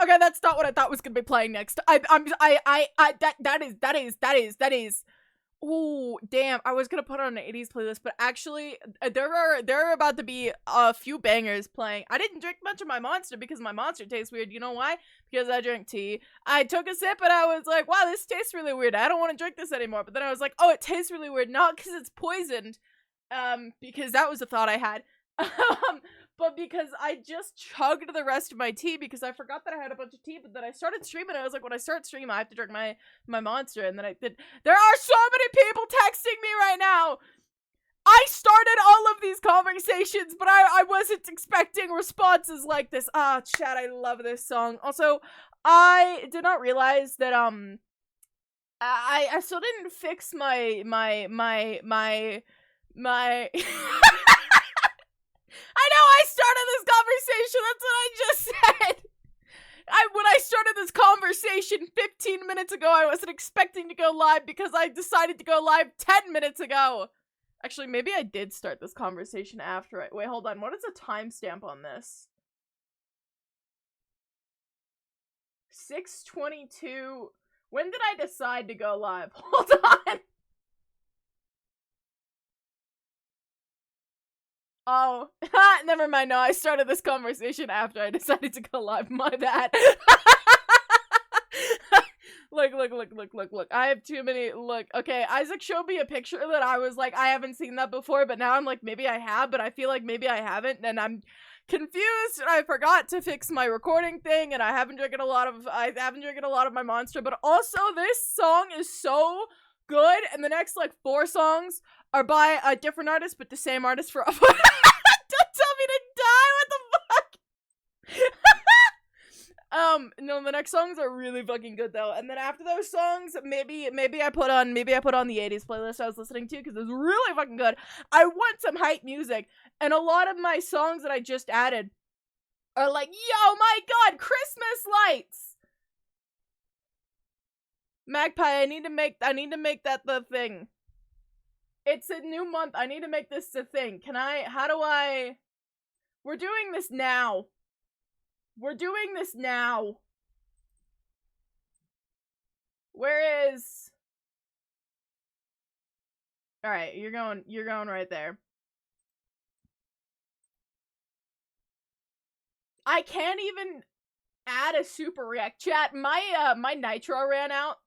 Okay, that's not what I thought was gonna be playing next. That is. Oh, damn. I was gonna put on an 80s playlist, but actually, there are about to be a few bangers playing. I didn't drink much of my Monster because my Monster tastes weird. You know why? Because I drank tea. I took a sip and I was like, wow, this tastes really weird. I don't want to drink this anymore. But then I was like, oh, it tastes really weird. Not because it's poisoned, because that was a thought I had. But because I just chugged the rest of my tea because I forgot that I had a bunch of tea, but then I started streaming. I was like, when I start streaming, I have to drink my Monster, and then I did. There are so many people texting me right now. I started all of these conversations, but I wasn't expecting responses like this. Ah, chat, I love this song. Also, I did not realize that I still didn't fix my I know I started this conversation, that's what I just said! When I started this conversation 15 minutes ago, I wasn't expecting to go live because I decided to go live 10 minutes ago! Actually, maybe I did start this conversation after I- wait, hold on, what is the timestamp on this? 6:22. When did I decide to go live? Hold on! Oh, never mind. No, I started this conversation after I decided to go live. My bad. Look. I have too many. Look, okay, Isaac showed me a picture that I was like, I haven't seen that before, but now I'm like, maybe I have, but I feel like maybe I haven't, and I'm confused, and I forgot to fix my recording thing, and I haven't drinking a lot of my Monster, but also this song is so good, and the next, like, 4 songs are by a different artist, but the same artist for- Don't tell me to die, what the fuck? No, the next songs are really fucking good though, and then after those songs, maybe I put on the 80s playlist I was listening to, because it was really fucking good. I want some hype music, and a lot of my songs that I just added are like, yo, my god, Christmas lights! Magpie, I need to make that the thing. It's a new month. I need to make this a thing. How do I... We're doing this now. Where is... Alright, you're going right there. I can't even add a super react. Chat, my nitro ran out.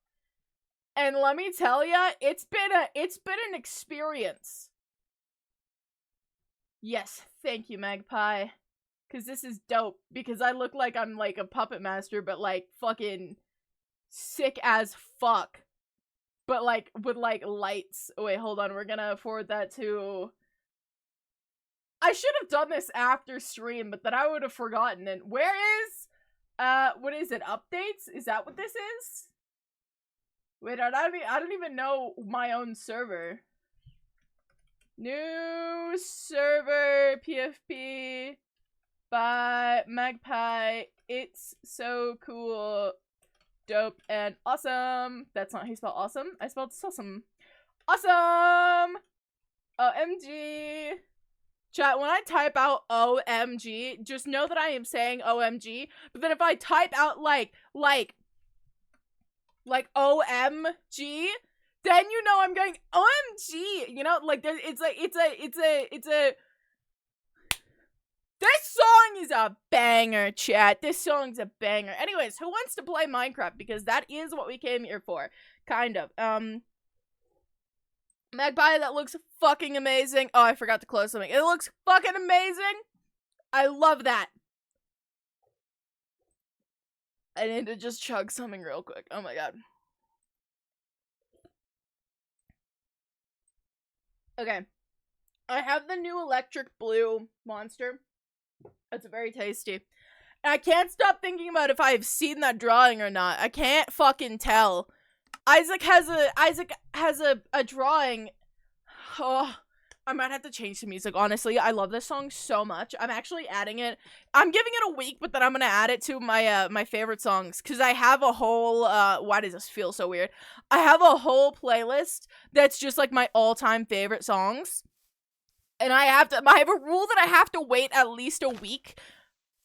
And let me tell ya, it's been an experience. Yes, thank you, Magpie. Cause this is dope. Because I look like I'm like a puppet master, but like fucking sick as fuck. But like with like lights. Oh, wait, hold on. We're gonna forward that to... I should have done this after stream, but then I would have forgotten it. Where is what is it? Updates? Is that what this is? Wait, I don't even know my own server. New server PFP by Magpie. It's so cool, dope, and awesome. That's not how you spell awesome. I spelled awesome. Awesome! OMG. Chat, when I type out OMG, just know that I am saying OMG, but then if I type out like OMG, then you know I'm going OMG, you know, like it's a this song is a banger, chat. This song's a banger. Anyways, who wants to play Minecraft? Because that is what we came here for. Kind of. Magpie, that looks fucking amazing. Oh, I forgot to close something. It looks fucking amazing. I love that. I need to just chug something real quick. Oh my god. Okay. I have the new electric blue Monster. It's very tasty. And I can't stop thinking about if I've seen that drawing or not. I can't fucking tell. Isaac has a drawing. Oh, I might have to change the music, honestly. I love this song so much. I'm actually adding it. I'm giving it a week, but then I'm gonna add it to my my favorite songs. Because I have a whole, why does this feel so weird? I have a whole playlist that's just like my all-time favorite songs. And I have a rule that I have to wait at least a week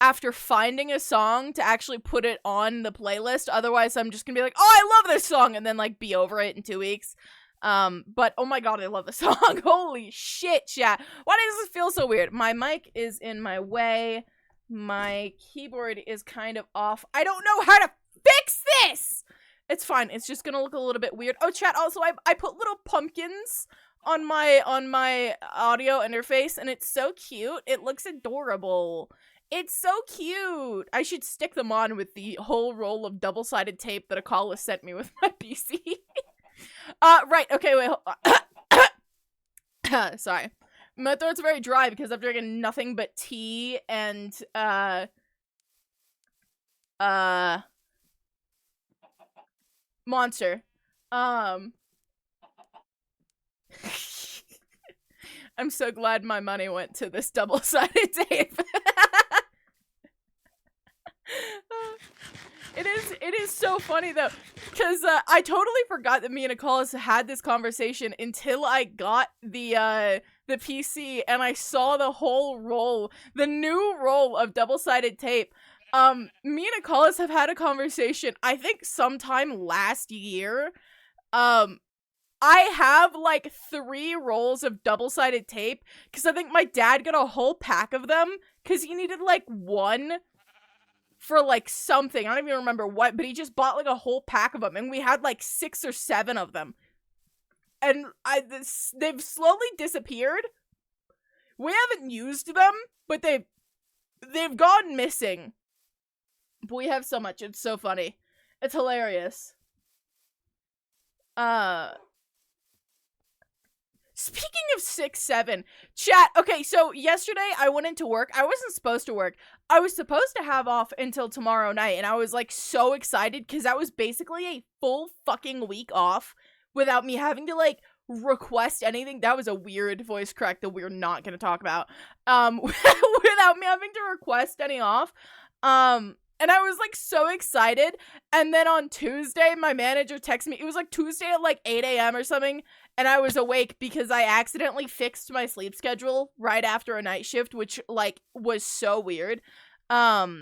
after finding a song to actually put it on the playlist. Otherwise, I'm just gonna be like, oh, I love this song, and then, like, be over it in 2 weeks. But oh my god, I love the song. Holy shit, chat. Why does this feel so weird? My mic is in my way. My keyboard is kind of off. I don't know how to fix this! It's fine. It's just gonna look a little bit weird. Oh, chat, also, I put little pumpkins on my audio interface, and it's so cute. It looks adorable. It's so cute. I should stick them on with the whole roll of double-sided tape that Akala sent me with my PC. Right. Okay, wait. Sorry. My throat's very dry because I've drinking nothing but tea and, Monster. I'm so glad my money went to this double-sided tape. It is so funny though, because I totally forgot that me and Akalis had this conversation until I got the PC and I saw the whole roll, the new roll of double-sided tape. Me and Akalis have had a conversation, I think sometime last year. I have like 3 rolls of double-sided tape because I think my dad got a whole pack of them because he needed like 1 for like something. I don't even remember what, but he just bought like a whole pack of them and we had like 6 or 7 of them. And they've slowly disappeared. We haven't used them, but they've gone missing. But we have so much. It's so funny. It's hilarious. Speaking of 6-7, chat, okay, so yesterday I went into work. I wasn't supposed to work. I was supposed to have off until tomorrow night, and I was, like, so excited, because that was basically a full fucking week off without me having to, like, request anything. That was a weird voice crack that we're not gonna talk about. Without me having to request any off. And I was, like, so excited, and then on Tuesday, my manager texted me. It was, like, Tuesday at, like, 8 a.m. or something, and I was awake because I accidentally fixed my sleep schedule right after a night shift, which, like, was so weird. But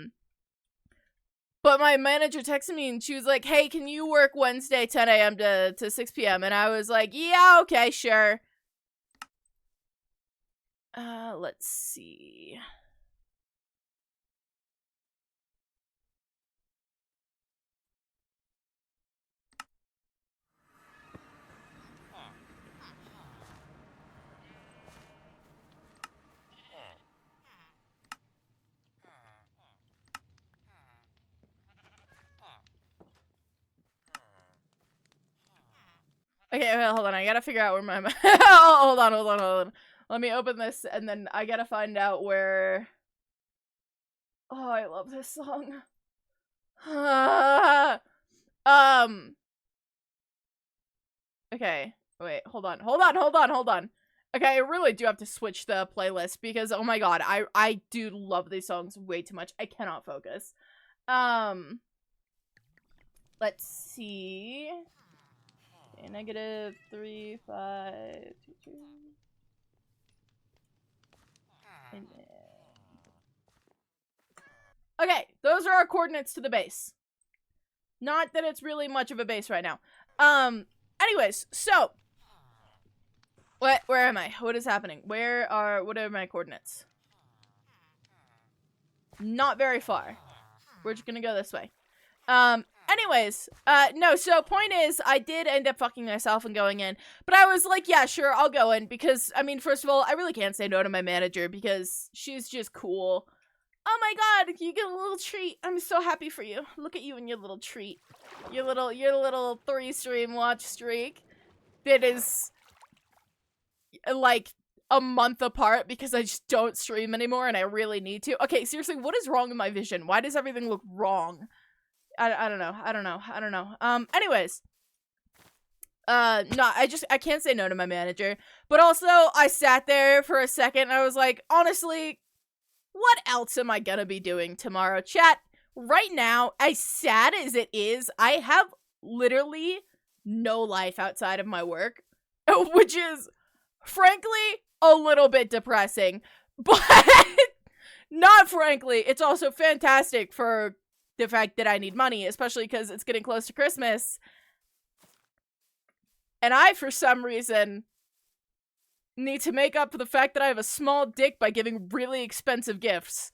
my manager texted me, and she was like, hey, can you work Wednesday 10 a.m. to 6 p.m.? And I was like, yeah, okay, sure. Let's see. Okay, well, hold on. I gotta figure out where my hold on. Let me open this, and then I gotta find out where... Oh, I love this song. Okay. Wait, hold on. Okay, I really do have to switch the playlist, because, oh my god, I do love these songs way too much. I cannot focus. Let's see... Okay, -3, 5, 2, 2. And then... Okay, those are our coordinates to the base. Not that it's really much of a base right now. Anyways, so... Where am I? What is happening? What are my coordinates? Not very far. We're just gonna go this way. Anyways, no, so point is, I did end up fucking myself and going in, but I was like, yeah, sure, I'll go in, because, I mean, first of all, I really can't say no to my manager, because she's just cool. Oh my god, you get a little treat. I'm so happy for you. Look at you and your little treat. Your little 3-stream watch streak that is, like, a month apart, because I just don't stream anymore, and I really need to. Okay, seriously, what is wrong with my vision? Why does everything look wrong? I don't know. Anyways. No, I can't say no to my manager. But also, I sat there for a second and I was like, honestly, what else am I gonna be doing tomorrow? Chat, right now, as sad as it is, I have literally no life outside of my work. Which is, frankly, a little bit depressing. But... not frankly, it's also fantastic for the fact that I need money, especially because it's getting close to Christmas. And I, for some reason, need to make up for the fact that I have a small dick by giving really expensive gifts.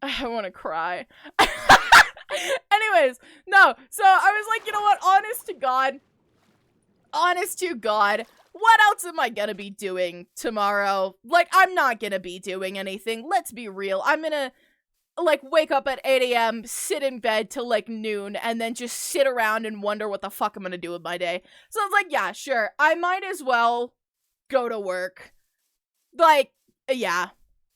I want to cry. Anyways, no, so I was like, you know what, honest to God, what else am I gonna be doing tomorrow? Like, I'm not gonna be doing anything, let's be real. I'm gonna, like, wake up at 8 a.m., sit in bed till, like, noon, and then just sit around and wonder what the fuck I'm gonna do with my day. So I was like, yeah, sure, I might as well go to work. Like, yeah.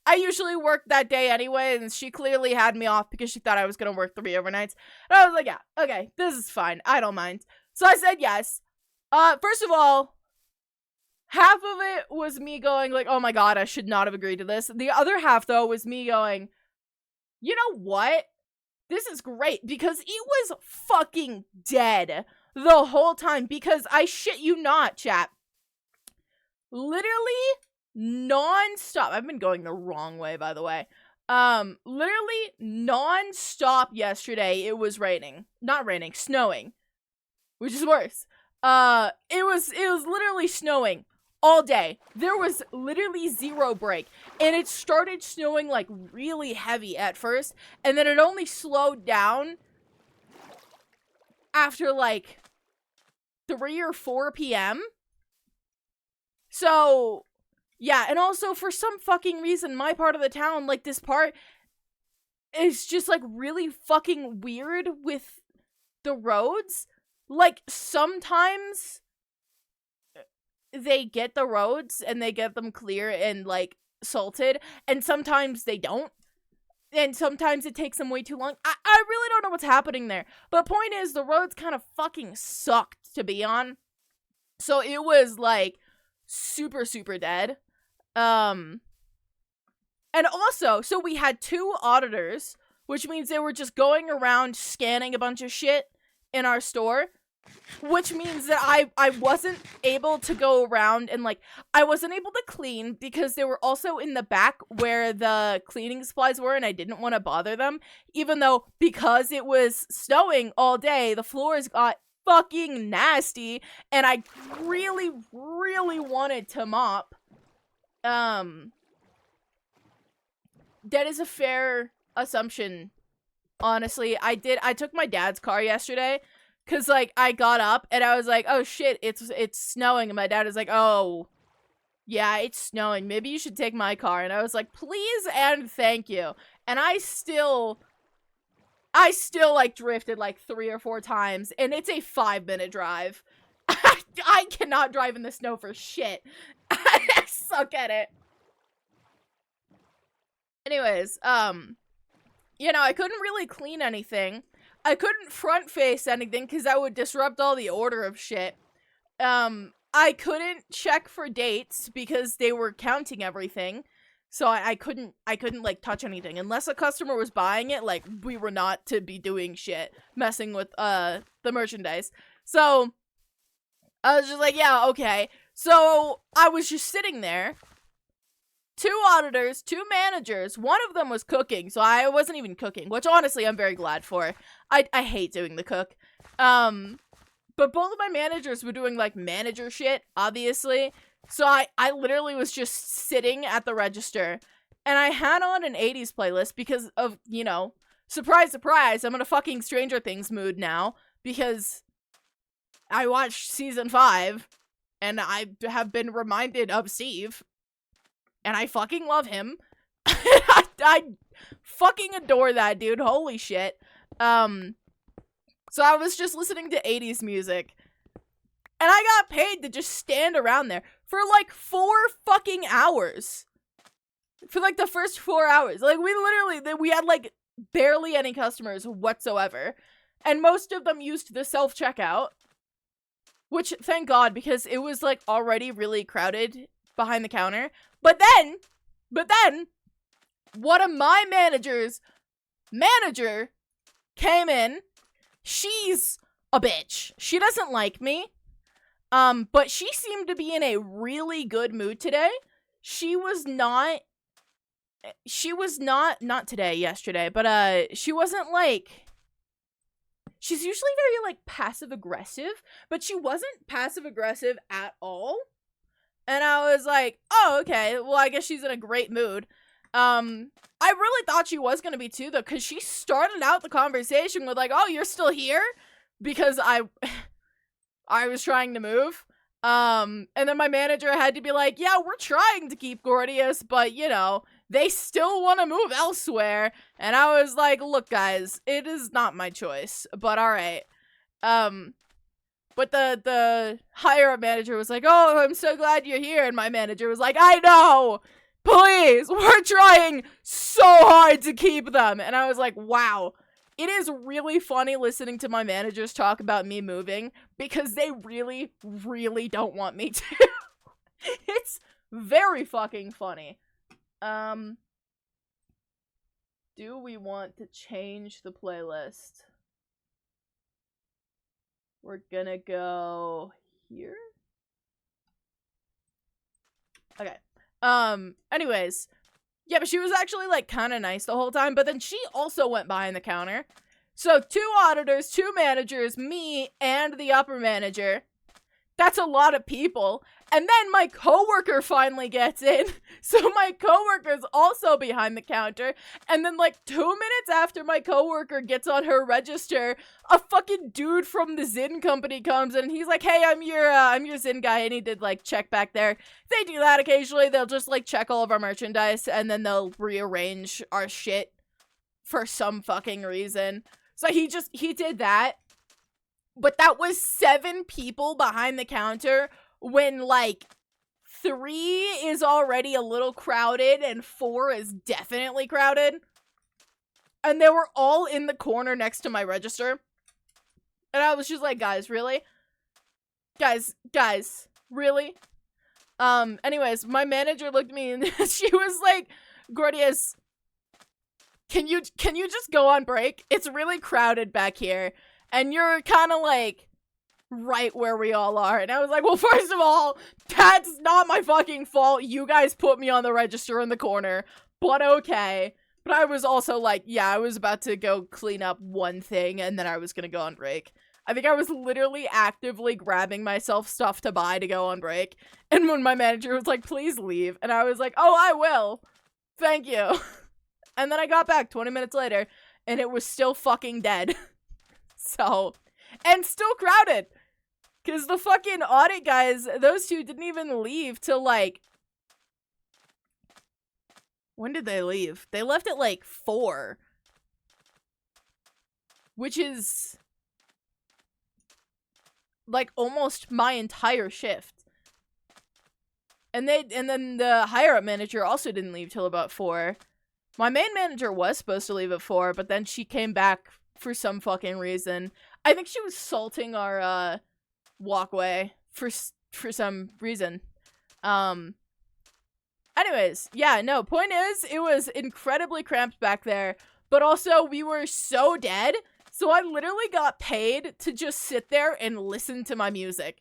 I usually work that day anyway, and she clearly had me off because she thought I was gonna work 3 overnights. And I was like, yeah, okay, this is fine. I don't mind. So I said yes. First of all, half of it was me going like, oh my god, I should not have agreed to this. The other half, though, was me going, you know what? This is great, because it was fucking dead the whole time, because I shit you not, chat. Literally non-stop. I've been going the wrong way, by the way. Literally non-stop yesterday, it was raining. Not raining, snowing. Which is worse. It was literally snowing all day. There was literally zero break. And it started snowing, like, really heavy at first. And then it only slowed down after, like, 3 or 4 p.m. So, yeah, and also, for some fucking reason, my part of the town, like, this part is just, like, really fucking weird with the roads. Like, sometimes they get the roads, and they get them clear and, like, salted, and sometimes they don't. And sometimes it takes them way too long. I really don't know what's happening there. But point is, the roads kind of fucking sucked to be on. So it was, like, super, super dead. And also, so we had 2 auditors, which means they were just going around scanning a bunch of shit in our store, which means that I wasn't able to go around and, like, I wasn't able to clean because they were also in the back where the cleaning supplies were, and I didn't want to bother them, even though, because it was snowing all day, the floors got fucking nasty, and I really, really wanted to mop. That is a fair assumption, honestly. I took my dad's car yesterday, cause, like, I got up, and I was like, oh shit, it's snowing, and my dad was like, oh, yeah, it's snowing, maybe you should take my car, and I was like, please and thank you, and I still, like, drifted, like, 3 or 4 times, and it's a 5-minute drive. I cannot drive in the snow for shit. I suck at it. Anyways, you know, I couldn't really clean anything. I couldn't front face anything because that would disrupt all the order of shit. I couldn't check for dates because they were counting everything. So I couldn't, like, touch anything. Unless a customer was buying it, like, we were not to be doing shit, messing with, the merchandise. So, I was just like, yeah, okay. So, I was just sitting there. 2 auditors, 2 managers, one of them was cooking, so I wasn't even cooking, which honestly I'm very glad for. I hate doing the cook. But both of my managers were doing, like, manager shit, obviously. So I literally was just sitting at the register, and I had on an 80s playlist because of, you know, surprise, surprise, I'm in a fucking Stranger Things mood now, because I watched season 5, and I have been reminded of Steve. And I fucking love him. I fucking adore that dude. Holy shit. So I was just listening to 80s music. And I got paid to just stand around there for like 4 fucking hours. For like the first 4 hours. Like, we had like barely any customers whatsoever. And most of them used the self-checkout. Which, thank God, because it was like already really crowded behind the counter. But then, one of my manager came in. She's a bitch. She doesn't like me. But she seemed to be in a really good mood today. She was not not today, yesterday, but she wasn't like, she's usually very like passive aggressive, but she wasn't passive aggressive at all. And I was like, oh, okay, well, I guess she's in a great mood. I really thought she was gonna be too, though, because she started out the conversation with like, oh, you're still here? Because I was trying to move. And then my manager had to be like, yeah, we're trying to keep Gordius, but, you know, they still want to move elsewhere. And I was like, look, guys, it is not my choice, but all right. But the higher-up manager was like, oh, I'm so glad you're here. And my manager was like, I know! Please! We're trying so hard to keep them! And I was like, wow. It is really funny listening to my managers talk about me moving, because they really, really don't want me to. It's very fucking funny. Do we want to change the playlist? We're gonna go here. Okay. Anyways. Yeah, but she was actually, like, kind of nice the whole time, but then she also went behind the counter. So, 2 auditors, 2 managers, me, and the upper manager. That's a lot of people. And then my coworker finally gets in. So my coworker's also behind the counter. And then like 2 minutes after my coworker gets on her register, a fucking dude from the Zyn company comes in and he's like, hey, I'm your Zyn guy. I need to like check back there. They do that occasionally. They'll just like check all of our merchandise and then they'll rearrange our shit for some fucking reason. So he did that. But that was 7 people behind the counter when, like, 3 is already a little crowded and 4 is definitely crowded. And they were all in the corner next to my register. And I was just like, guys, really? Guys, really? Anyways, my manager looked at me and she was like, Gordius, can you just go on break? It's really crowded back here. And you're kind of, like, right where we all are. And I was like, well, first of all, that's not my fucking fault. You guys put me on the register in the corner. But okay. But I was also like, yeah, I was about to go clean up one thing, and then I was gonna go on break. I think I was literally actively grabbing myself stuff to buy to go on break. And when my manager was like, please leave. And I was like, oh, I will. Thank you. And then I got back 20 minutes later, and it was still fucking dead. So, and still crowded, because the fucking audit guys, those 2 didn't even leave till, like, when did they leave? They left at, like, 4, which is, like, almost my entire shift. And then the higher-up manager also didn't leave till about 4. My main manager was supposed to leave at 4, but then she came back for some fucking reason. I think she was salting our, walkway for some reason. Anyways, yeah, no, point is, it was incredibly cramped back there, but also we were so dead, so I literally got paid to just sit there and listen to my music.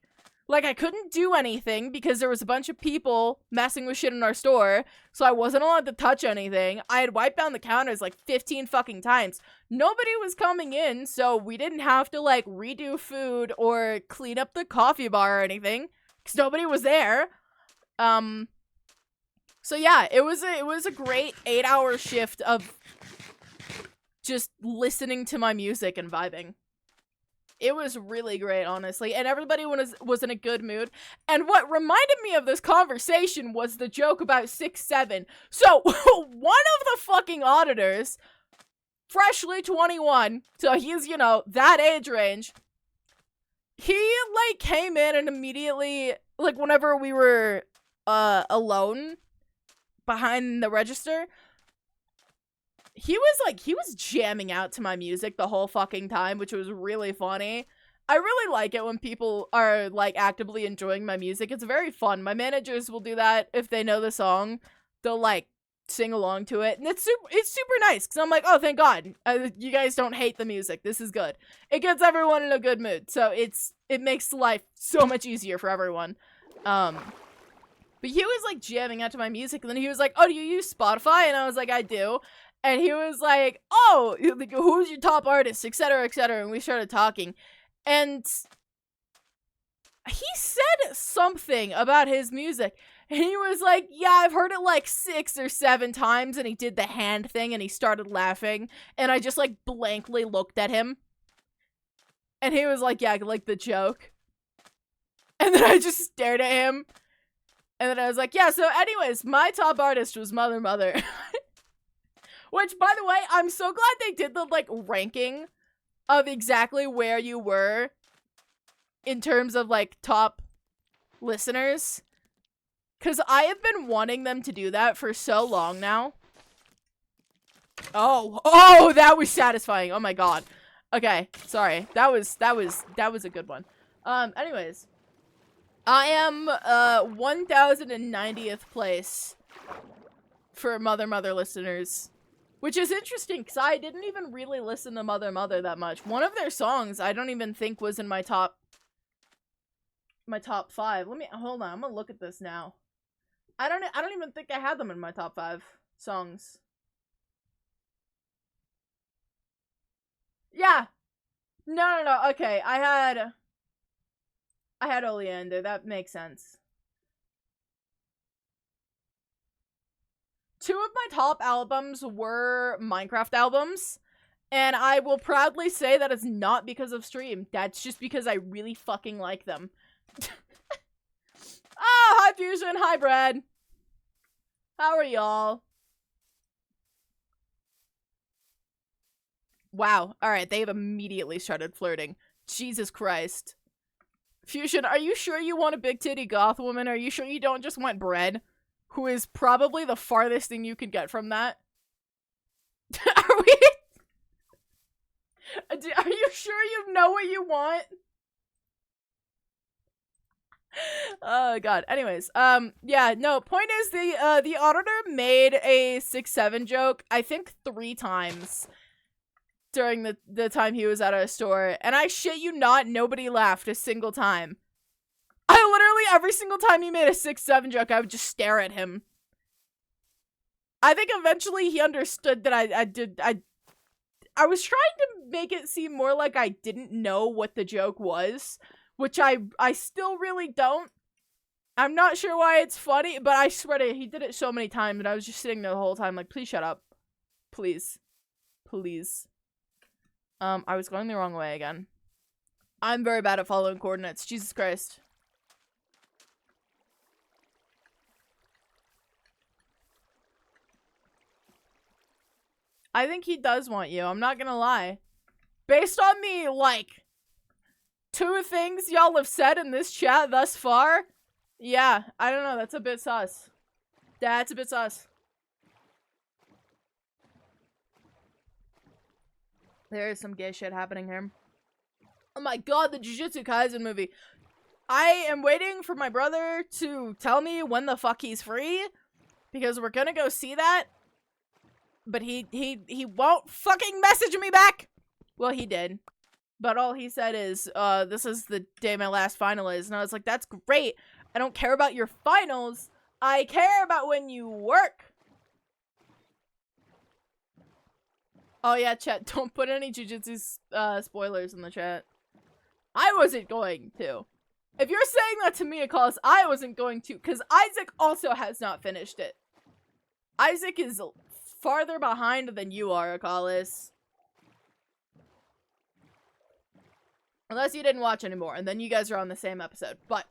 Like, I couldn't do anything because there was a bunch of people messing with shit in our store, so I wasn't allowed to touch anything. I had wiped down the counters like 15 fucking times. Nobody was coming in, so we didn't have to, like, redo food or clean up the coffee bar or anything, because nobody was there. So yeah, it was a great 8-hour shift of just listening to my music and vibing. It was really great, honestly, and everybody was in a good mood. And what reminded me of this conversation was the joke about 6'7". So, one of the fucking auditors, freshly 21, so he's, you know, that age range, he, like, came in and immediately, like, whenever we were, alone behind the register, he was jamming out to my music the whole fucking time, which was really funny. I really like it when people are, like, actively enjoying my music. It's very fun. My managers will do that if they know the song. They'll, like, sing along to it, and it's super nice because I'm like, oh, thank God, you guys don't hate the music. This is good. It gets everyone in a good mood, so it makes life so much easier for everyone. But he was like jamming out to my music, and then he was like, oh, do you use Spotify? And I was like, I do. And he was like, oh, who's your top artist, etc., etc. And we started talking, and he said something about his music. And he was like, yeah, I've heard it like 6 or 7 times. And he did the hand thing and he started laughing. And I just like blankly looked at him. And he was like, yeah, like the joke. And then I just stared at him. And then I was like, yeah, so anyways, my top artist was Mother Mother. Which, by the way, I'm so glad they did the like ranking of exactly where you were in terms of like top listeners. Because I have been wanting them to do that for so long now. Oh, that was satisfying. Oh my God. Okay, sorry. That was a good one. Anyways. I am 1090th place for Mother Mother listeners. Which is interesting because I didn't even really listen to Mother Mother that much. One of their songs I don't even think was in my top 5. Hold on, I'm gonna look at this now. I don't even think I had them in my top 5 songs. Yeah. No. Okay, I had Oleander. That makes sense. 2 of my top albums were Minecraft albums. And I will proudly say that it's not because of stream. That's just because I really fucking like them. Oh, hi Fusion, hi Brad. How are y'all? Wow, alright, they've immediately started flirting. Jesus Christ. Fusion, are you sure you want a big titty goth woman? Are you sure you don't just want bread? Who is probably the farthest thing you could get from that? Are we... Are you sure you know what you want? Oh God. Anyways, yeah, no, point is the auditor made a 6-7 joke, I think 3 times during the time he was at our store, and I shit you not, nobody laughed a single time. I literally, every single time he made a 6-7 joke, I would just stare at him. I think eventually he understood that I was trying to make it seem more like I didn't know what the joke was, which I still really don't. I'm not sure why it's funny, but I swear to you, he did it so many times, and I was just sitting there the whole time like, please shut up. Please. Please. I was going the wrong way again. I'm very bad at following coordinates. Jesus Christ. I think he does want you. I'm not gonna lie. Based on the, like, 2 things y'all have said in this chat thus far, yeah, I don't know. That's a bit sus. That's a bit sus. There is some gay shit happening here. Oh my God, the Jujutsu Kaisen movie. I am waiting for my brother to tell me when the fuck he's free, because we're gonna go see that. But he won't fucking message me back! Well, he did. But all he said is, this is the day my last final is. And I was like, that's great. I don't care about your finals. I care about when you work. Oh yeah, chat, don't put any Jujutsu spoilers in the chat. I wasn't going to. If you're saying that to me, Akalis, I wasn't going to, because Isaac also has not finished it. Isaac is farther behind than you are, Akalis. Unless you didn't watch anymore, and then you guys are on the same episode. But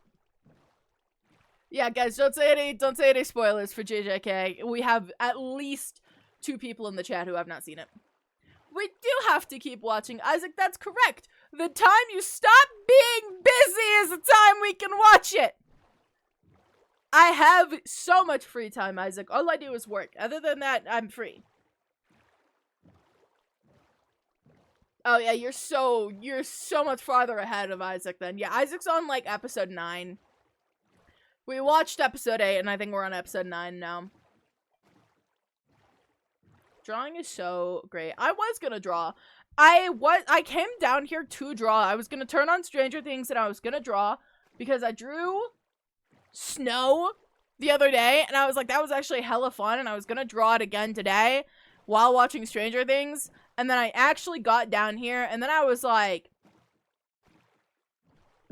yeah, guys, don't say any spoilers for JJK. We have at least 2 people in the chat who have not seen it. We do have to keep watching, Isaac. That's correct. The time you stop being busy is the time we can watch it. I have so much free time, Isaac. All I do is work. Other than that, I'm free. Oh yeah, you're so much farther ahead of Isaac then. Yeah, Isaac's on like episode 9. We watched episode 8 and I think we're on episode 9 now. Drawing is so great. I was gonna draw. I came down here to draw. I was gonna turn on Stranger Things and I was gonna draw because I drew snow the other day and I was like, that was actually hella fun, and I was gonna draw it again today while watching Stranger Things, and then I actually got down here and then I was like,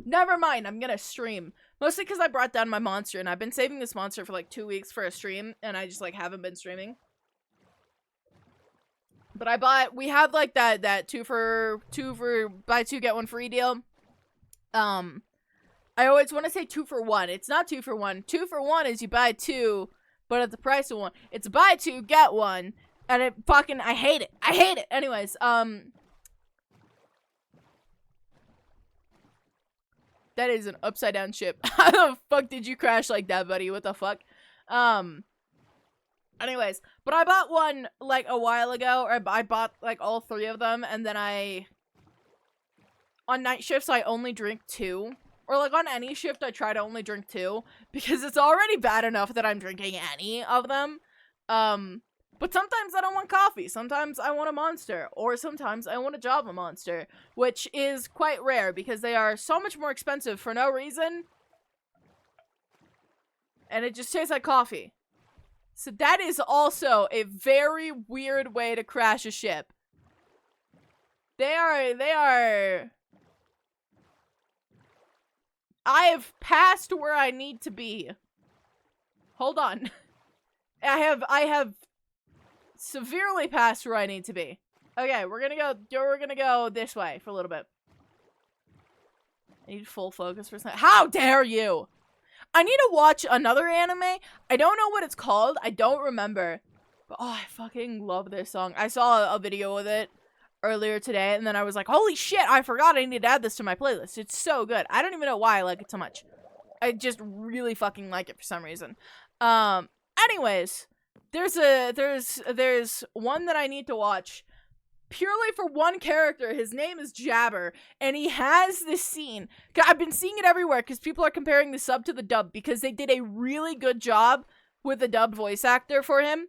never mind, I'm gonna stream. Mostly because I brought down my monster and I've been saving this monster for like 2 weeks for a stream and I just like haven't been streaming. But we had like that buy two get one free deal. I always want to say 2 for 1. It's not 2 for 1. 2 for 1 is you buy 2, but at the price of 1. It's buy 2 get 1, and it fucking, I hate it. I hate it. Anyways, that is an upside down ship. How the fuck did you crash like that, buddy? What the fuck? Anyways, but I bought one like a while ago, or I bought like all 3 of them, and then on night shifts I only drink 2. Or like on any shift I try to only drink 2, because it's already bad enough that I'm drinking any of them. But sometimes I don't want coffee, sometimes I want a Monster, or sometimes I want a Java Monster, which is quite rare because they are so much more expensive for no reason. And it just tastes like coffee. So that is also a very weird way to crash a ship. They are... I have passed where I need to be. Hold on. I have severely passed where I need to be. Okay, we're gonna go this way for a little bit. I need full focus for a second. How dare you! I need to watch another anime. I don't know what it's called. I don't remember. But oh, I fucking love this song. I saw a video with it earlier today, and then I was like, holy shit, I forgot I need to add this to my playlist. It's so good. I don't even know why I like it so much. I just really fucking like it for some reason. Anyways, there's one that I need to watch purely for one character. His name is Jabber, and he has this scene. I've been seeing it everywhere because people are comparing the sub to the dub because they did a really good job with the dub voice actor for him,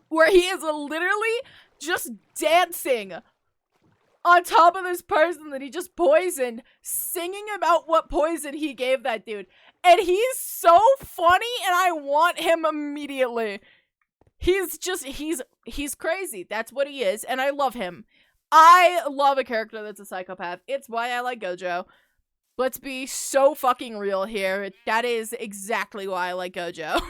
where he is literally just dancing on top of this person that he just poisoned, singing about what poison he gave that dude. And he's so funny, and I want him immediately. He's crazy. That's what he is, and I love him. I love a character that's a psychopath. It's why I like Gojo. Let's be so fucking real here. That is exactly why I like Gojo.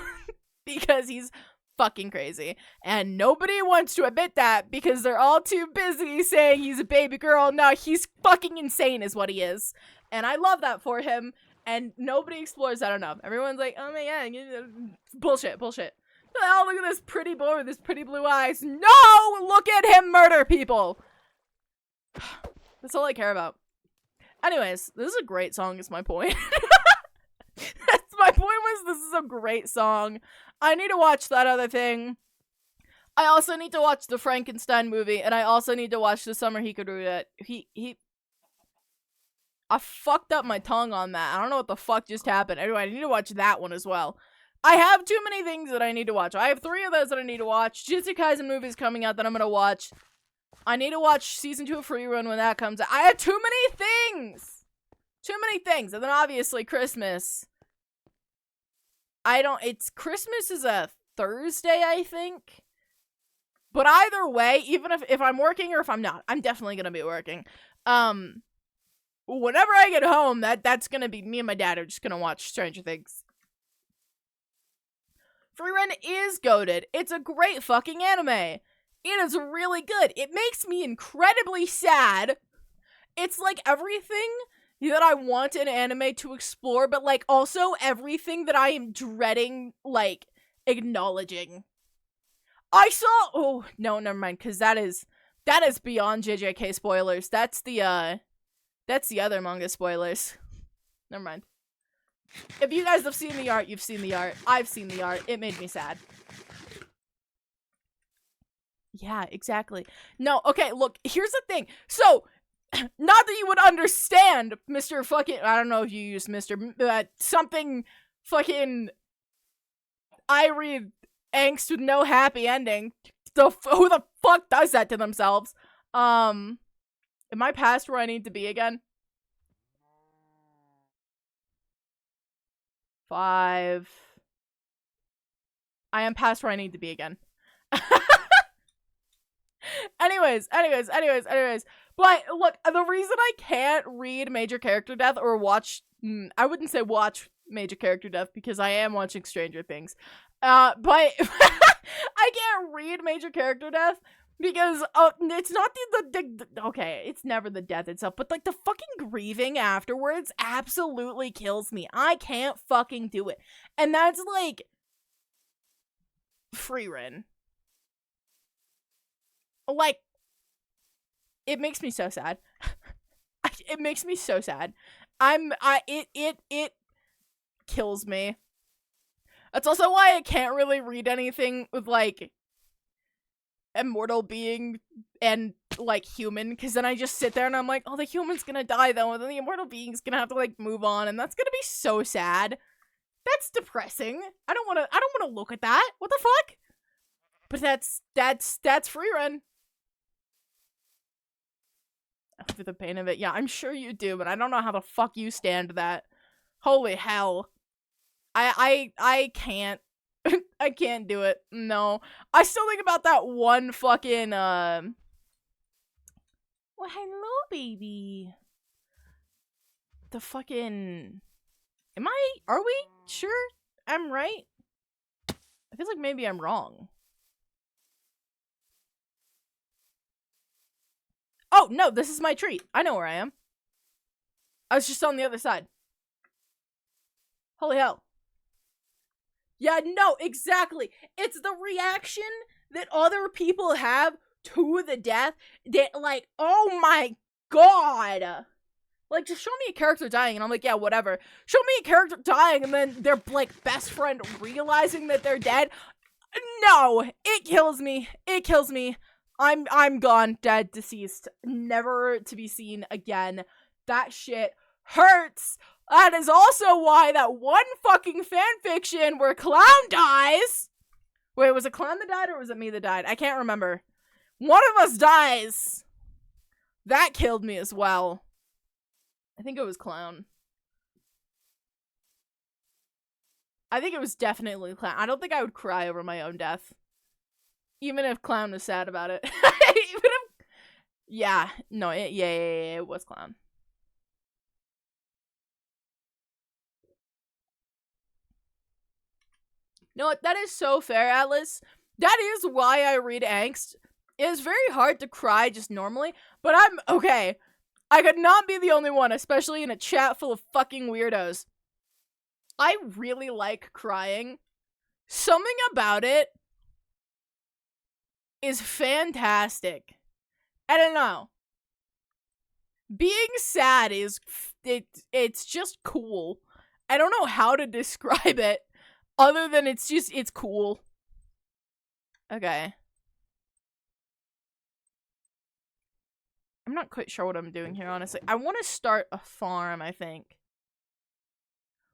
Because he's fucking crazy. And nobody wants to admit that because they're all too busy saying he's a baby girl. No, he's fucking insane is what he is. And I love that for him. And nobody explores that enough. Everyone's like, oh my god, bullshit. Oh, look at this pretty boy with his pretty blue eyes. No! Look at him murder people! That's all I care about. Anyways, this is a great song, is my point. That's my point was this is a great song. I need to watch that other thing. I also need to watch the Frankenstein movie, and I also need to watch the Summer Hikaru. I fucked up my tongue on that. I don't know what the fuck just happened. Anyway, I need to watch that one as well. I have too many things that I need to watch. I have 3 of those that I need to watch. Jujutsu Kaisen movies coming out that I'm gonna watch. I need to watch season 2 of Free Run when that comes out. I have too many things! Too many things. And then obviously Christmas. Christmas is a Thursday, I think. But either way, even if I'm working or if I'm not, I'm definitely gonna be working. Whenever I get home, that's gonna be, me and my dad are just gonna watch Stranger Things. Free Run is goated. It's a great fucking anime. It is really good. It makes me incredibly sad. It's like everything that I want an anime to explore, but like also everything that I am dreading, like, acknowledging. Oh, no, never mind, because that is beyond JJK spoilers. That's the other manga spoilers. Never mind. If you guys have seen the art, you've seen the art. I've seen the art. It made me sad. Yeah, exactly. No, okay, look, here's the thing. So, not that you would understand, Mr. fucking, I don't know if you use Mr. Something fucking, I read angst with no happy ending. Who the fuck does that to themselves? Am I past where I need to be again? 5. I am past where I need to be again. anyways. But look, the reason I can't read major character death or watch, I wouldn't say watch major character death because I am watching Stranger Things. But I can't read major character death because it's not the okay, it's never the death itself, but like the fucking grieving afterwards absolutely kills me. I can't fucking do it. And that's like Frieren. Like, it makes me so sad. It makes me so sad. It kills me. That's also why I can't really read anything with, like, immortal being and, like, human, because then I just sit there and I'm like, oh, the human's gonna die, though, and then the immortal being's gonna have to, like, move on, and that's gonna be so sad. That's depressing. I don't wanna look at that. What the fuck? But that's Frieren. For the pain of it. Yeah, I'm sure you do, but I don't know how the fuck you stand that. Holy hell. I can't. I can't do it. No. I still think about that one fucking, well, hello, baby. The fucking... Are we sure I'm right? I feel like maybe I'm wrong. Oh, no, this is my treat. I know where I am. I was just on the other side. Holy hell. Yeah, no, exactly. It's the reaction that other people have to the death that, like, oh my god. Like, just show me a character dying, and I'm like, yeah, whatever. Show me a character dying, and then their, like, best friend realizing that they're dead. No, it kills me. It kills me. I'm gone, dead, deceased, never to be seen again. That shit hurts. That is also why that one fucking fanfiction where Clown dies. Wait, was it Clown that died or was it me that died? I can't remember. One of us dies. That killed me as well. I think it was Clown. I think it was definitely Clown. I don't think I would cry over my own death. Even if Clown was sad about it. Even if... Yeah. No, it was Clown. You know what? That is so fair, Atlas. That is why I read Angst. It is very hard to cry just normally, but I'm... Okay. I could not be the only one, especially in a chat full of fucking weirdos. I really like crying. Something about it is fantastic. I don't know. Being sad is... It's just cool. I don't know how to describe it, other than it's cool. Okay. I'm not quite sure what I'm doing here, honestly. I want to start a farm, I think.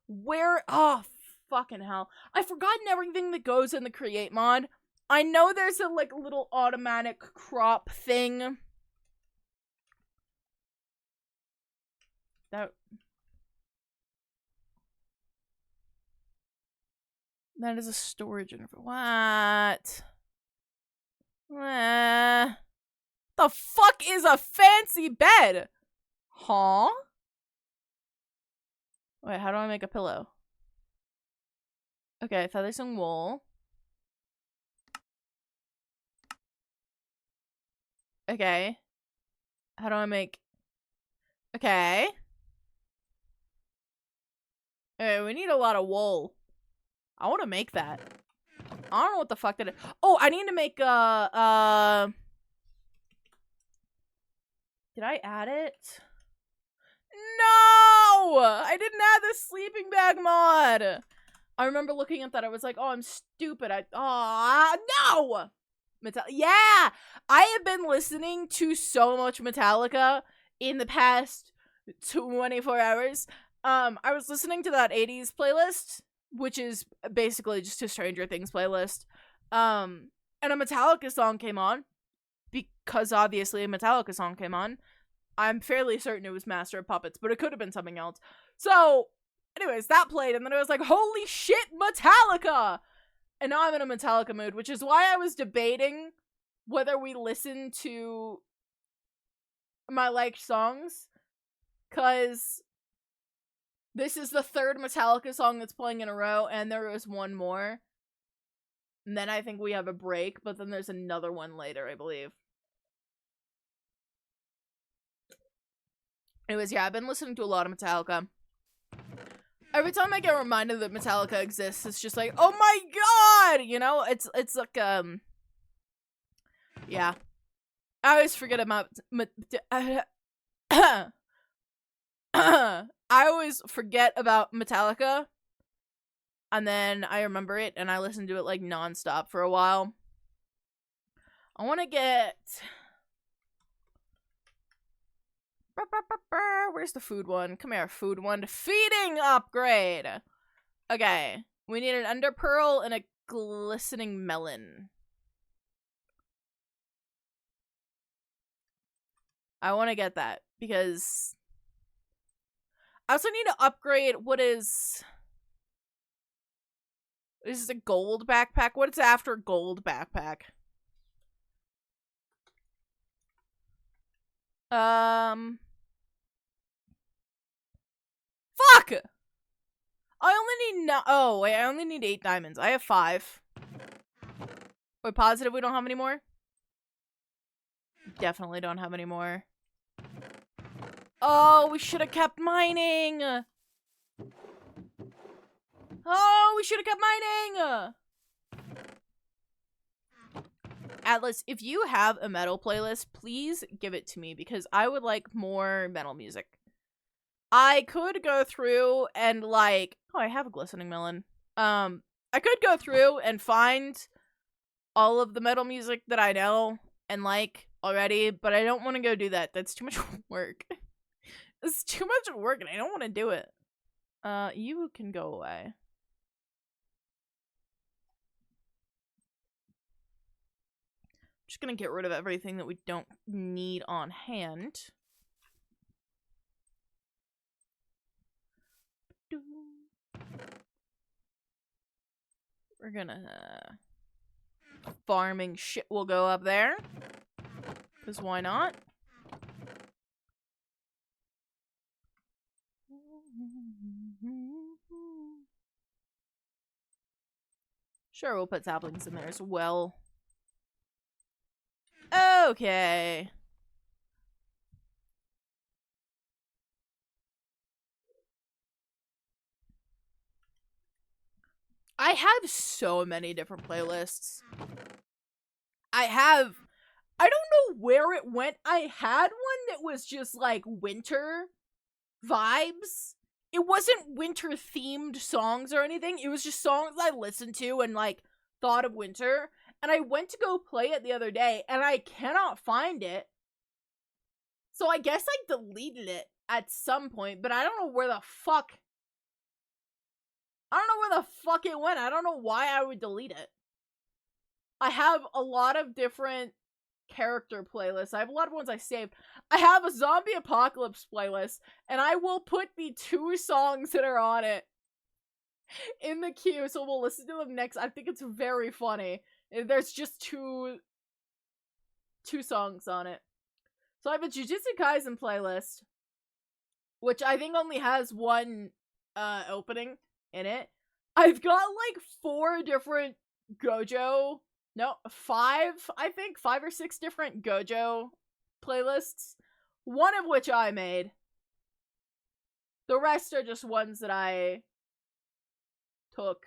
Where? Oh, fucking hell. I've forgotten everything that goes in the create mod. I know there's a, like, little automatic crop thing. That is a storage interface. What? The fuck is a fancy bed? Huh? Wait, how do I make a pillow? Okay, feathers and wool. Okay. How do I make... Okay. Okay, we need a lot of wool. I want to make that. I don't know what the fuck that is. Oh, I need to make did I add it? No! I didn't add the sleeping bag mod. I remember looking at that. I was like, oh, I'm stupid. No! Yeah! I have been listening to so much Metallica in the past 24 hours. I was listening to that 80s playlist, which is basically just a Stranger Things playlist. And and a Metallica song came on, because obviously a Metallica song came on. I'm fairly certain it was Master of Puppets, but it could have been something else. So, anyways, that played, and then I was like, holy shit, Metallica! And now I'm in a Metallica mood, which is why I was debating whether we listen to my liked songs, because this is the third Metallica song that's playing in a row, and there is one more. And then I think we have a break, but then there's another one later, I believe. Anyways, yeah, I've been listening to a lot of Metallica. Every time I get reminded that Metallica exists, it's just like, oh my god! You know, it's like, yeah. I always forget about, I always forget about Metallica, and then I remember it, and I listen to it, like, nonstop for a while. I want to get... Where's the food one? Come here, food one. Feeding upgrade! Okay. We need an ender pearl and a glistening melon. I want to get that, because I also need to upgrade what is... This is a gold backpack? What is after gold backpack? Fuck! I only need oh, wait, I only need 8 diamonds. I have 5. We're positive we don't have any more? Definitely don't have any more. Oh, we should have kept mining! Oh, we should have kept mining! Atlas, if you have a metal playlist, please give it to me, because I would like more metal music. I could go through and, like... Oh, I have a glistening melon. I could go through and find all of the metal music that I know and like already, but I don't want to go do that. That's too much work. It's too much work, and I don't want to do it. You can go away. Just gonna get rid of everything that we don't need on hand. We're gonna... farming shit will go up there. Because why not? Sure, we'll put saplings in there as well. Okay. I have so many different playlists. I don't know where it went. I had one that was just like winter vibes. It wasn't winter themed songs or anything. It was just songs I listened to and like thought of winter. And I went to go play it the other day and I cannot find it. So I guess I deleted it at some point, but I don't know where the fuck. I don't know where the fuck it went. I don't know why I would delete it. I have a lot of different character playlists. I have a lot of ones I saved. I have a zombie apocalypse playlist, and I will put the 2 songs that are on it in the queue, so we'll listen to them next. I think it's very funny. There's just two songs on it. So I have a Jujutsu Kaisen playlist, which I think only has 1 opening in it. I've got like 4 different Gojo, no, 5, I think, 5 or 6 different Gojo playlists, one of which I made. The rest are just ones that I took.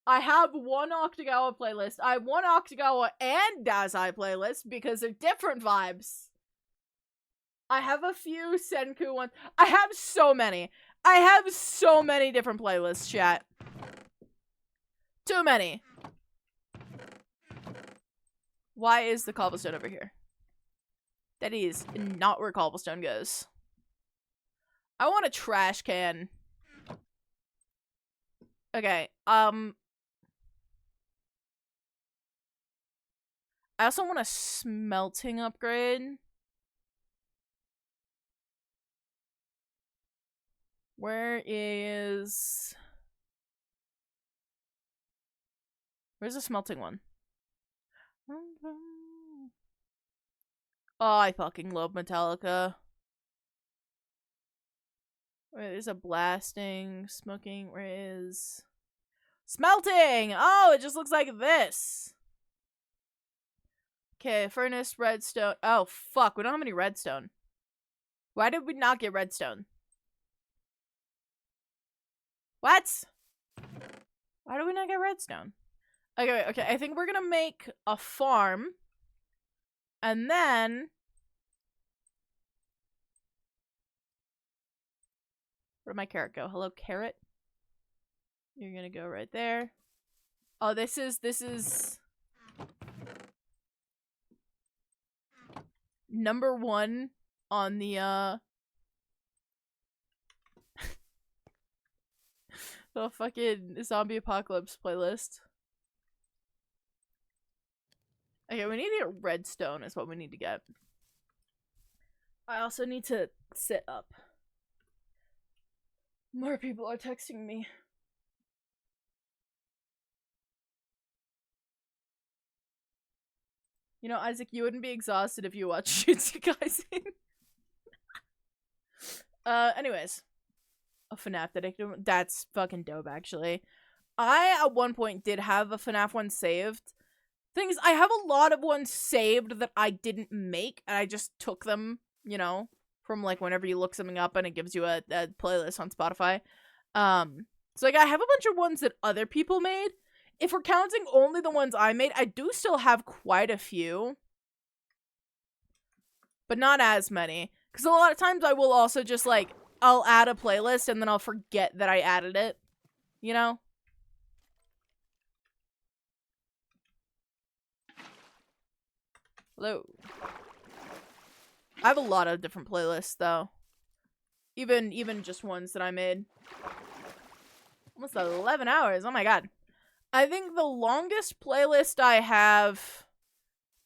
I have 1 Octagawa playlist. I have 1 Octagawa and Dazai playlist because they're different vibes. I have a few Senku ones. I have so many. I have so many different playlists, chat. Too many. Why is the cobblestone over here? That is not where cobblestone goes. I want a trash can. Okay, I also want a smelting upgrade. Where's the smelting one? Oh, I fucking love Metallica. Wait, there's a blasting, smoking, where is... Smelting! Oh, it just looks like this. Okay, furnace, redstone. Oh, fuck, we don't have any redstone. Why did we not get redstone? What? Why do we not get redstone? Okay, okay, I think we're gonna make a farm. And then... Where'd my carrot go? Hello, carrot? You're gonna go right there. Oh, this is... number 1 on the, the fucking zombie apocalypse playlist. Okay, we need to get redstone is what we need to get. I also need to sit up. More people are texting me. You know, Isaac, you wouldn't be exhausted if you watched Jujutsu Kaisen. Anyways. A FNAF Detective. That's fucking dope, actually. I, at one point, did have a FNAF one saved. Thing is, I have a lot of ones saved that I didn't make, and I just took them, you know, from, like, whenever you look something up and it gives you a playlist on Spotify. So, like, I have a bunch of ones that other people made. If we're counting only the ones I made, I do still have quite a few. But not as many. Because a lot of times I will also just, like, I'll add a playlist and then I'll forget that I added it. You know? Hello. I have a lot of different playlists, though. Even just ones that I made. Almost 11 hours. Oh my god. I think the longest playlist I have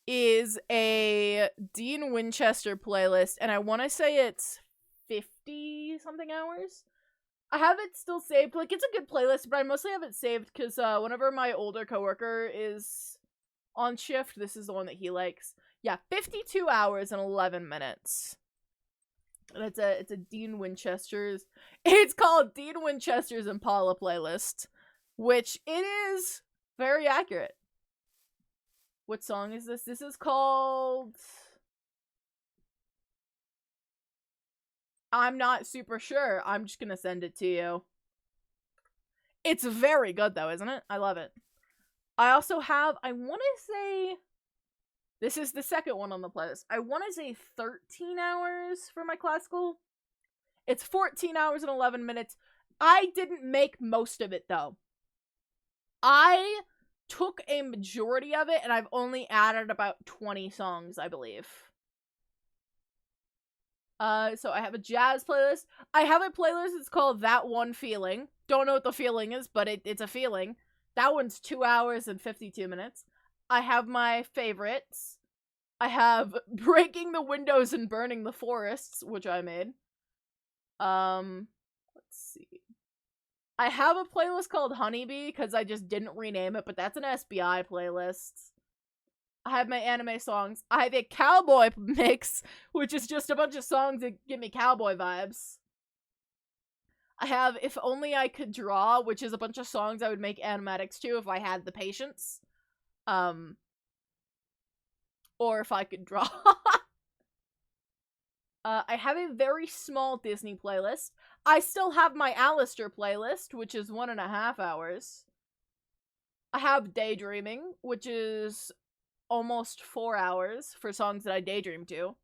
is a Dean Winchester playlist, and I want to say it's 50-something hours. I have it still saved. Like, it's a good playlist, but I mostly have it saved because whenever my older coworker is on shift, this is the one that he likes. Yeah, 52 hours and 11 minutes. And it's a Dean Winchester's. It's called Dean Winchester's Impala playlist. Which, it is very accurate. What song is this? This is called... I'm not super sure. I'm just gonna send it to you. It's very good, though, isn't it? I love it. I also have, I want to say... This is the second one on the playlist. I want to say 13 hours for my classical. It's 14 hours and 11 minutes. I didn't make most of it, though. I took a majority of it, and I've only added about 20 songs, I believe. So I have a jazz playlist. I have a playlist that's called That One Feeling. Don't know what the feeling is, but it's a feeling. That one's 2 hours and 52 minutes. I have my favorites. I have Breaking the Windows and Burning the Forests, which I made. Let's see. I have a playlist called Honeybee, because I just didn't rename it, but that's an SBI playlist. I have my anime songs. I have a cowboy mix, which is just a bunch of songs that give me cowboy vibes. I have If Only I Could Draw, which is a bunch of songs I would make animatics to if I had the patience. Or if I could draw. I have a very small Disney playlist. I still have my Alistair playlist, which is 1.5 hours. I have Daydreaming, which is almost 4 hours for songs that I daydream to.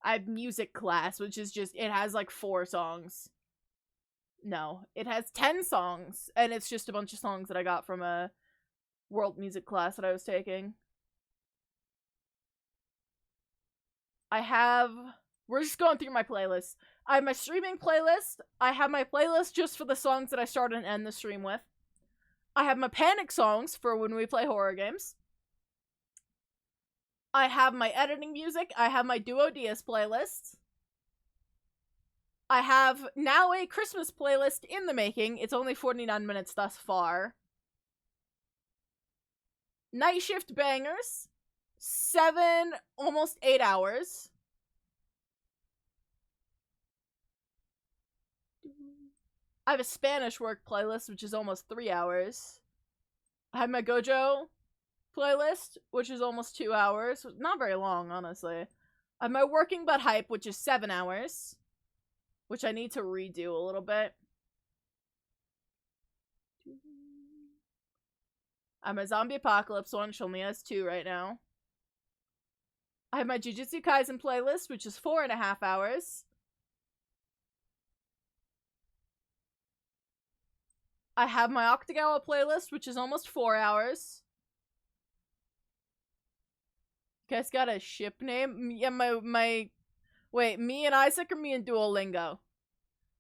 I have Music Class, which is just, it has like 4 songs. No, it has 10 songs, and it's just a bunch of songs that I got from a world music class that I was taking. I have... We're just going through my playlists. I have my streaming playlist. I have my playlist just for the songs that I start and end the stream with. I have my panic songs for when we play horror games. I have my editing music. I have my Duo Dias playlist. I have now a Christmas playlist in the making. It's only 49 minutes thus far. Night shift bangers. 7, almost 8 hours. I have a Spanish work playlist, which is almost 3 hours. I have my Gojo playlist, which is almost 2 hours. Not very long, honestly. I have my Working But Hype, which is 7 hours. Which I need to redo a little bit. I have my Zombie Apocalypse one, which only has 2 right now. I have my Jujutsu Kaisen playlist, which is 4.5 hours. I have my Octagawa playlist, which is almost 4 hours. You guys got a ship name? Yeah, wait, me and Isaac or me and Duolingo?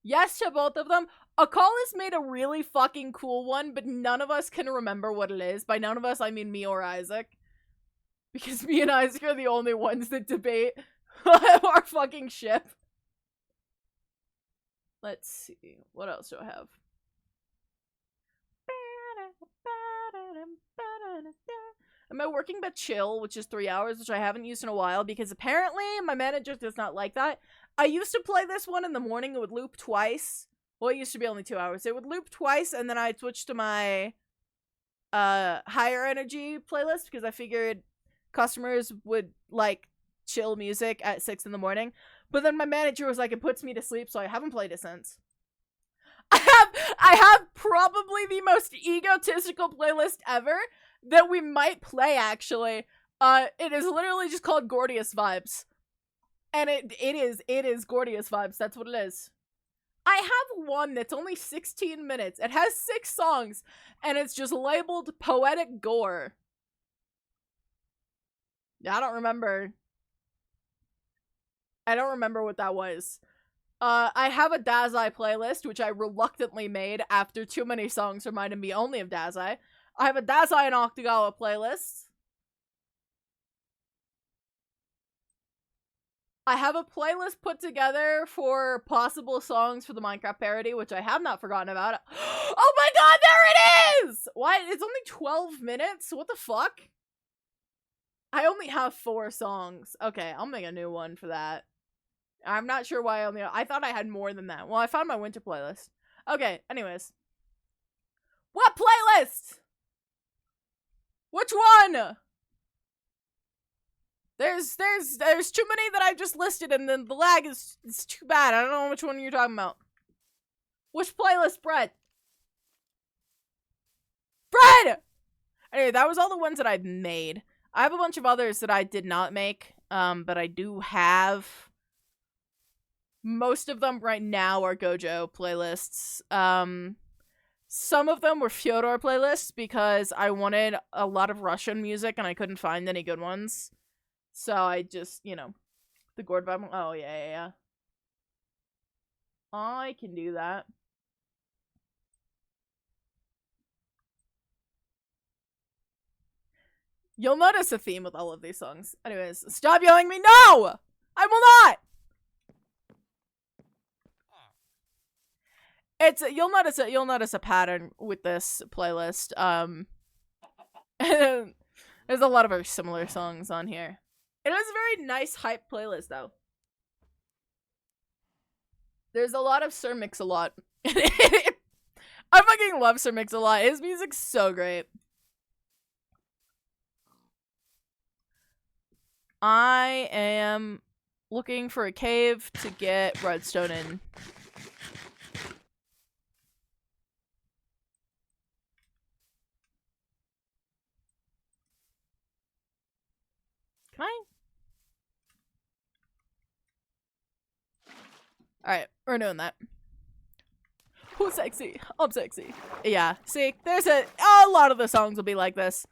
Yes to both of them. Akalis made a really fucking cool one, but none of us can remember what it is. By none of us, I mean me or Isaac. Because me and Isaac are the only ones that debate our fucking ship. Let's see. What else do I have? Am I working but chill, which is 3 hours, which I haven't used in a while, because apparently my manager does not like that. I used to play this one in the morning. It would loop twice. Well, it used to be only 2 hours. It would loop twice, and then I'd switch to my higher energy playlist, because I figured customers would like chill music at 6 in the morning. But then my manager was like, it puts me to sleep, so I haven't played it since. I have probably the most egotistical playlist ever that we might play, actually. It is literally just called Gordius Vibes. And it is Gordius Vibes. That's what it is. I have one that's only 16 minutes. It has 6 songs, and it's just labeled Poetic Gore. I don't remember what that was. I have a Dazai playlist, which I reluctantly made after too many songs reminded me only of Dazai. I have a Dazai and Octagawa playlist. I have a playlist put together for possible songs for the Minecraft parody, which I have not forgotten about. Oh my god, there it is! Why? It's only 12 minutes? What the fuck? I only have 4 songs. Okay, I'll make a new one for that. I'm not sure why I thought I had more than that. Well, I found my winter playlist. Okay, anyways. What playlist? Which one? There's too many that I just listed, and then the lag is too bad. I don't know which one you're talking about. Which playlist, Brett? Brett! Anyway, that was all the ones that I've made. I have a bunch of others that I did not make, but I do have. Most of them right now are Gojo playlists. Some of them were Fyodor playlists because I wanted a lot of Russian music and I couldn't find any good ones. So I just, the Gord Vibe. Oh, yeah. I can do that. You'll notice a theme with all of these songs. Anyways, stop yelling at me. No! I will not! You'll notice a pattern with this playlist. There's a lot of very similar songs on here. It is a very nice hype playlist though. There's a lot of Sir Mix-a-Lot. I fucking love Sir Mix-a-Lot. His music's so great. I am looking for a cave to get redstone in. Can I? Alright, we're doing that. Who's sexy? I'm sexy. Yeah, see, there's a lot of the songs will be like this.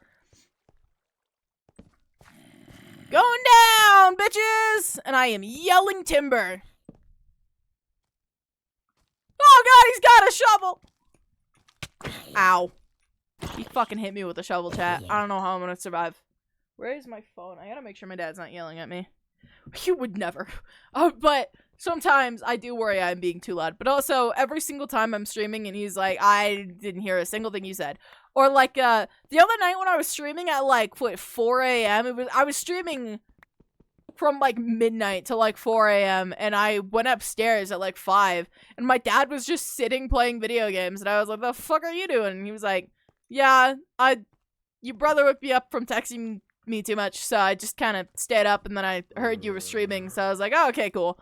Going down, bitches! And I am yelling timber. Oh god, he's got a shovel! Ow. He fucking hit me with a shovel, chat. I don't know how I'm gonna survive. Where is my phone? I gotta make sure my dad's not yelling at me. You would never. But sometimes I do worry I'm being too loud. But also, every single time I'm streaming and he's like, I didn't hear a single thing you said. Or like, the other night when I was streaming at like, 4 a.m., I was streaming from like midnight to like 4 a.m. and I went upstairs at like 5 and my dad was just sitting playing video games and I was like, the fuck are you doing? And he was like, yeah, your brother woke me up from texting me too much, so I just kind of stayed up and then I heard you were streaming, so I was like, oh, okay, cool.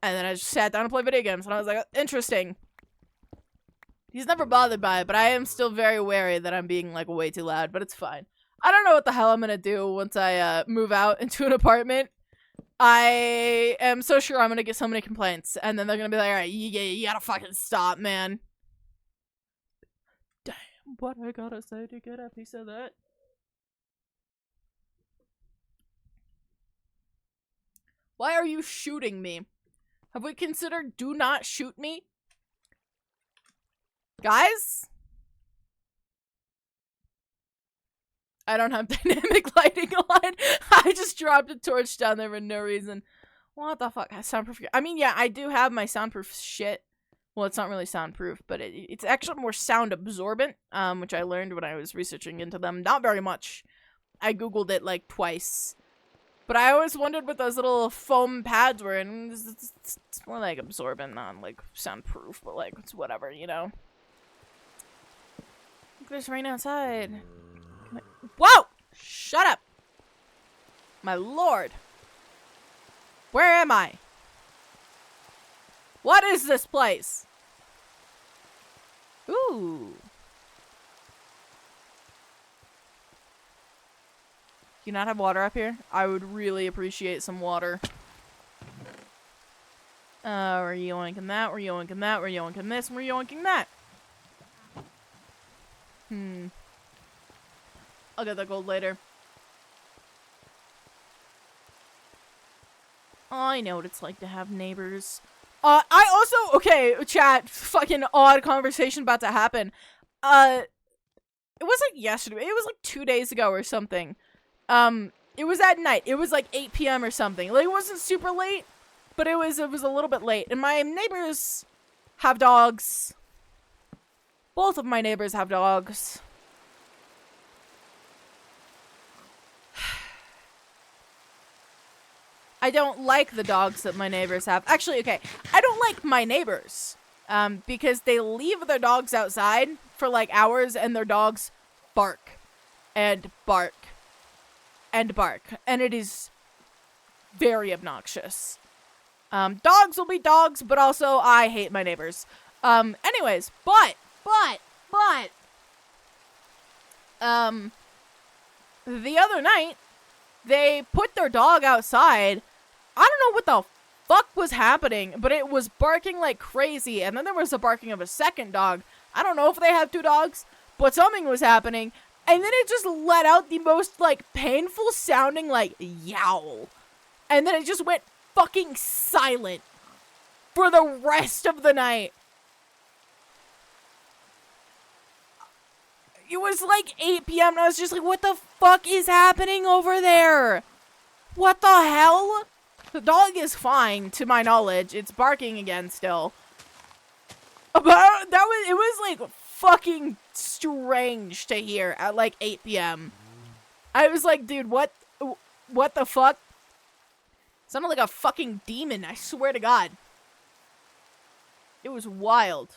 And then I just sat down and played video games and I was like, interesting. He's never bothered by it, but I am still very wary that I'm being like way too loud, but it's fine. I don't know what the hell I'm gonna do once I move out into an apartment. I am so sure I'm gonna get so many complaints, and then they're gonna be like, alright, you gotta fucking stop, man. Damn, what I gotta say to get a piece of that? Why are you shooting me? Have we considered do not shoot me? Guys? I don't have dynamic lighting on. I just dropped a torch down there for no reason. What the fuck? Soundproof. I mean, yeah, I do have my soundproof shit. Well, it's not really soundproof, but it's actually more sound absorbent, which I learned when I was researching into them. Not very much. I googled it like twice. But I always wondered what those little foam pads were, and it's more like absorbent, not like soundproof, but like it's whatever, you know? Look, there's rain outside. Whoa! Shut up! My lord! Where am I? What is this place? Ooh. Do you not have water up here? I would really appreciate some water. We're yoinking that, we're yoinking that, we're yoinking this, and we're yoinking that. I'll get that gold later. I know what it's like to have neighbors. I also, okay, chat, fucking odd conversation about to happen. It was like yesterday, it was like 2 days ago or something. It was at night. It was like 8 p.m. or something. Like, it wasn't super late, but it was a little bit late. And my neighbors have dogs. Both of my neighbors have dogs. I don't like the dogs that my neighbors have. Actually, okay, I don't like my neighbors, because they leave their dogs outside for like hours and their dogs bark and bark and bark, and it is very obnoxious. Dogs will be dogs, but also I hate my neighbors. Anyways, but the other night, they put their dog outside. I don't know what the fuck was happening, but it was barking like crazy, and then there was the barking of a second dog. I don't know if they have two dogs, but something was happening, and then it just let out the most, like, painful sounding, like, yowl. And then it just went fucking silent for the rest of the night. It was like 8 p.m. and I was just like, what the fuck is happening over there? What the hell? The dog is fine, to my knowledge. It's barking again still. But it was like fucking strange to hear at like 8 p.m. I was like, dude, what the fuck? Sounded like a fucking demon, I swear to God. It was wild.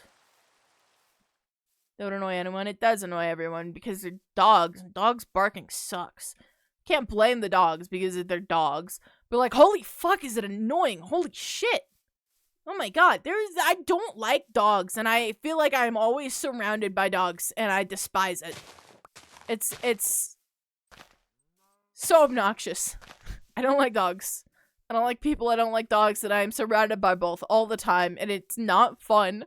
Don't annoy anyone. It does annoy everyone because they're dogs. Dogs barking sucks. Can't blame the dogs because they're dogs. But like, holy fuck, is it annoying? Holy shit. Oh my god. I don't like dogs, and I feel like I'm always surrounded by dogs, and I despise it. It's so obnoxious. I don't like dogs. I don't like people. I don't like dogs, and I am surrounded by both all the time, and it's not fun.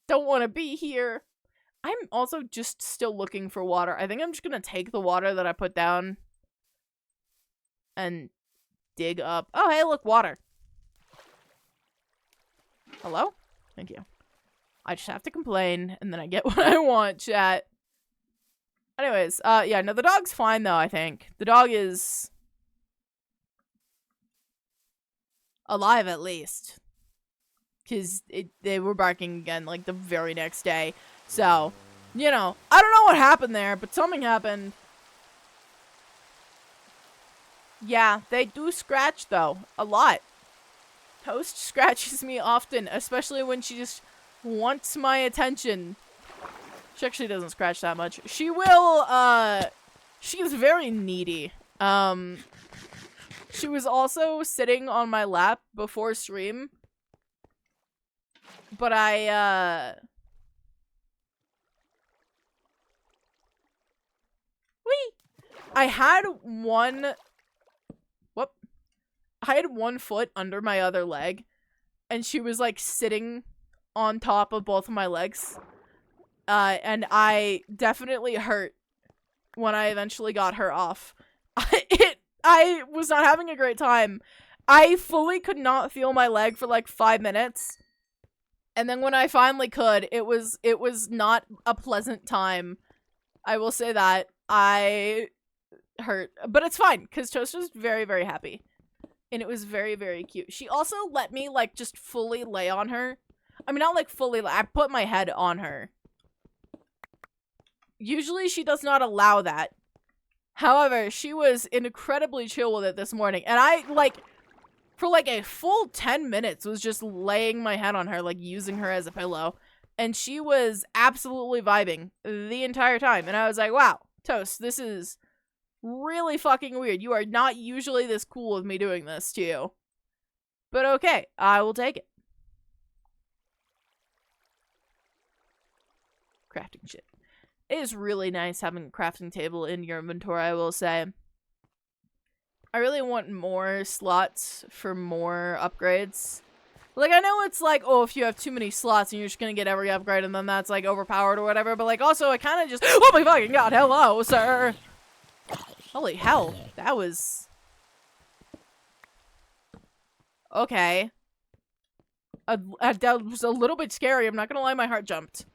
Don't want to be here. I'm also just still looking for water. I think I'm just gonna take the water that I put down and dig up. Oh, hey, look, water. Hello? Thank you. I just have to complain, and then I get what I want, chat. Anyways, yeah, no, the dog's fine though, I think. The dog is alive at least. Because they were barking again, like, the very next day. So, you know, I don't know what happened there, but something happened. Yeah, they do scratch, though. A lot. Toast scratches me often, especially when she just wants my attention. She actually doesn't scratch that much. She will, she is very needy. She was also sitting on my lap before stream. But I had one... Whoop. I had one foot under my other leg. And she was, like, sitting on top of both of my legs. And I definitely hurt when I eventually got her off. I was not having a great time. I fully could not feel my leg for, like, 5 minutes. And then when I finally could, it was not a pleasant time. I will say that. I hurt. But it's fine, because Toast was very, very happy. And it was very, very cute. She also let me, like, just fully lay on her. I mean, not, like, fully. I put my head on her. Usually, she does not allow that. However, she was incredibly chill with it this morning. And I, like... for like a full 10 minutes was just laying my head on her, like using her as a pillow. And she was absolutely vibing the entire time. And I was like, wow, Toast, this is really fucking weird. You are not usually this cool with me doing this to you. But okay, I will take it. Crafting shit. It is really nice having a crafting table in your inventory, I will say. I really want more slots for more upgrades. Like, I know it's like, oh, if you have too many slots and you're just gonna get every upgrade and then that's, like, overpowered or whatever. But, like, also, I kind of just... Oh my fucking god, hello, sir! Holy hell, that was... Okay. That was a little bit scary, I'm not gonna lie, my heart jumped.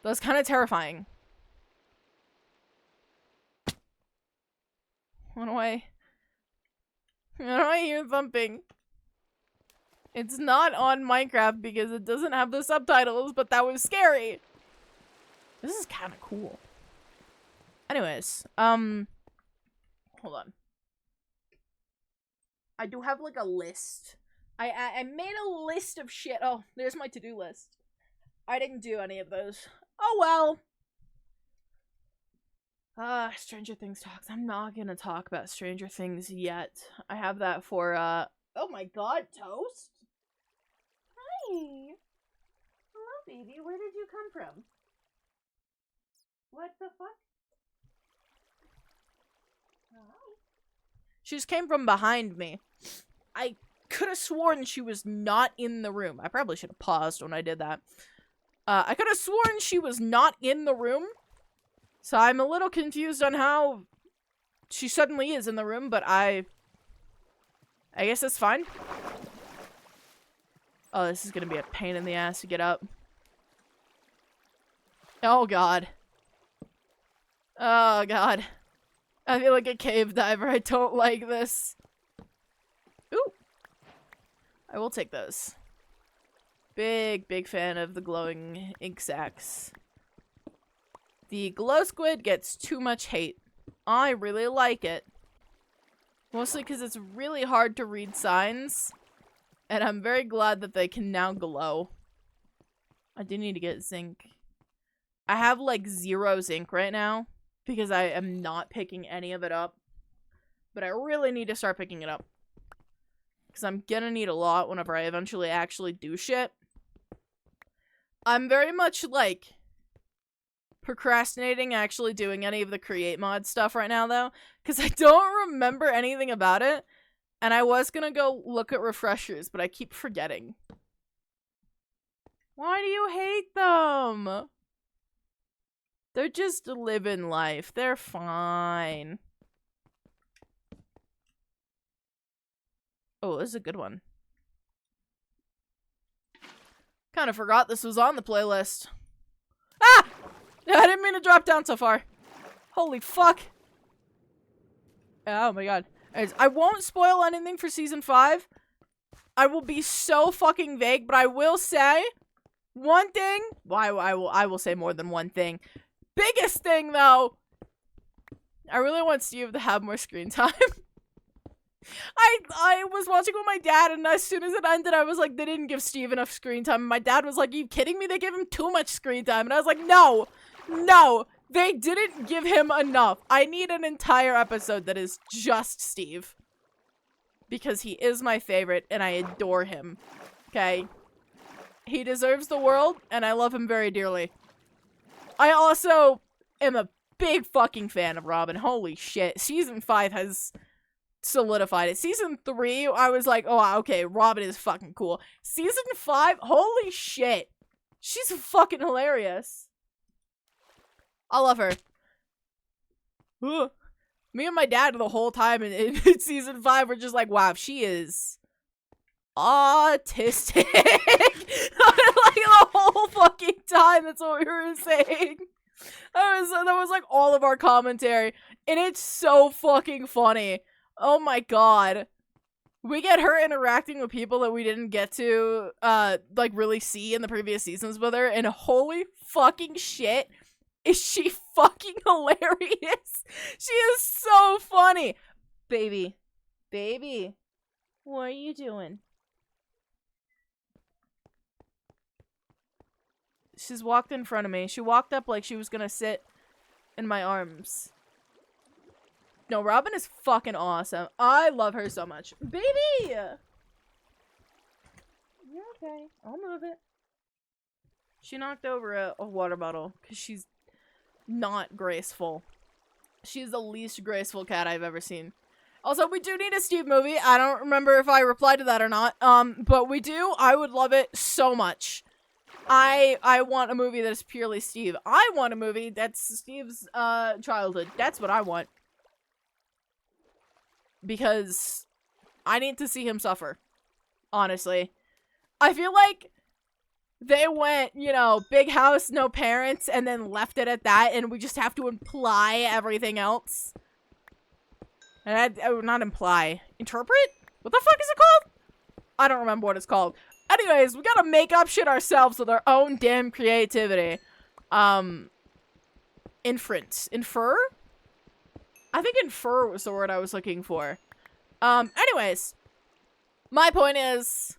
That was kind of terrifying. What do I hear thumping? It's not on Minecraft because it doesn't have the subtitles, but that was scary. This is kind of cool. Anyways, hold on. I do have like a list. I made a list of shit. Oh, there's my to-do list. I didn't do any of those. Oh well. Stranger Things talks. I'm not gonna talk about Stranger Things yet. I have that for, oh my god, Toast? Hi! Hello, baby. Where did you come from? What the fuck? Hi. She just came from behind me. I could have sworn she was not in the room. I probably should have paused when I did that. I could have sworn she was not in the room. So I'm a little confused on how she suddenly is in the room, but I guess that's fine. Oh, this is gonna be a pain in the ass to get up. Oh god. Oh god. I feel like a cave diver. I don't like this. Ooh. I will take those. Big fan of the glowing ink sacs. The glow squid gets too much hate. I really like it. Mostly because it's really hard to read signs. And I'm very glad that they can now glow. I do need to get zinc. I have like 0 zinc right now. Because I am not picking any of it up. But I really need to start picking it up. Because I'm gonna need a lot whenever I eventually actually do shit. I'm very much like... procrastinating actually doing any of the create mod stuff right now though, because I don't remember anything about it, and I was gonna go look at refreshers, but I keep forgetting. Why do you hate them? They're just living life. They're fine. Oh, this is a good one. Kind of forgot this was on the playlist. Ah! I didn't mean to drop down so far. Holy fuck. Oh my god. Anyways, I won't spoil anything for season 5. I will be so fucking vague, but I will say one thing. Well, I will say more than one thing. Biggest thing though, I really want Steve to have more screen time. I was watching with my dad, and as soon as it ended, I was like, they didn't give Steve enough screen time. And my dad was like, are you kidding me? They gave him too much screen time. And I was like, no, they didn't give him enough. I need an entire episode that is just Steve. Because he is my favorite, and I adore him. Okay? He deserves the world, and I love him very dearly. I also am a big fucking fan of Robin. Holy shit. Season 5 has solidified it. Season 3, I was like, oh, okay, Robin is fucking cool. Season 5, holy shit. She's fucking hilarious. I love her. Ugh. Me and my dad the whole time in season 5 were just like, wow, she is autistic. Like the whole fucking time, that's what we were saying. That was like all of our commentary, and it's so fucking funny. Oh my god. We get her interacting with people that we didn't get to, like, really see in the previous seasons with her, and holy fucking shit, is she fucking hilarious. She is so funny. Baby, what are you doing? She's walked in front of me. She walked up like she was gonna sit in my arms. No, Robin is fucking awesome. I love her so much. Baby! You're okay. I'll move it. She knocked over a water bottle because she's not graceful. She's the least graceful cat I've ever seen. Also, we do need a Steve movie. I don't remember if I replied to that or not. But we do. I would love it so much. I want a movie that is purely Steve. I want a movie that's Steve's childhood. That's what I want. Because I need to see him suffer. Honestly. I feel like they went, you know, big house, no parents, and then left it at that, and we just have to imply everything else. And not imply. Interpret? What the fuck is it called? I don't remember what it's called. Anyways, we gotta make up shit ourselves with our own damn creativity. Inference. Infer? I think infer was the word I was looking for. Anyways. My point is,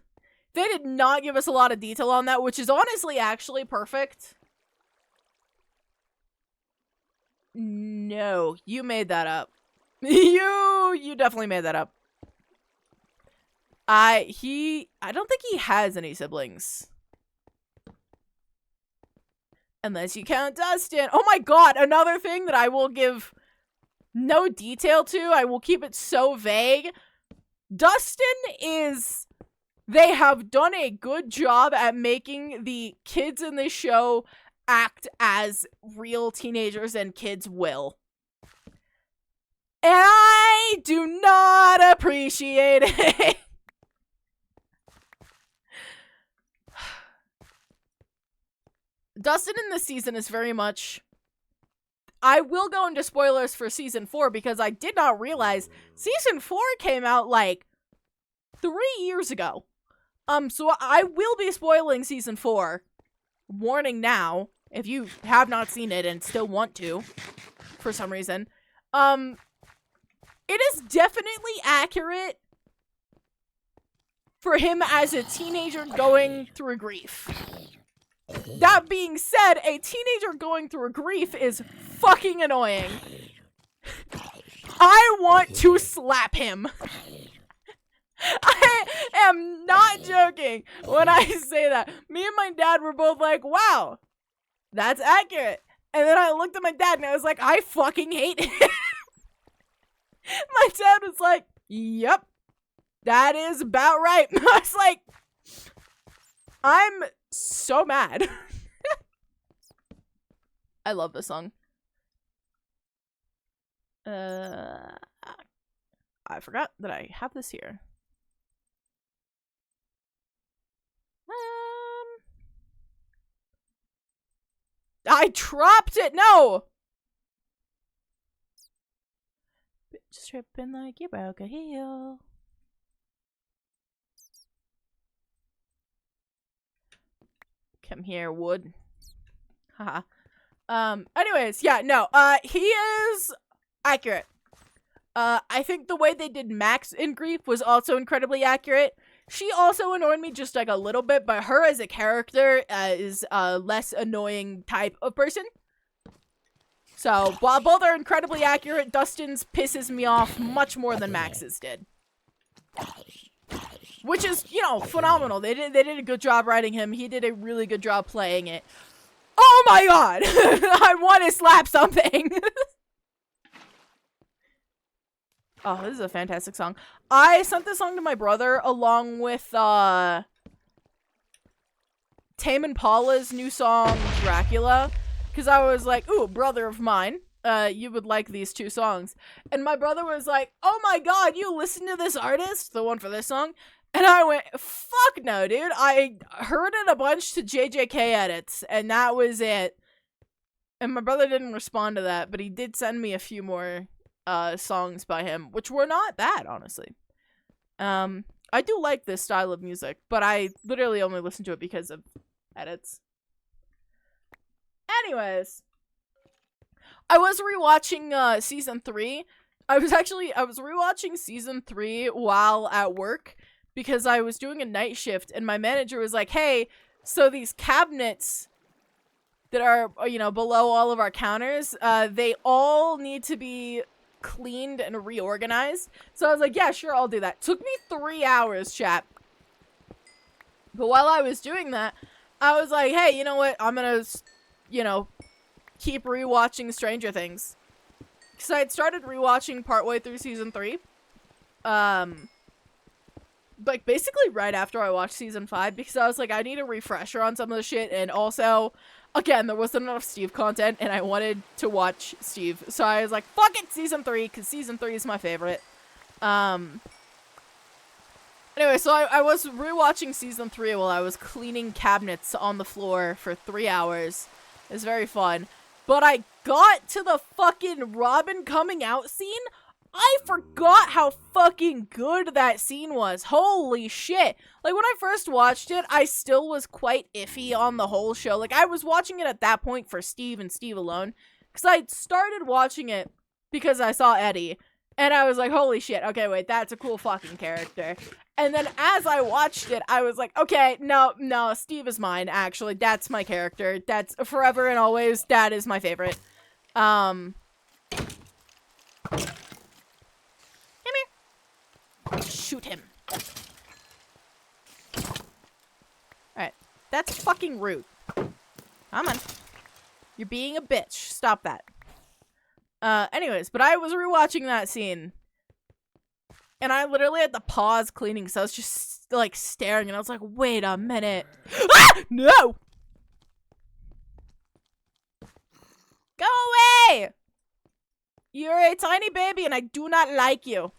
they did not give us a lot of detail on that, which is honestly actually perfect. No, you made that up. You definitely made that up. I don't think he has any siblings. Unless you count Dustin. Oh my god, another thing that I will give no detail to. I will keep it so vague. Dustin is... They have done a good job at making the kids in this show act as real teenagers and kids will. And I do not appreciate it. Dustin in this season is very much... I will go into spoilers for season 4 because I did not realize season 4 came out like 3 years ago. So I will be spoiling season 4. Warning now, if you have not seen it and still want to, for some reason. It is definitely accurate for him as a teenager going through grief. That being said, a teenager going through grief is fucking annoying. I want to slap him. I am not joking when I say that. Me and my dad were both like, wow, that's accurate. And then I looked at my dad and I was like, I fucking hate it. My dad was like, yep, that is about right. I was like, I'm so mad. I love this song. I forgot that I have this here. I dropped it! No! Just tripping like you broke a heel. Come here, wood. Haha. Anyways, yeah, no, he is accurate. I think the way they did Max in Grief was also incredibly accurate. She also annoyed me just like a little bit, but her as a character is a less annoying type of person. So, while both are incredibly accurate, Dustin's pisses me off much more than Max's did. Which is, you know, phenomenal. They did a good job writing him. He did a really good job playing it. Oh my god! I want to slap something! Oh, this is a fantastic song. I sent this song to my brother along with, Tame Impala's new song, Dracula. Because I was like, ooh, brother of mine, you would like these two songs. And my brother was like, oh my god, you listen to this artist? The one for this song? And I went, fuck no, dude. I heard it a bunch to JJK edits, and that was it. And my brother didn't respond to that, but he did send me a few more songs by him, which were not bad, honestly. I do like this style of music, but I literally only listen to it because of edits. Anyways, I was rewatching season 3. I was rewatching season 3 while at work because I was doing a night shift, and my manager was like, hey, so these cabinets that are, you know, below all of our counters, they all need to be cleaned and reorganized. So I was like, yeah, sure, I'll do that. Took me 3 hours, chat. But while I was doing that, I was like, hey, you know what? I'm gonna, you know, keep rewatching Stranger Things. Because I had started rewatching partway through season 3. Like, basically right after I watched season 5, because I was like, I need a refresher on some of the shit, and also, again, there wasn't enough Steve content, and I wanted to watch Steve. So I was like, fuck it, season 3, because season 3 is my favorite. Anyway, so I was rewatching season 3 while I was cleaning cabinets on the floor for 3 hours. It was very fun. But I got to the fucking Robin coming out scene. I forgot how fucking good that scene was. Holy shit. Like, when I first watched it, I still was quite iffy on the whole show. Like, I was watching it at that point for Steve and Steve alone. Because I started watching it because I saw Eddie. And I was like, holy shit, okay, wait, that's a cool fucking character. And then as I watched it, I was like, okay, no, Steve is mine, actually. That's my character. That's forever and always, that is my favorite. Come here. Shoot him. Alright, that's fucking rude. Come on. You're being a bitch. Stop that. Anyways, but I was rewatching that scene. And I literally had to pause cleaning, so I was just, like, staring, and I was like, wait a minute. Ah! No! Go away! You're a tiny baby, and I do not like you.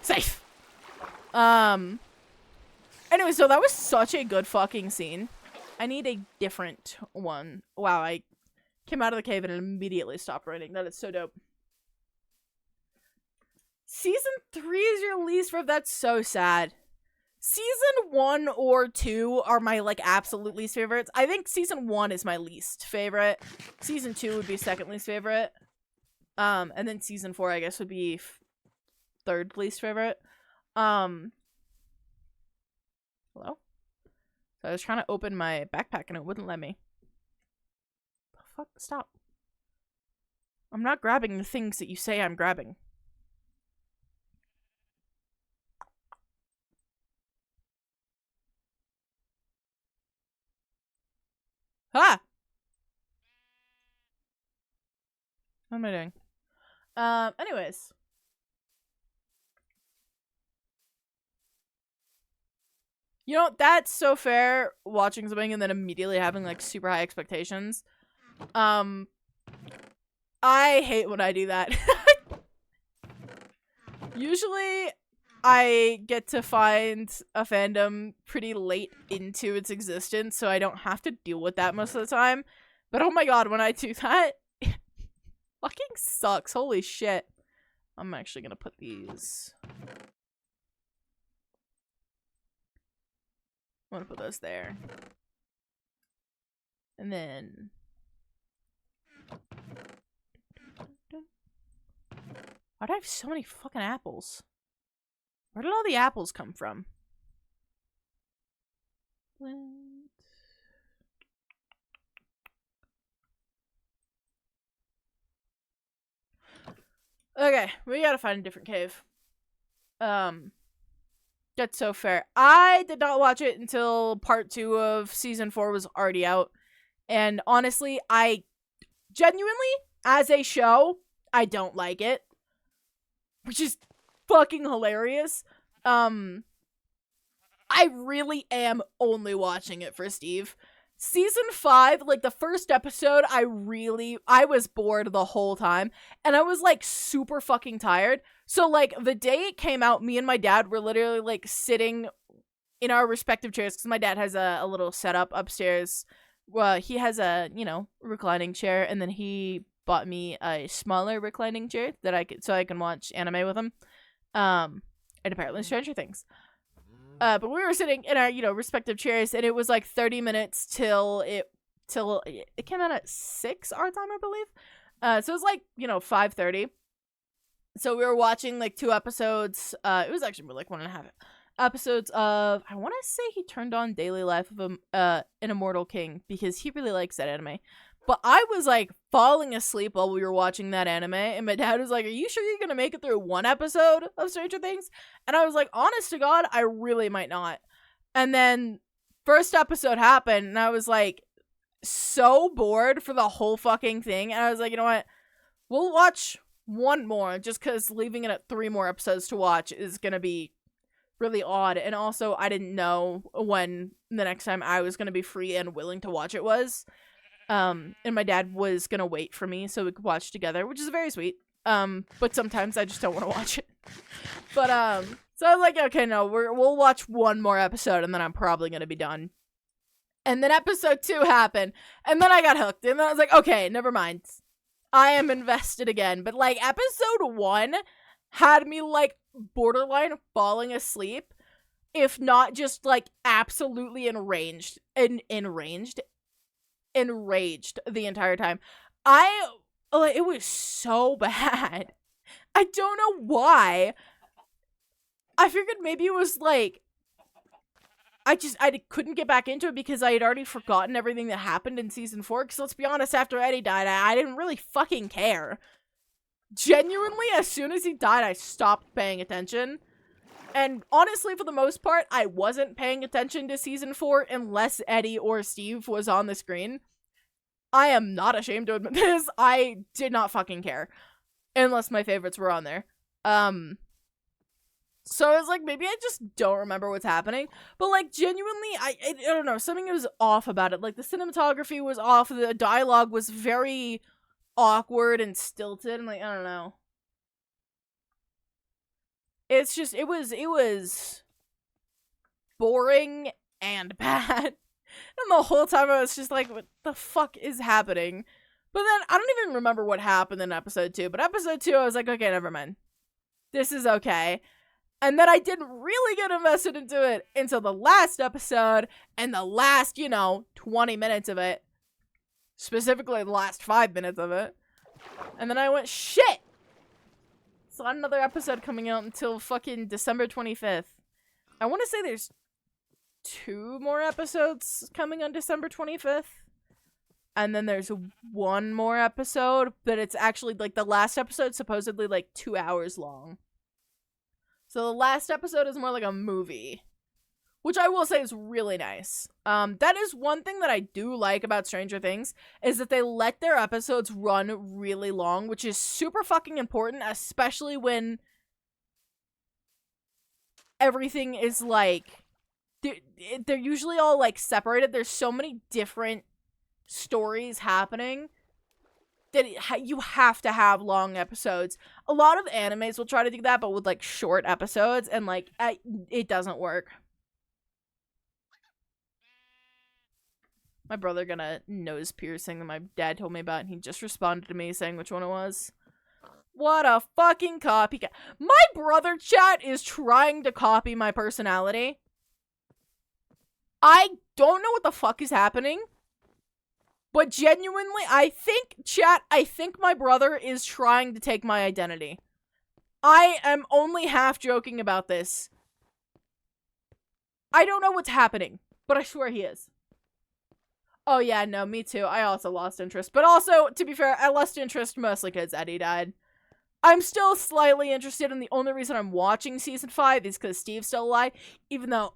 Safe. Anyway, so that was such a good fucking scene. I need a different one. Wow, I came out of the cave and immediately stopped writing. That is so dope. Season 3 is your least favorite? That's so sad. Season 1 or 2 are my, like, absolute least favorites. I think season 1 is my least favorite. Season 2 would be second least favorite. And then season 4, I guess, would be third least favorite. Hello? So I was trying to open my backpack and it wouldn't let me. The fuck? Stop. I'm not grabbing the things that you say I'm grabbing. Ah! What am I doing? Anyways. You know, that's so fair, watching something and then immediately having, like, super high expectations. I hate when I do that. Usually, I get to find a fandom pretty late into its existence, so I don't have to deal with that most of the time. But oh my god, when I do that, it fucking sucks. Holy shit. I'm actually gonna put these. I'm gonna put those there. And then... Why do I have so many fucking apples? Where did all the apples come from? Okay, we gotta find a different cave. That's so fair. I did not watch it until part 2 of season 4 was already out. And honestly, I genuinely, as a show, I don't like it. Which is fucking hilarious. I really am only watching it for Steve. Season 5, like the first episode, I was bored the whole time. And I was like super fucking tired. So like the day it came out, me and my dad were literally like sitting in our respective chairs. Because my dad has a little setup upstairs. Well, he has a, reclining chair. And then he bought me a smaller reclining chair that I can watch anime with him. And apparently Stranger Things. But we were sitting in our, respective chairs, and it was like 30 minutes till it came out at 6 our time, I believe. So it was like, 5:30. So we were watching like 2 episodes. It was actually more like 1.5 episodes of, I want to say he turned on Daily Life of an Immortal King because he really likes that anime. But I was like falling asleep while we were watching that anime, and my dad was like, "Are you sure you're gonna make it through 1 episode of Stranger Things?" And I was like, "Honest to God, I really might not." And then first episode happened, and I was like so bored for the whole fucking thing, and I was like, "You know what? We'll watch 1 more, just because leaving it at 3 more episodes to watch is gonna be really odd." And also, I didn't know when the next time I was gonna be free and willing to watch it was. And my dad was gonna wait for me so we could watch together, which is very sweet. But sometimes I just don't want to watch it. But, so I was like, okay, no, we'll watch 1 more episode and then I'm probably gonna be done. And then episode 2 happened, and then I got hooked, and then I was like, okay, never mind. I am invested again. But, like, episode 1 had me, like, borderline falling asleep, if not just, like, absolutely enraged the entire time. It was so bad. I don't know why. I figured maybe it was like I couldn't get back into it because I had already forgotten everything that happened in season 4. Because let's be honest, after Eddie died, I didn't really fucking care. Genuinely, as soon as he died, I stopped paying attention. And honestly, for the most part, I wasn't paying attention to season 4 unless Eddie or Steve was on the screen. I am not ashamed to admit this. I did not fucking care. Unless my favorites were on there. So I was like, maybe I just don't remember what's happening. But, like, genuinely, I don't know. Something was off about it. Like, the cinematography was off. The dialogue was very awkward and stilted. And, like, I don't know. It's just, it was boring and bad. And the whole time I was just like, what the fuck is happening? But then, I don't even remember what happened in episode 2. But episode 2, I was like, okay, never mind. This is okay. And then I didn't really get invested into it until the last episode. And the last, 20 minutes of it. Specifically, the last 5 minutes of it. And then I went, shit! It's not another episode coming out until fucking December 25th. I want to say there's 2 more episodes coming on December 25th. And then there's 1 more episode, but it's actually, like, the last episode supposedly, like, 2 hours long. So the last episode is more like a movie, which I will say is really nice. That is one thing that I do like about Stranger Things, is that they let their episodes run really long, which is super fucking important, especially when everything is, like, they're usually all, like, separated. There's so many different stories happening that you have to have long episodes. A lot of animes will try to do that, but with like short episodes, and like it doesn't work. My brother got a nose piercing that my dad told me about, and he just responded to me saying which one it was. What a fucking copycat. My brother, chat, is trying to copy my personality. I don't know what the fuck is happening. But genuinely, I think my brother is trying to take my identity. I am only half joking about this. I don't know what's happening, but I swear he is. Oh yeah, no, me too. I also lost interest. But also, to be fair, I lost interest mostly because Eddie died. I'm still slightly interested, and the only reason I'm watching Season 5 is because Steve's still alive, even though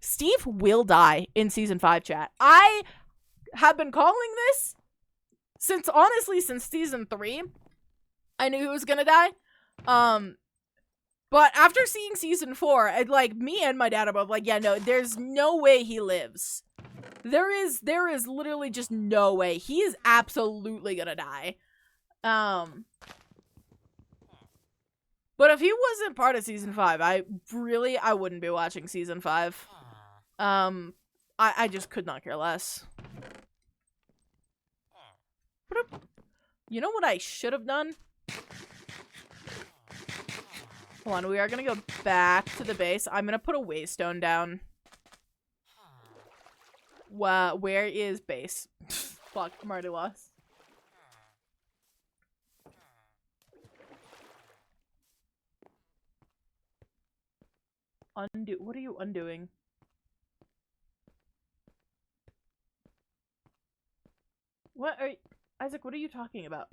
Steve will die in Season 5, chat. I have been calling this since Season 3. I knew he was gonna die. But after seeing Season 4, me and my dad are both like, yeah, no, there's no way he lives. There is literally just no way. He is absolutely gonna die. But if he wasn't part of Season 5, I wouldn't be watching Season 5. I just could not care less. You know what I should have done? Hold on, we are gonna go back to the base. I'm gonna put a waystone down. Wow, where is base? Fuck, I'm already lost. Undo. What are you undoing? What are Isaac, what are you talking about?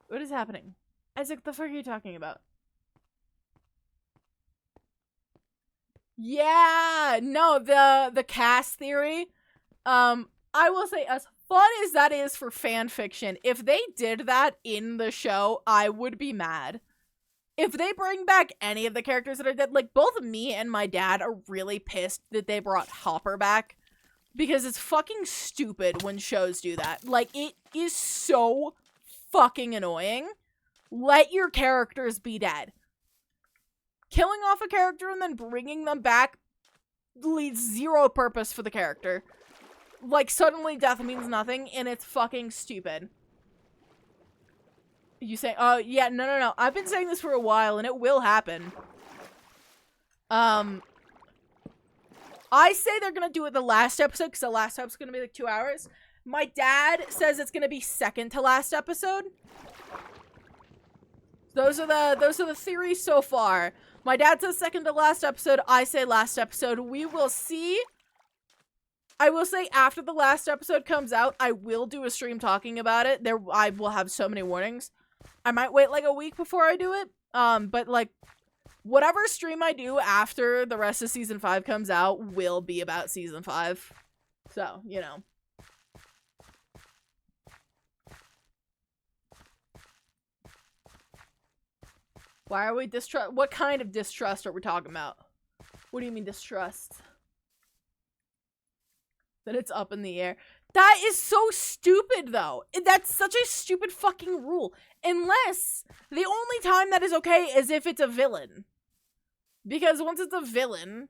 What is happening? Isaac, the fuck are you talking about? Yeah, no, the cast theory. I will say, as fun as that is for fan fiction, if they did that in the show, I would be mad. If they bring back any of the characters that are dead, like, both me and my dad are really pissed that they brought Hopper back. Because it's fucking stupid when shows do that. Like, it is so fucking annoying. Let your characters be dead. Killing off a character and then bringing them back leads zero purpose for the character. Like, suddenly death means nothing, and it's fucking stupid. You say, oh, yeah, no. I've been saying this for a while, and it will happen. I say they're gonna do it the last episode, because the last episode's gonna be like 2 hours. My dad says it's gonna be second to last episode. Those are the theories so far. My dad says second to last episode. I say last episode. We will see. I will say after the last episode comes out, I will do a stream talking about it. I will have so many warnings. I might wait like a week before I do it. But like, whatever stream I do after the rest of Season 5 comes out will be about Season 5. So, you know. Why are we distrust? What kind of distrust are we talking about? What do you mean distrust? That it's up in the air. That is so stupid, though. That's such a stupid fucking rule. Unless the only time that is okay is if it's a villain. Because once it's a villain,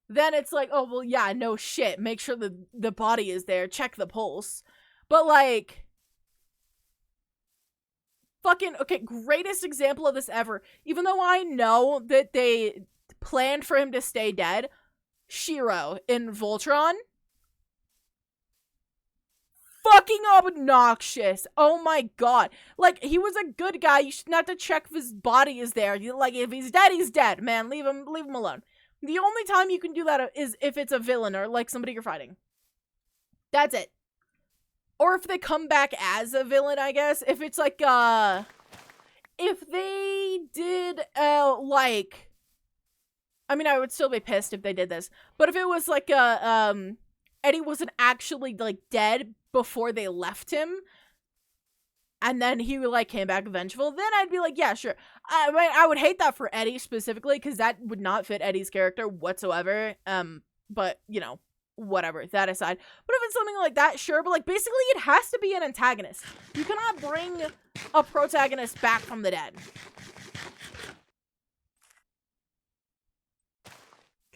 then it's like, oh, well, yeah, no shit. Make sure the body is there. Check the pulse. But, like, fucking, okay, greatest example of this ever. Even though I know that they planned for him to stay dead, Shiro in Voltron. Fucking obnoxious. Oh my god. Like, he was a good guy. You shouldn't have to check if his body is there. Like, if he's dead, he's dead. Man, leave him alone. The only time you can do that is if it's a villain or, like, somebody you're fighting. That's it. Or if they come back as a villain, I guess. If it's, like, if they did, like... I mean, I would still be pissed if they did this. But if it was, like, Eddie wasn't actually, like, dead before they left him, and then he, like, came back vengeful, then I'd be like, yeah, sure. I would hate that for Eddie specifically, because that would not fit Eddie's character whatsoever, but, you know, whatever, that aside. But if it's something like that, sure, but like basically it has to be an antagonist. You cannot bring a protagonist back from the dead.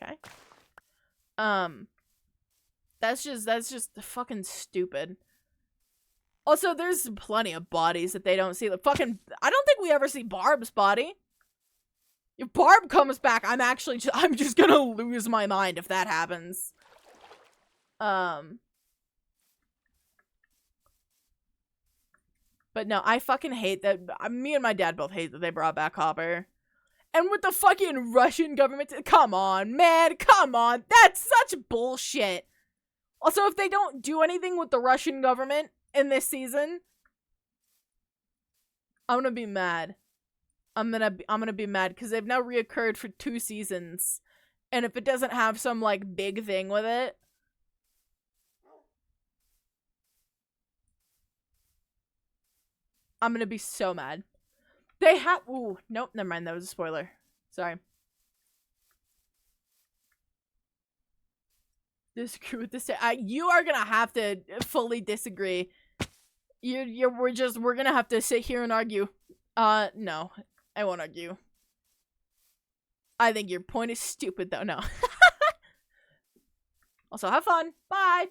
Okay. That's just fucking stupid. Also, there's plenty of bodies that they don't see. Like fucking, I don't think we ever see Barb's body. If Barb comes back, I'm just gonna lose my mind if that happens. But no, I fucking hate that. Me and my dad both hate that they brought back Hopper. And with the fucking Russian government, come on, man, come on. That's such bullshit. Also, if they don't do anything with the Russian government in this season, I'm gonna be mad. I'm gonna be mad because they've now reoccurred for 2 seasons. And if it doesn't have some, like, big thing with it, I'm gonna be so mad. They have- ooh, nope, never mind, that was a spoiler. Sorry. Disagree with this. You are gonna have to fully disagree. We're gonna have to sit here and argue. No. I won't argue. I think your point is stupid, though. No. Also, have fun. Bye!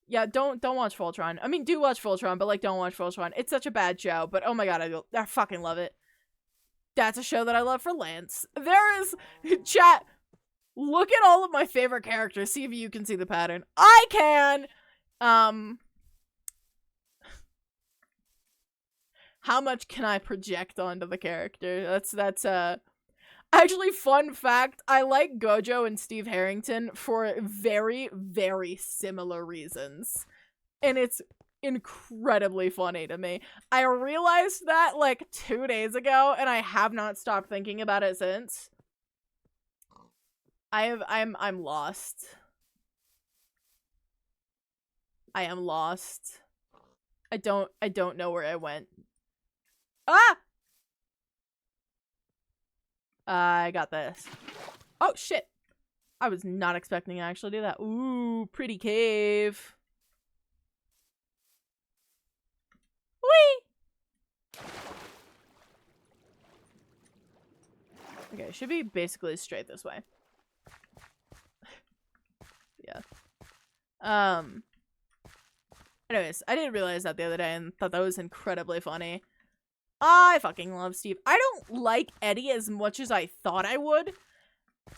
Yeah, don't watch Voltron. I mean, do watch Voltron, but, like, don't watch Voltron. It's such a bad show, but oh my god, I fucking love it. That's a show that I love for Lance. There is... Chat, look at all of my favorite characters. See if you can see the pattern. I can! How much can I project onto the character? That's actually, fun fact, I like Gojo and Steve Harrington for very, very similar reasons. And it's incredibly funny to me. I realized that, like, 2 days ago, and I have not stopped thinking about it since. I'm lost. I am lost. I don't know where I went. Ah! I got this. Oh, shit. I was not expecting to actually do that. Ooh, pretty cave. Whee! Okay, it should be basically straight this way. Yeah. Anyways, I didn't realize that the other day and thought that was incredibly funny. I fucking love Steve. I don't like Eddie as much as I thought I would.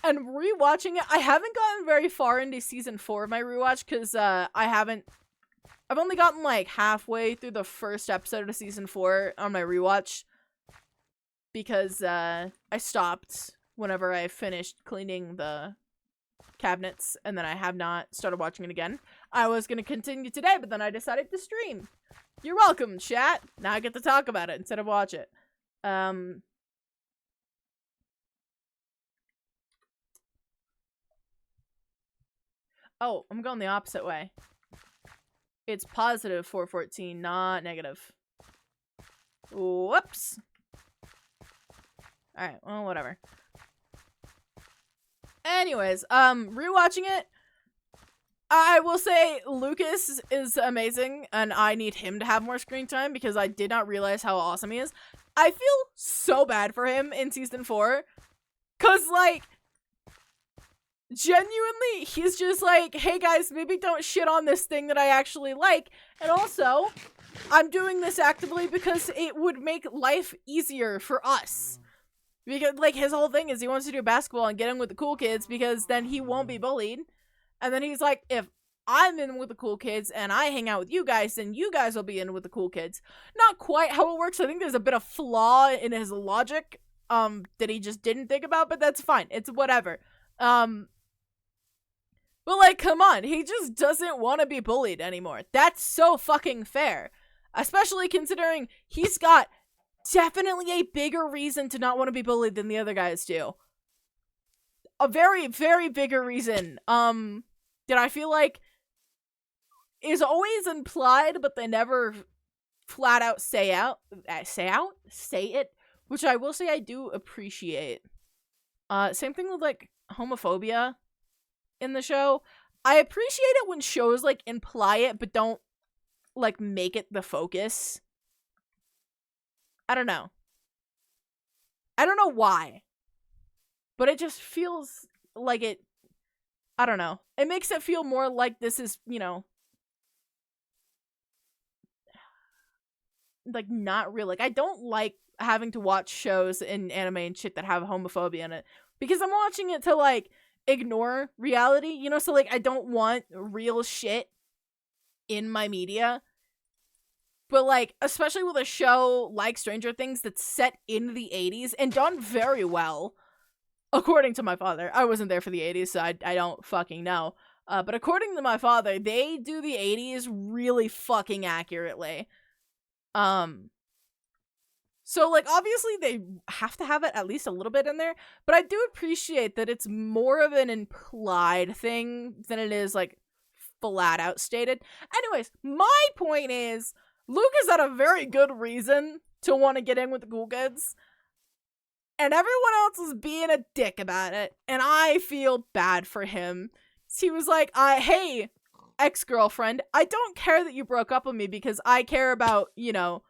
And rewatching it, I haven't gotten very far into season 4 of my rewatch because I've only gotten like halfway through the first episode of season 4 on my rewatch because I stopped whenever I finished cleaning the cabinets, and then I have not started watching it again. I was going to continue today, but then I decided to stream. You're welcome, chat. Now I get to talk about it instead of watch it. Oh, I'm going the opposite way. It's positive 414, not negative. Whoops. Alright, well, whatever. Anyways, rewatching it, I will say Lucas is amazing, and I need him to have more screen time because I did not realize how awesome he is. I feel so bad for him in season 4, cause, like, genuinely, he's just like, hey guys, maybe don't shit on this thing that I actually like, and also, I'm doing this actively because it would make life easier for us. Because, like, his whole thing is he wants to do basketball and get in with the cool kids because then he won't be bullied. And then he's like, if I'm in with the cool kids and I hang out with you guys, then you guys will be in with the cool kids. Not quite how it works. I think there's a bit of flaw in his logic, that he just didn't think about, but that's fine. It's whatever. But, like, come on. He just doesn't want to be bullied anymore. That's so fucking fair. Especially considering he's got definitely a bigger reason to not want to be bullied than the other guys do. A very, very bigger reason, that I feel like is always implied, but they never flat out say it, which I will say I do appreciate. Same thing with, like, homophobia. in the show. I appreciate it when shows like imply it but don't like make it the focus. I don't know. I don't know why. But it just feels like it, I don't know. It makes it feel more like this is, you know, like not real. Like I don't like having to watch shows in anime and shit that have homophobia in it because I'm watching it to like ignore reality, you know? So like I don't want real shit in my media. But like especially with a show like Stranger Things that's set in the 80s and done very well, according to my father. I wasn't there for the 80s, so I don't fucking know. But according to my father, they do the 80s really fucking accurately. So, like, obviously they have to have it at least a little bit in there, but I do appreciate that it's more of an implied thing than it is, like, flat out stated. Anyways, my point is, Lucas had a very good reason to want to get in with the Cool Kids, and everyone else was being a dick about it, and I feel bad for him. He was like, hey, ex-girlfriend, I don't care that you broke up with me because I care about, you know,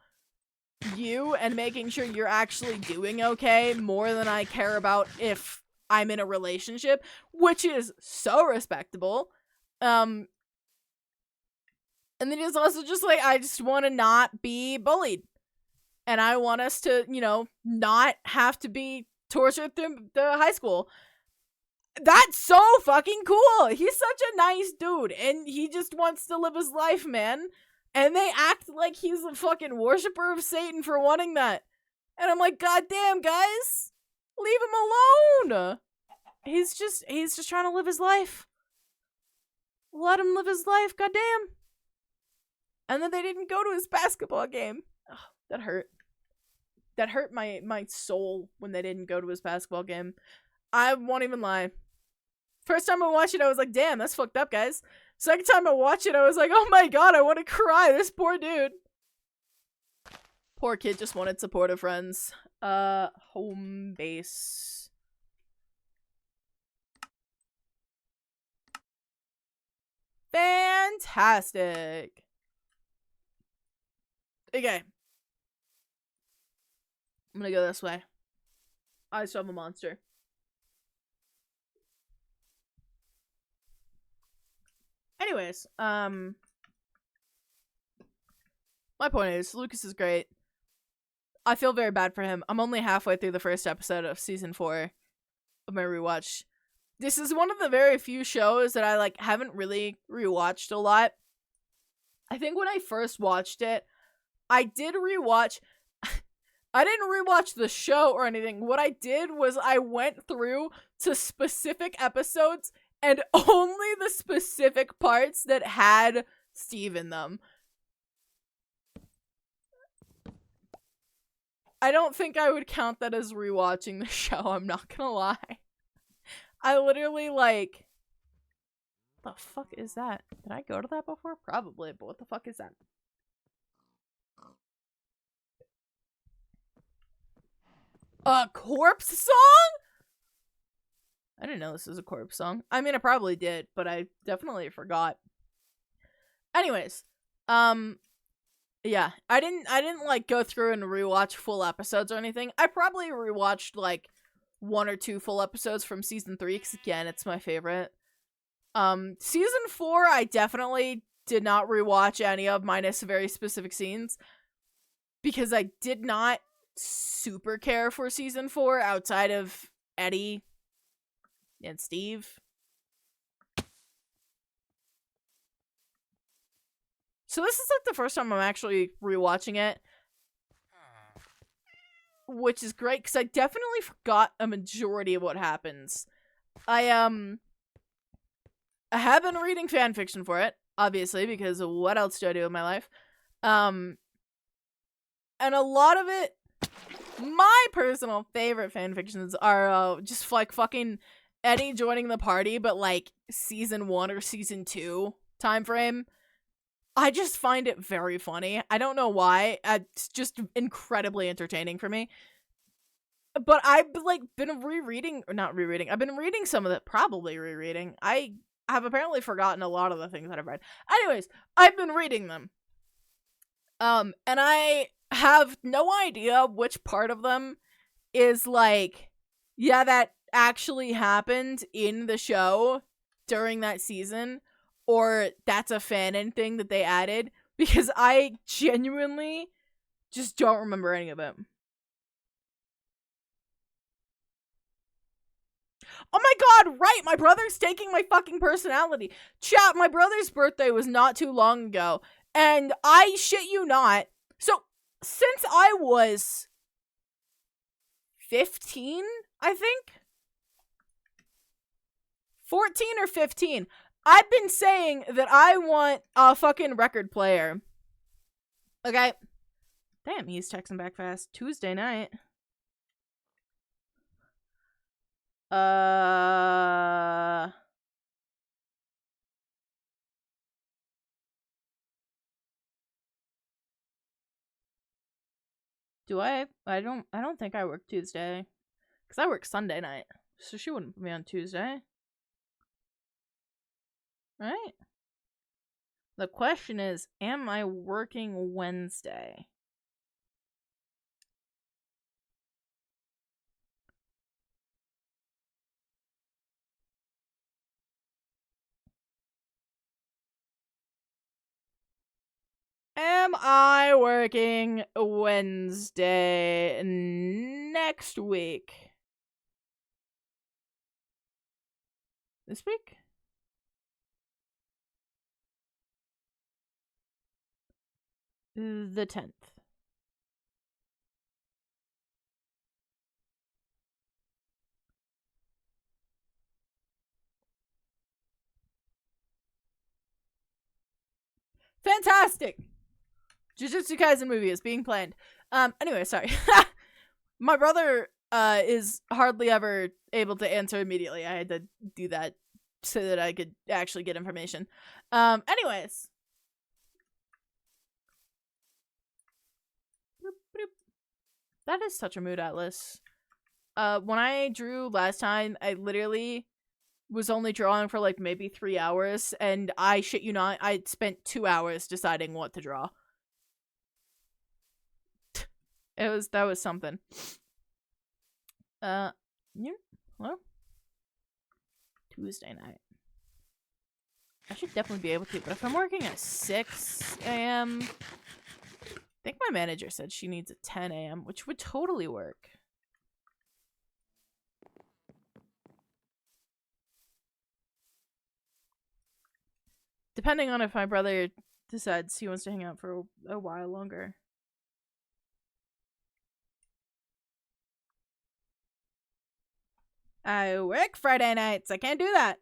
you and making sure you're actually doing okay more than I care about if I'm in a relationship, which is so respectable. And then he's also just like, I just want to not be bullied. And I want us to, you know, not have to be tortured through the high school. That's so fucking cool. He's such a nice dude. And he just wants to live his life, man. And they act like he's a fucking worshiper of Satan for wanting that. And I'm like, God damn, guys. Leave him alone. He's just trying to live his life. Let him live his life, goddamn. And then they didn't go to his basketball game. Oh, that hurt. That hurt my soul when they didn't go to his basketball game. I won't even lie. First time I watched it, I was like, damn, that's fucked up, guys. Second time I watched it, I was like, oh my god, I want to cry. This poor dude. Poor kid just wanted supportive friends. Home base. Fantastic. Okay. I'm gonna go this way. I still have a monster. Anyways, my point is, Lucas is great. I feel very bad for him. I'm only halfway through the first episode of season 4 of my rewatch. This is one of the very few shows that I, like, haven't really rewatched a lot. I think when I first watched it, I did rewatch... I didn't rewatch the show or anything. What I did was I went through to specific episodes and only the specific parts that had Steve in them. I don't think I would count that as rewatching the show, I'm not gonna lie. I literally, like... What the fuck is that? Did I go to that before? Probably, but what the fuck is that? A corpse song? I didn't know this was a corpse song. I mean, I probably did, but I definitely forgot. Anyways, yeah, I didn't like go through and rewatch full episodes or anything. I probably rewatched like 1 or 2 full episodes from season 3 because again, it's my favorite. Season 4, I definitely did not rewatch any of minus very specific scenes because I did not super care for season 4 outside of Eddie and Steve. So this is like the first time I'm actually rewatching it, which is great because I definitely forgot a majority of what happens. I have been reading fan fiction for it, obviously, because what else do I do in my life? And a lot of it, my personal favorite fan fictions are just like fucking Eddie joining the party, but like season 1 or season 2 time frame. I just find it very funny. I don't know why. It's just incredibly entertaining for me. but I've like been rereading, or not rereading. I've been reading some of the, probably rereading. I have apparently forgotten a lot of the things that I've read. Anyways, I've been reading them. And I have no idea which part of them is like, yeah, that actually happened in the show during that season, or that's a fanon thing that they added, because I genuinely just don't remember any of it. Oh my god, right! My brother's taking my fucking personality. Chat, my brother's birthday was not too long ago, and I shit you not. So, since I was 15, I think? 14 or 15, I've been saying that I want a fucking record player. Okay? Damn, he's texting back fast. Tuesday night. Do I? I don't think I work Tuesday. Because I work Sunday night. So she wouldn't put me on Tuesday. Right? The question is, am I working Wednesday? Am I working Wednesday next week? This week? The 10th. Fantastic! Jujutsu Kaisen movie is being planned. Anyway, sorry. My brother is hardly ever able to answer immediately. I had to do that so that I could actually get information. Anyways. That is such a mood atlas. When I drew last time, I literally was only drawing for like maybe 3 hours, and I shit you not, I spent 2 hours deciding what to draw. That was something. Yeah, hello? Tuesday night. I should definitely be able to, but if I'm working at 6 a.m., I think my manager said she needs a 10 a.m., which would totally work. Depending on if my brother decides he wants to hang out for a while longer. I work Friday nights. I can't do that.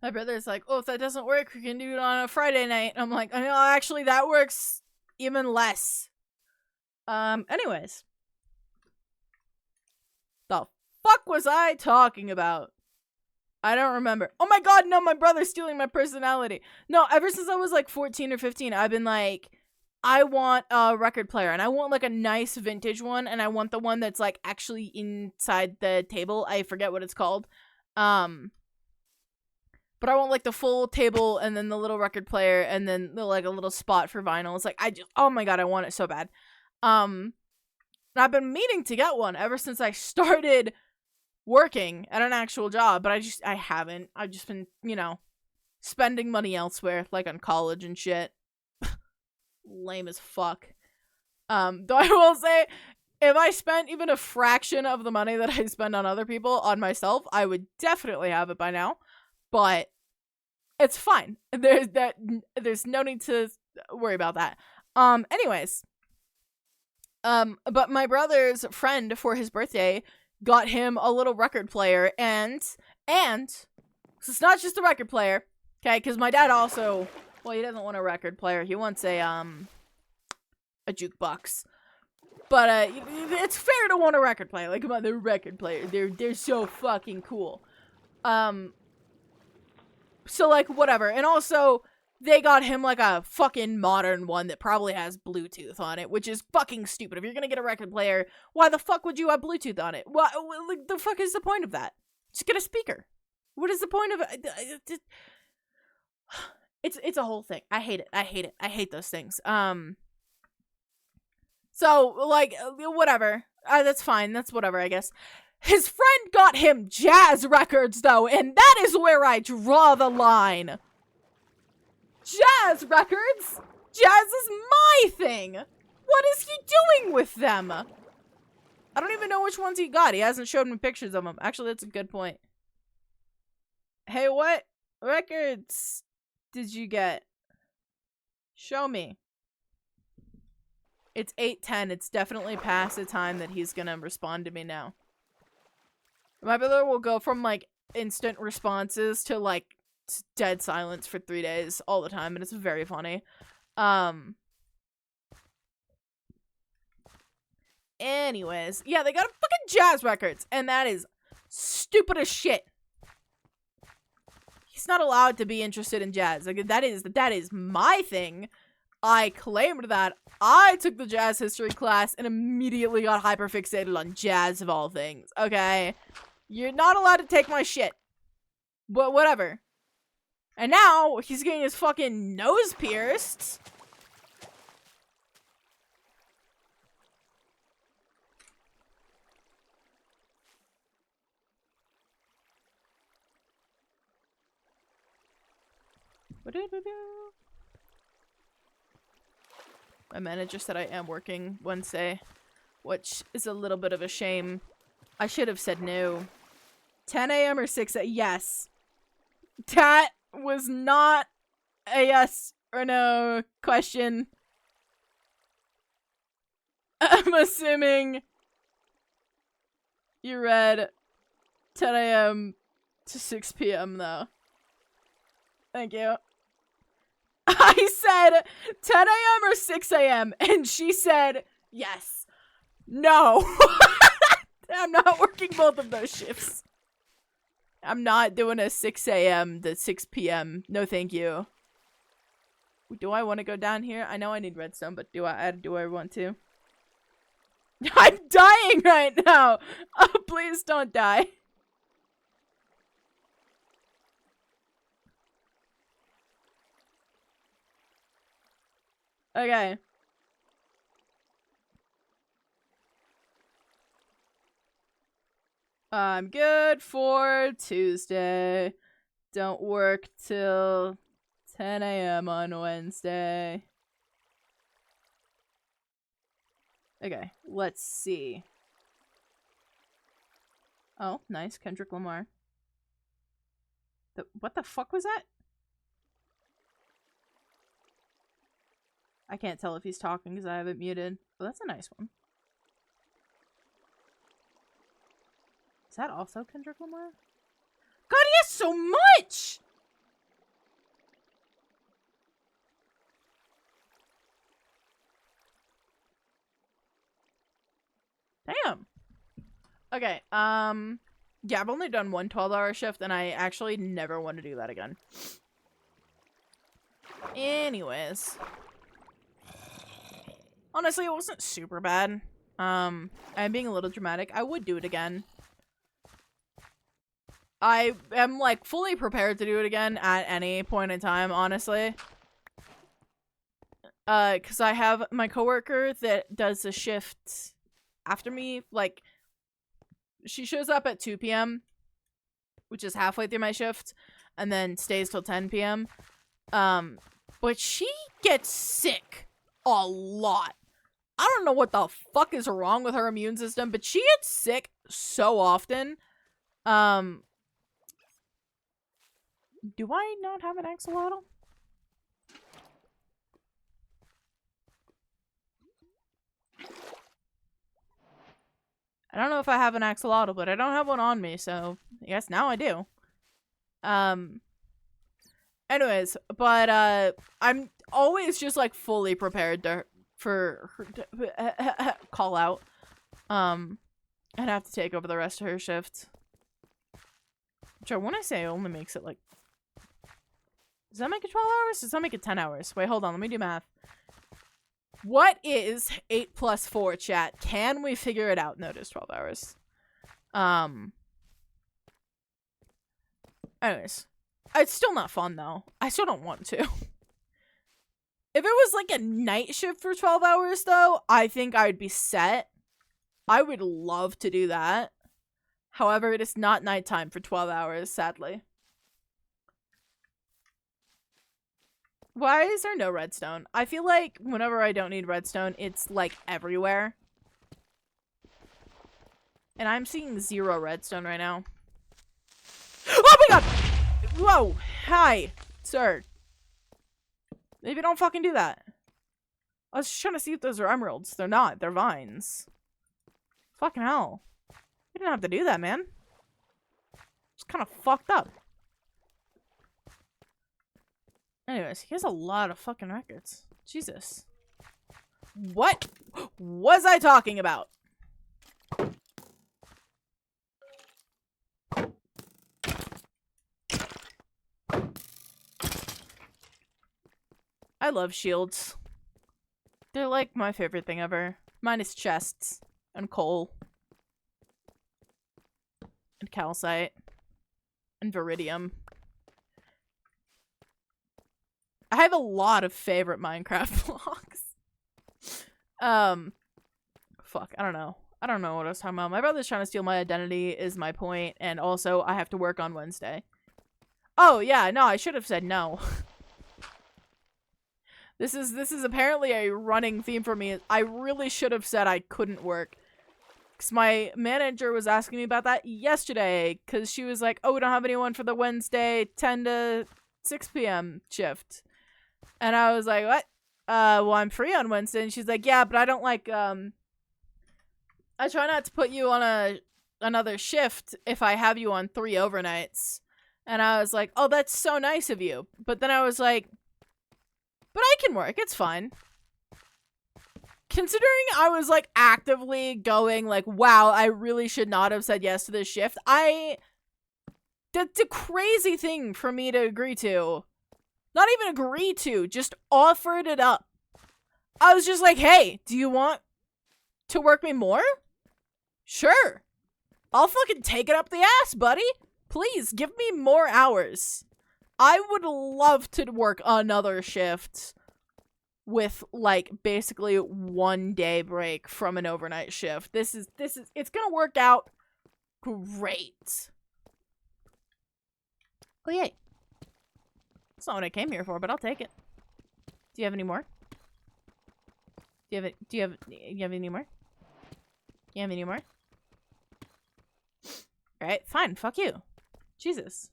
My brother's like, oh, if that doesn't work, we can do it on a Friday night. I'm like, I know, actually, that works even less. Anyways. The fuck was I talking about? I don't remember. Oh my god, no, my brother's stealing my personality. No, ever since I was like 14 or 15, I've been like, I want a record player, and I want like a nice vintage one, and I want the one that's like actually inside the table. I forget what it's called. But I want like the full table and then the little record player and then the, like a little spot for vinyl. It's like oh my god, I want it so bad. And I've been meaning to get one ever since I started working at an actual job, but I haven't. I've just been, spending money elsewhere, like on college and shit. Lame as fuck. Though I will say, if I spent even a fraction of the money that I spend on other people on myself, I would definitely have it by now. But It's fine. There's no need to worry about that. Anyways. But my brother's friend for his birthday got him a little record player, and so it's not just a record player, okay? Because my dad also, well, he doesn't want a record player. He wants a jukebox. But it's fair to want a record player. Like, come on, they're record players. They're so fucking cool. So like whatever, and also they got him like a fucking modern one that probably has Bluetooth on it, which is fucking stupid. If you're gonna get a record player, why the fuck would you have Bluetooth on it? What like, the fuck is the point of that? Just get a speaker. What is the point of it? It's a whole thing. I hate it. I hate those things. So like whatever. That's fine. That's whatever, I guess. His friend got him jazz records though, and that is where I draw the line. Jazz records? Jazz is my thing. What is he doing with them? I don't even know which ones he got. He hasn't showed me pictures of them. Actually, that's a good point. Hey, what records did you get? Show me. It's 8:10. It's definitely past the time that he's gonna respond to me now. My brother will go from, like, instant responses to, like, dead silence for 3 days all the time, and it's very funny. Anyways, yeah, they got fucking jazz records, and that is stupid as shit. He's not allowed to be interested in jazz. Like, that is my thing. I claimed that. I took the jazz history class and immediately got hyperfixated on jazz of all things. Okay? You're not allowed to take my shit. But whatever. And now, he's getting his fucking nose pierced. My manager said I am working Wednesday, which is a little bit of a shame. I should have said no. 10 a.m. or 6 a.m.? Yes. That was not a yes or no question. I'm assuming you read 10 a.m. to 6 p.m. though. Thank you. I said 10 a.m. or 6 a.m. and she said yes. No. I'm not working both of those shifts. I'm not doing a 6 a.m. to 6 p.m. No, thank you. Do I want to go down here? I know I need redstone, but do I want to? I'm dying right now. Oh, please don't die. Okay. I'm good for Tuesday. Don't work till 10 a.m. on Wednesday. Okay, let's see. Oh, nice. Kendrick Lamar. What the fuck was that? I can't tell if he's talking because I have it muted. Oh, that's a nice one. Is that also Kendrick Lamar? God, he has so much! Damn. Okay, yeah, I've only done one 12-hour shift, and I actually never want to do that again. Anyways. Honestly, it wasn't super bad. I'm being a little dramatic. I would do it again. I am, like, fully prepared to do it again at any point in time, honestly. Because I have my coworker that does the shift after me. Like, she shows up at 2 p.m., which is halfway through my shift, and then stays till 10 p.m. But she gets sick a lot. I don't know what the fuck is wrong with her immune system, but she gets sick so often. Do I not have an axolotl? I don't know if I have an axolotl, but I don't have one on me, so I guess now I do. Anyways, but I'm always just like fully prepared for her to call out. I'd have to take over the rest of her shift. Which I want to say only makes it like... Does that make it 12 hours? Does that make it 10 hours? Wait, hold on. Let me do math. What is 8 plus 4, chat? Can we figure it out? No, it is 12 hours. Anyways. It's still not fun, though. I still don't want to. If it was like a night shift for 12 hours, though, I think I would be set. I would love to do that. However, it is not nighttime for 12 hours, sadly. Why is there no redstone? I feel like whenever I don't need redstone, it's like everywhere. And I'm seeing 0 redstone right now. Oh my god! Whoa! Hi, sir. Maybe don't fucking do that. I was just trying to see if those are emeralds. They're not. They're vines. Fucking hell. You didn't have to do that, man. It's kind of fucked up. Anyways, he has a lot of fucking records. Jesus. What was I talking about? I love shields. They're like my favorite thing ever. Minus chests and coal. And calcite. And viridium. I have a lot of favorite Minecraft blocks. Fuck, I don't know. I don't know what I was talking about. My brother's trying to steal my identity is my point, and also I have to work on Wednesday. Oh, yeah, no, I should have said no. This is apparently a running theme for me. I really should have said I couldn't work. Because my manager was asking me about that yesterday, because she was like, oh, we don't have anyone for the Wednesday 10 to 6 p.m. shift. And I was like, what? Well, I'm free on Wednesday. And she's like, yeah, but I don't like, I try not to put you on another shift if I have you on 3 overnights. And I was like, oh, that's so nice of you. But then I was like, but I can work. It's fine. Considering I was, like, actively going, like, wow, I really should not have said yes to this shift. That's a crazy thing for me to agree to. Not even agree to, just offered it up. I was just like, hey, do you want to work me more? Sure. I'll fucking take it up the ass, buddy. Please, give me more hours. I would love to work another shift with, like, basically 1 day break from an overnight shift. It's gonna work out great. Oh, yay. That's not what I came here for, but I'll take it. Do you have any more? Do you have any more? You have any more? Alright, fine. Fuck you. Jesus.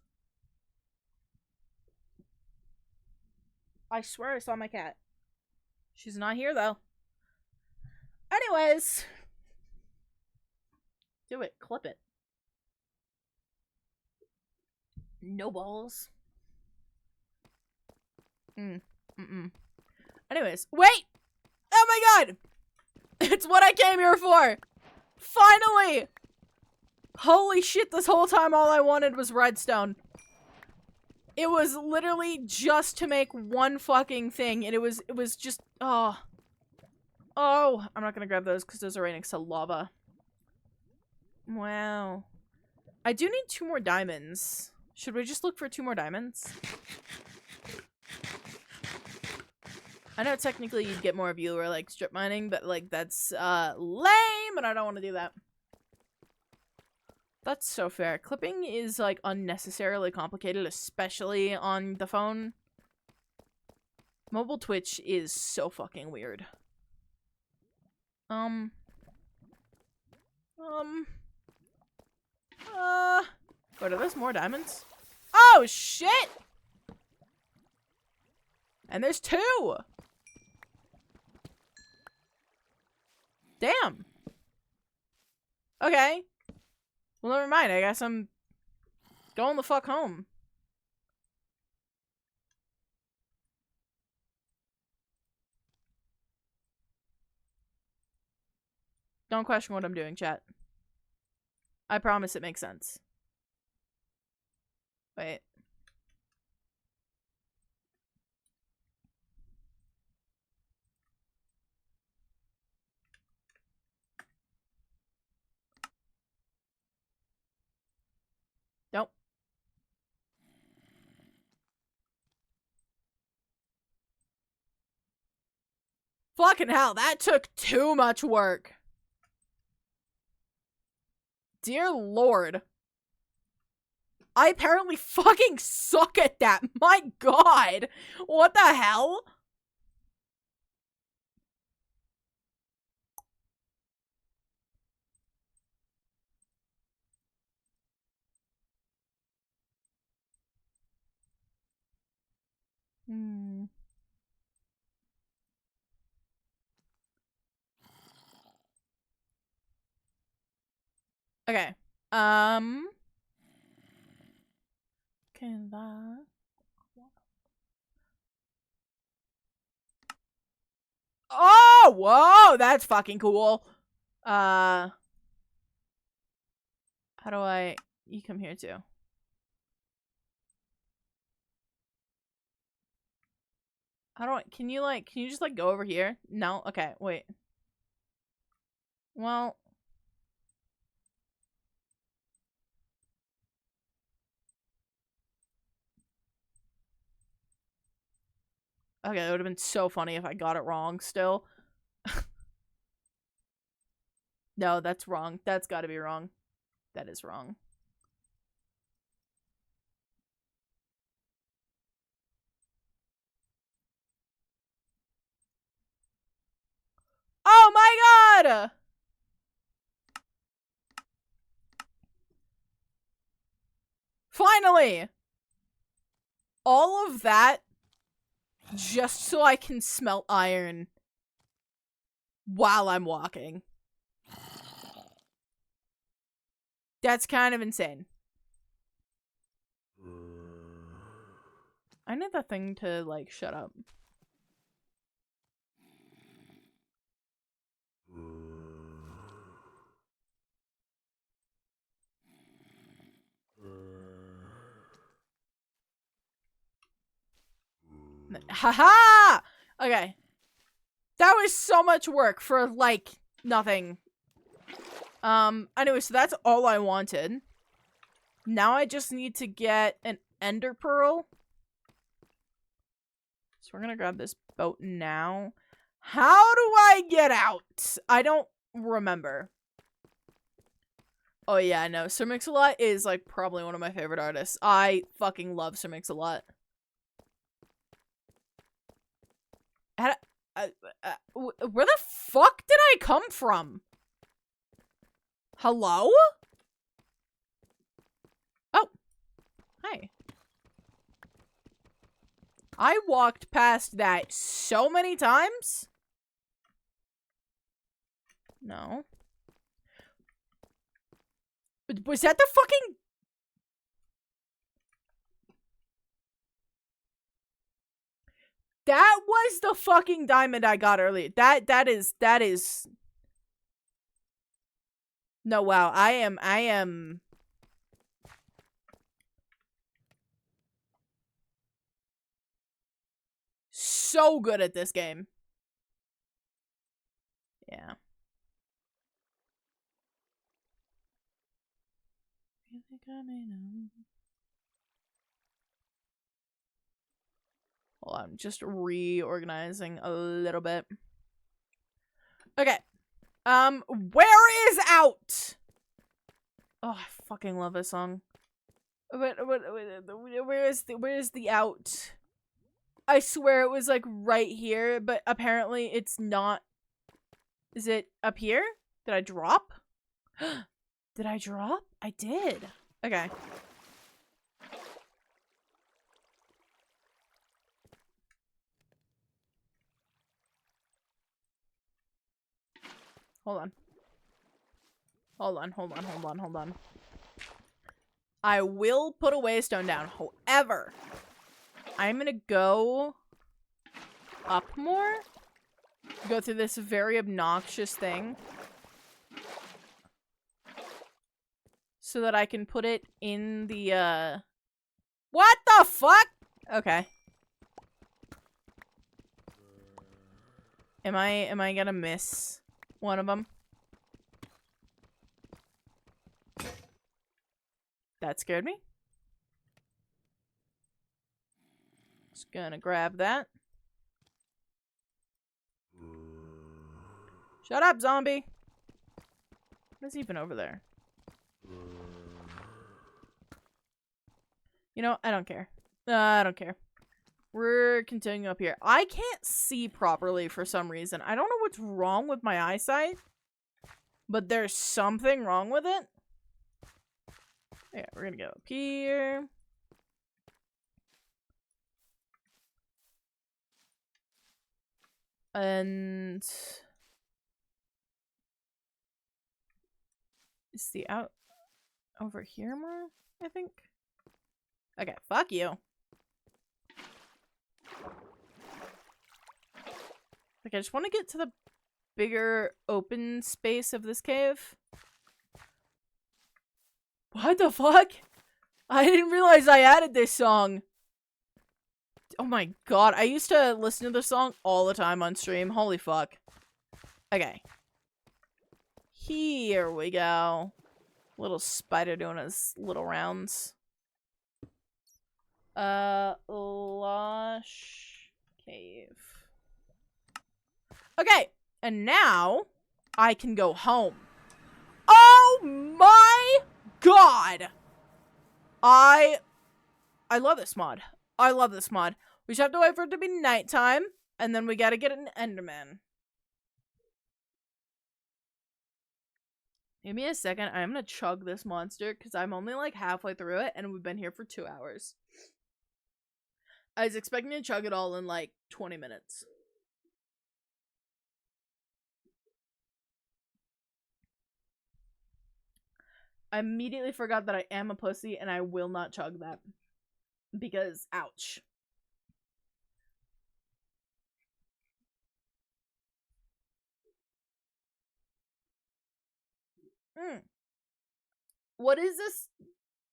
I swear I saw my cat. She's not here, though. Anyways. Do it. Clip it. No balls. Anyways. Wait! Oh my god! It's what I came here for! Finally! Holy shit, this whole time all I wanted was redstone. It was literally just to make one fucking thing, and it was just, oh. Oh, I'm not gonna grab those because those are right next to lava. Wow. I do need 2 more diamonds. Should we just look for 2 more diamonds? I know technically you'd get more if you were, like, strip mining, but, like, that's, lame, and I don't want to do that. That's so fair. Clipping is, like, unnecessarily complicated, especially on the phone. Mobile Twitch is so fucking weird. What are those, more diamonds? Oh, shit! And there's 2! Damn. Okay. Well, never mind. I guess I'm going the fuck home. Don't question what I'm doing, chat. I promise it makes sense. Wait. Nope. Fucking hell, that took too much work. Dear Lord. I apparently fucking suck at that. My god. What the hell? Okay. Can that... Oh, whoa, that's fucking cool. How do I... You come here too. How do I... Can you just like go over here? No? Okay, wait. Well... Okay, it would have been so funny if I got it wrong still. No, that's wrong. That's gotta be wrong. That is wrong. Oh my god! Finally! All of that just so I can smelt iron while I'm walking. That's kind of insane. I need that thing to, like, shut up. Haha! Okay. That was so much work for, like, nothing. Anyway, so that's all I wanted. Now I just need to get an ender pearl. So we're gonna grab this boat now. How do I get out? I don't remember. Oh yeah, no. Sir Mix-a-Lot is, like, probably one of my favorite artists. I fucking love Sir Mix-a-Lot. Where the fuck did I come from? Hello? Oh. Hi. I walked past that so many times? No. Was that the fucking... That was the fucking diamond I got earlier. That is... No, wow. I am... so good at this game. Yeah. Hold on, just reorganizing a little bit. Okay. Where is out? Oh, I fucking love this song. Where is the out? I swear it was like right here, but apparently it's not. Is it up here? Did I drop? Did I drop? I did. Okay. Hold on. Hold on, hold on, hold on, hold on. I will put a waystone down. However, I'm gonna go up more. Go through this very obnoxious thing. So that I can put it in the, What the fuck? Okay. Am I gonna miss one of them? That scared me. Just gonna grab that. Shut up, zombie. What's even over there? You know, I don't care. I don't care. We're continuing up here. I can't see properly for some reason. I don't know what's wrong with my eyesight, but there's something wrong with it. Yeah, we're gonna go up here. And is the out over here more, I think? Okay, fuck you. Like, I just want to get to the bigger open space of this cave. What the fuck? I didn't realize I added this song. Oh my god, I used to listen to this song all the time on stream. Holy fuck. Okay. Here we go. Little spider doing his little rounds. Lush cave. Okay, and now I can go home. Oh my god! I love this mod. I love this mod. We just have to wait for it to be nighttime, and then we gotta get an Enderman. Give me a second. I'm gonna chug this monster, because I'm only like halfway through it, and we've been here for 2 hours. I was expecting to chug it all in like 20 minutes. I immediately forgot that I am a pussy, and I will not chug that. Because, ouch. What is this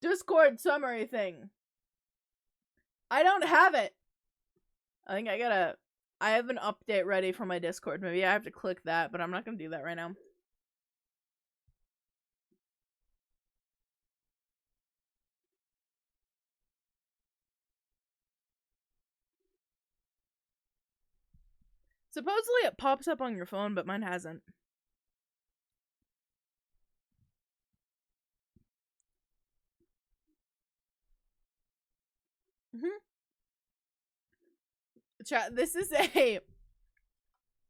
Discord summary thing? I don't have it. I think I have an update ready for my Discord. Maybe I have to click that, but I'm not gonna do that right now. Supposedly it pops up on your phone, but mine hasn't. Chat, this is a...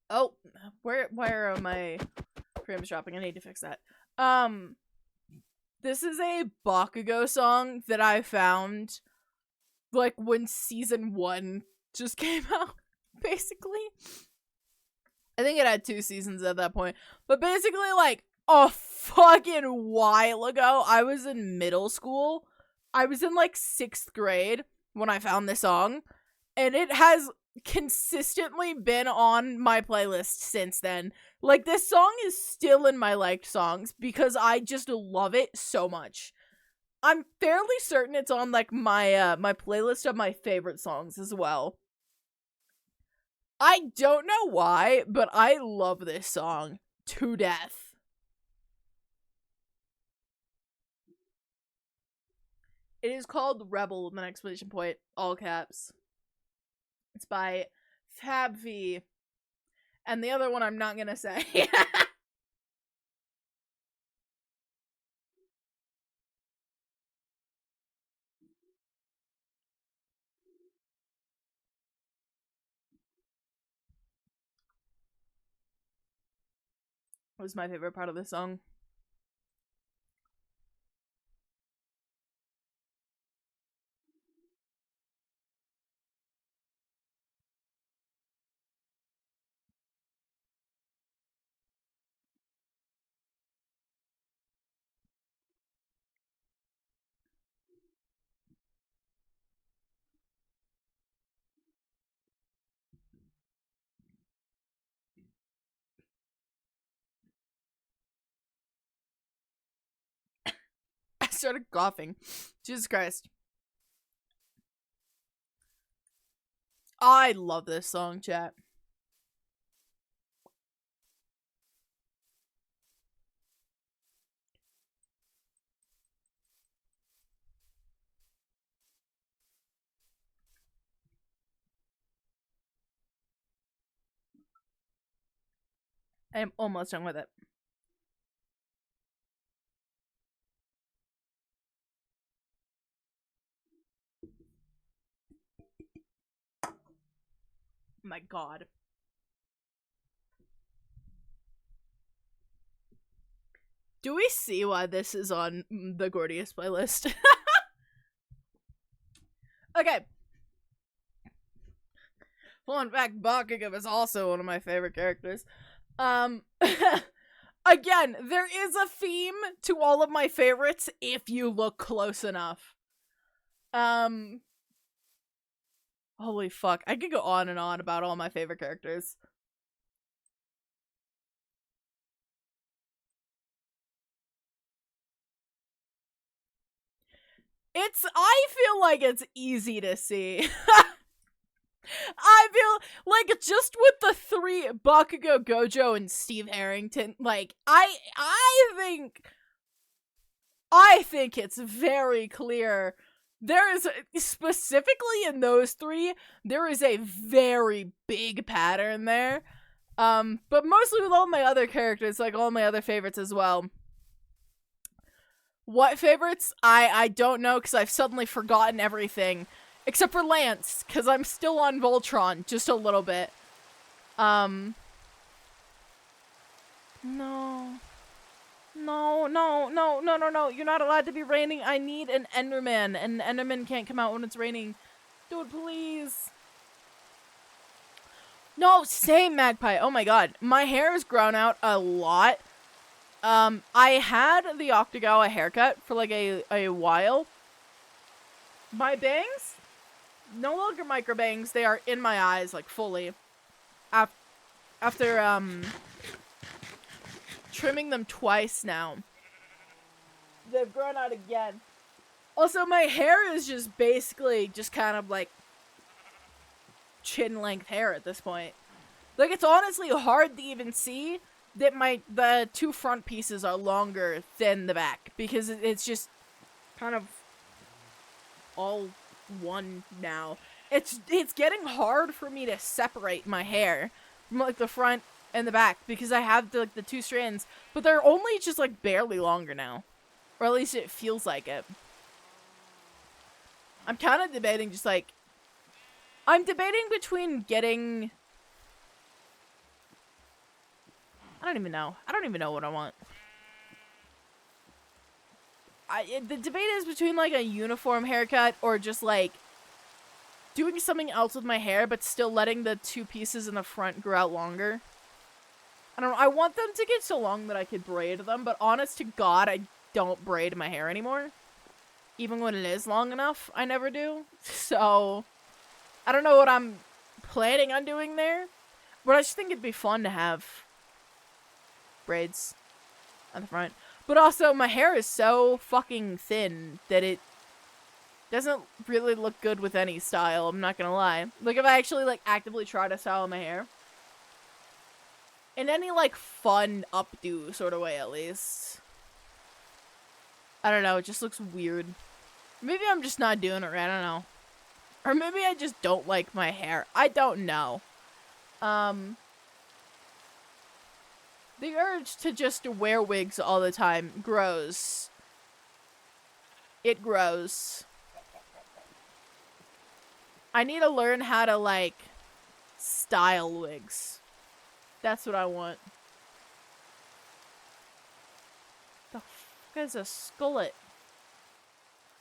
Oh, where are my frames dropping? I need to fix that. This is a Bakugo song that I found, like, when season 1 just came out, basically. I think it had 2 seasons at that point. But basically, like, a fucking while ago, I was in middle school. I was in, like, 6th grade when I found this song. And it has consistently been on my playlist since then. Like, this song is still in my liked songs because I just love it so much. I'm fairly certain it's on, like, my my playlist of my favorite songs as well. I don't know why, but I love this song to death. It is called Rebel with an exclamation point, all caps. It's by FabV. And the other one I'm not gonna say. Was my favorite part of the song. started coughing. Jesus Christ. I love this song, chat. I am almost done with it. My god. Do we see why this is on the Gordius playlist? Okay. Fun fact, Bakugo is also one of my favorite characters. Again, there is a theme to all of my favorites if you look close enough. Holy fuck. I could go on and on about all my favorite characters. I feel like it's easy to see. I feel like just with the three, Bakugo, Gojo, and Steve Harrington, like, I think it's very clear. There is, specifically in those three, there is a very big pattern there. But mostly with all my other characters, like all my other favorites as well. What favorites? I don't know, because I've suddenly forgotten everything. Except for Lance, because I'm still on Voltron, just a little bit. No. No. You're not allowed to be raining. I need an Enderman, and Enderman can't come out when it's raining. Dude, please. No, same, Magpie. Oh my god. My hair has grown out a lot. I had the Octogawa haircut for like a while. My bangs? No longer micro bangs. They are in my eyes, like, fully. After, trimming them twice now. They've grown out again. Also, my hair is just basically just kind of, like, chin-length hair at this point. Like, it's honestly hard to even see that the two front pieces are longer than the back. Because it's just kind of all one now. It's getting hard for me to separate my hair from, like, the front and the back, because I have the two strands, but they're only just, like, barely longer now, or at least it feels like it. I'm kind of debating just, like, I'm debating between getting, I don't even know what I want. The debate is between, like, a uniform haircut or just, like, doing something else with my hair, but still letting the two pieces in the front grow out longer. I don't know. I want them to get so long that I could braid them, but honest to God, I don't braid my hair anymore. Even when it is long enough, I never do. So, I don't know what I'm planning on doing there, but I just think it'd be fun to have braids on the front. But also, my hair is so fucking thin that it doesn't really look good with any style, I'm not gonna lie. Like, if I actually, like, actively try to style my hair, in any, like, fun updo sort of way, at least, I don't know, it just looks weird. Maybe I'm just not doing it right, I don't know. Or maybe I just don't like my hair. I don't know. The urge to just wear wigs all the time grows. It grows. I need to learn how to, like, style wigs. That's what I want. The fuck is a skullet?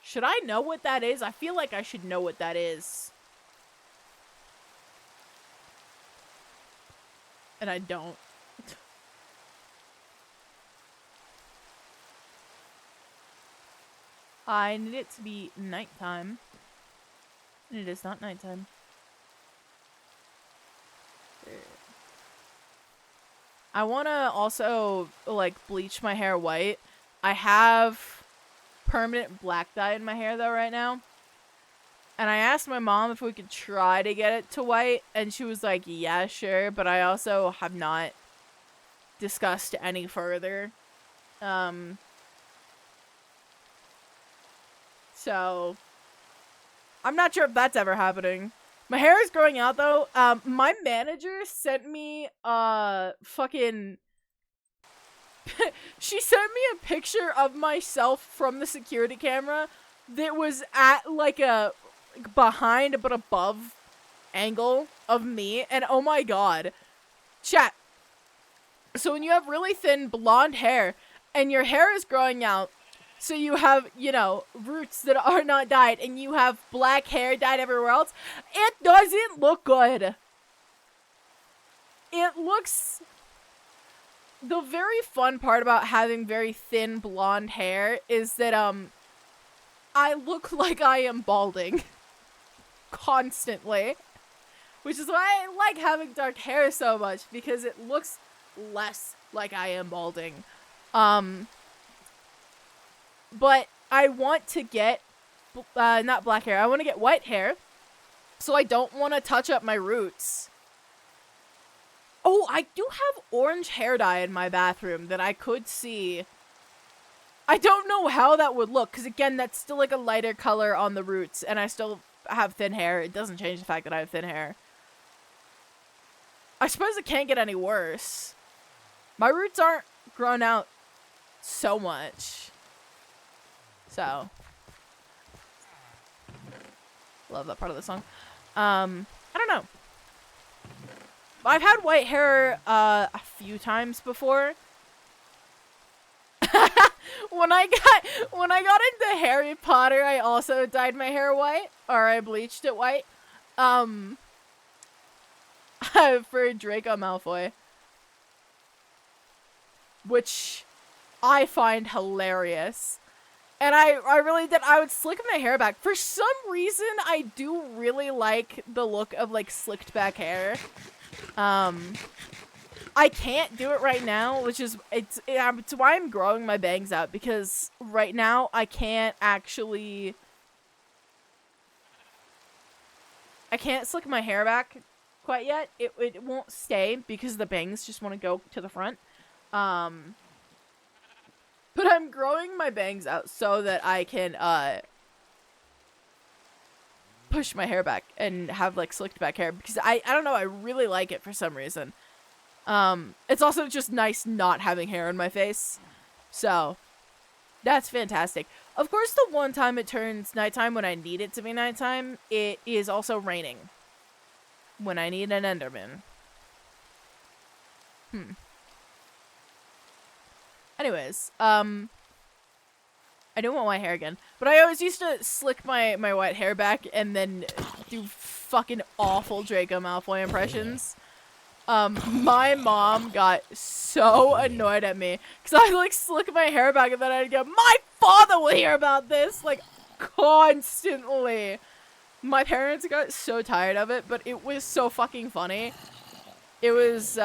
Should I know what that is? I feel like I should know what that is. And I don't. I need it to be nighttime. And it is not nighttime. I want to also, like, bleach my hair white. I have permanent black dye in my hair though right now. And I asked my mom if we could try to get it to white, and she was like, yeah, sure, but I also have not discussed any further. So I'm not sure if that's ever happening. My hair is growing out though. My manager sent me fucking she sent me a picture of myself from the security camera that was at like a behind but above angle of me, and oh my god. Chat. So when you have really thin blonde hair and your hair is growing out, so you have, you know, roots that are not dyed, and you have black hair dyed everywhere else, it doesn't look good. It looks... The very fun part about having very thin blonde hair is that, I look like I am balding. Constantly. Which is why I like having dark hair so much, because it looks less like I am balding. But I want to get, not black hair, I want to get white hair, so I don't want to touch up my roots. Oh, I do have orange hair dye in my bathroom that I could see. I don't know how that would look, because again, that's still like a lighter color on the roots, and I still have thin hair. It doesn't change the fact that I have thin hair. I suppose it can't get any worse. My roots aren't grown out so much. So. Love that part of the song. I don't know. I've had white hair a few times before. when I got into Harry Potter, I also dyed my hair white, or I bleached it white. For Draco Malfoy, which I find hilarious. And I really did. I would slick my hair back. For some reason, I do really like the look of like slicked back hair. I can't do it right now, which is it's why I'm growing my bangs out, because right now I can't actually. I can't slick my hair back quite yet. It won't stay because the bangs just want to go to the front. But I'm growing my bangs out so that I can push my hair back and have like slicked back hair, because I don't know, I really like it for some reason. It's also just nice not having hair in my face. So that's fantastic. Of course, the one time it turns nighttime when I need it to be nighttime, it is also raining when I need an Enderman. Anyways, I don't want white hair again, but I always used to slick my white hair back and then do fucking awful Draco Malfoy impressions. My mom got so annoyed at me because I like slick my hair back and then I'd go, my father will hear about this, like constantly. My parents got so tired of it, but it was so fucking funny. It was,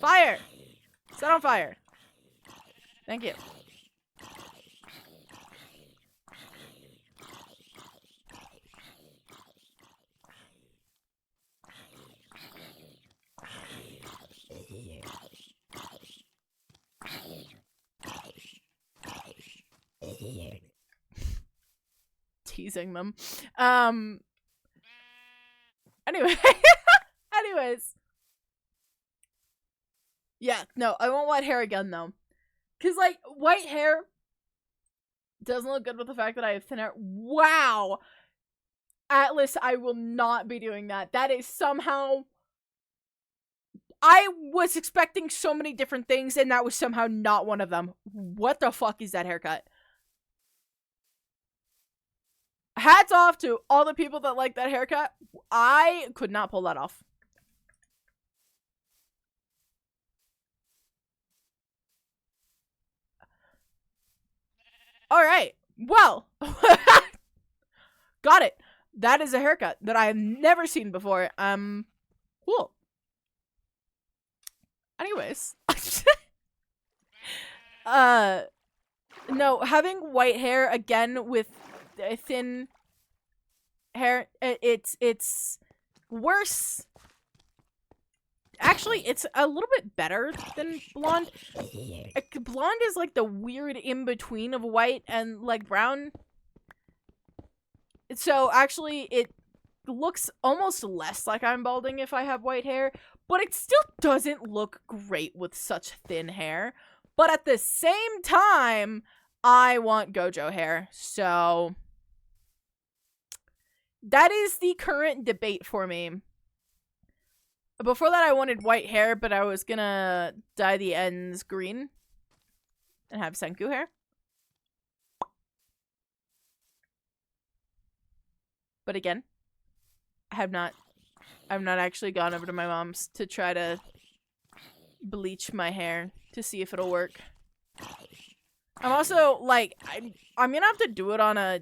fire! Set on fire. Thank you. Teasing them. Anyway. Anyways. Yeah, no, I want white hair again, though. Because, like, white hair doesn't look good with the fact that I have thin hair. Wow! Atlas, I will not be doing that. That is somehow... I was expecting so many different things, and that was somehow not one of them. What the fuck is that haircut? Hats off to all the people that like that haircut. I could not pull that off. Alright, well, got it. That is a haircut that I have never seen before. Cool. Anyways. No, having white hair again with thin hair, it's worse. Actually, it's a little bit better than blonde. Blonde is like the weird in between of white and like brown. So actually, it looks almost less like I'm balding if I have white hair, but it still doesn't look great with such thin hair. But at the same time, I want Gojo hair, so that is the current debate for me. Before that, I wanted white hair, but I was gonna dye the ends green and have Senku hair. But again, I've not actually gone over to my mom's to try to bleach my hair to see if it'll work. I'm also like I'm gonna have to do it on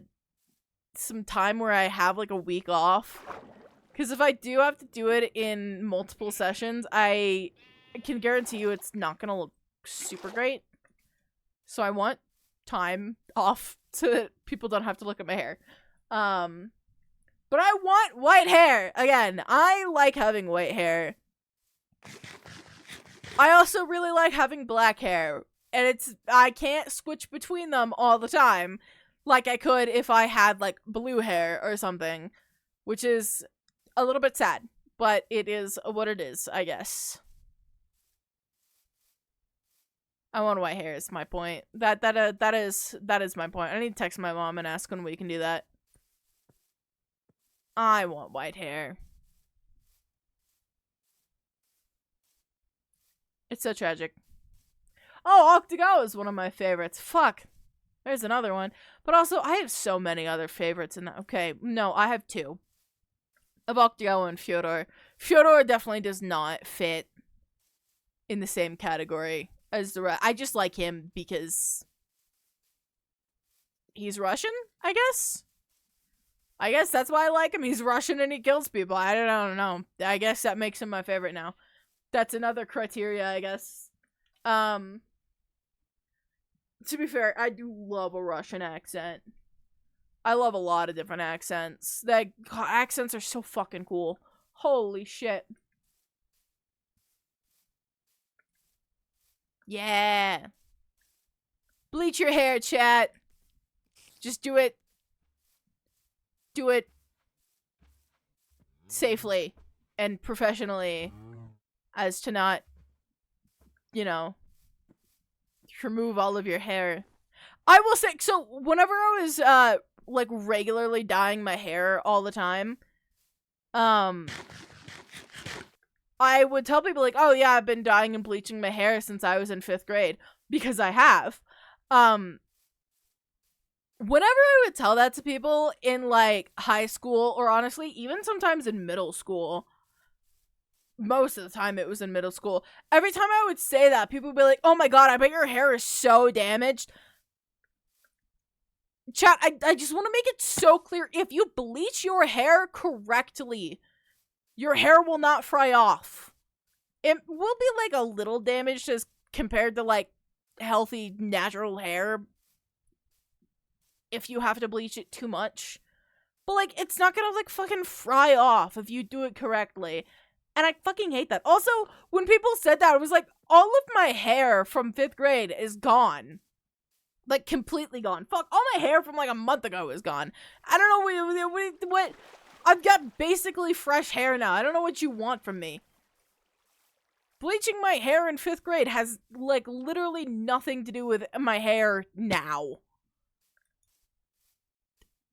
some time where I have like a week off, because if I do have to do it in multiple sessions, I can guarantee you it's not gonna look super great. So I want time off so that people don't have to look at my hair. But I want white hair again. I like having white hair. I also really like having black hair. And I can't switch between them all the time like I could if I had like blue hair or something, which is a little bit sad, but it is what it is, I guess. I want white hair is my point. That is my point. I need to text my mom and ask when we can do that. I want white hair. It's so tragic. Oh, Octagawa is one of my favorites. Fuck. There's another one. But also, I have so many other favorites in that. Okay, no, I have two. Of Octagawa and Fyodor. Fyodor definitely does not fit in the same category as the rest. I just like him because he's Russian, I guess? I guess that's why I like him. He's Russian and he kills people. I don't know. I guess that makes him my favorite now. That's another criteria, I guess. To be fair, I do love a Russian accent. I love a lot of different accents. Accents are so fucking cool. Holy shit. Yeah. Bleach your hair, chat. Just do it. Do it safely and professionally, as to not, you know, remove all of your hair. I will say, so whenever I was like regularly dyeing my hair all the time, I would tell people like, oh yeah, I've been dyeing and bleaching my hair since I was in 5th grade, because I have. Whenever I would tell that to people in like high school, or honestly even sometimes in middle school, most of the time it was in middle school, every time I would say that, people would be like, oh my god, I bet your hair is so damaged. Chat, I just want to make it so clear, if you bleach your hair correctly, your hair will not fry off. It will be like a little damaged as compared to like healthy natural hair if you have to bleach it too much. But like, it's not gonna like fucking fry off if you do it correctly. And I fucking hate that. Also, when people said that, I was like, all of my hair from 5th grade is gone. Like, completely gone. Fuck, all my hair from like a month ago is gone. I don't know what I've got basically fresh hair now. I don't know what you want from me. Bleaching my hair in 5th grade has like literally nothing to do with my hair now.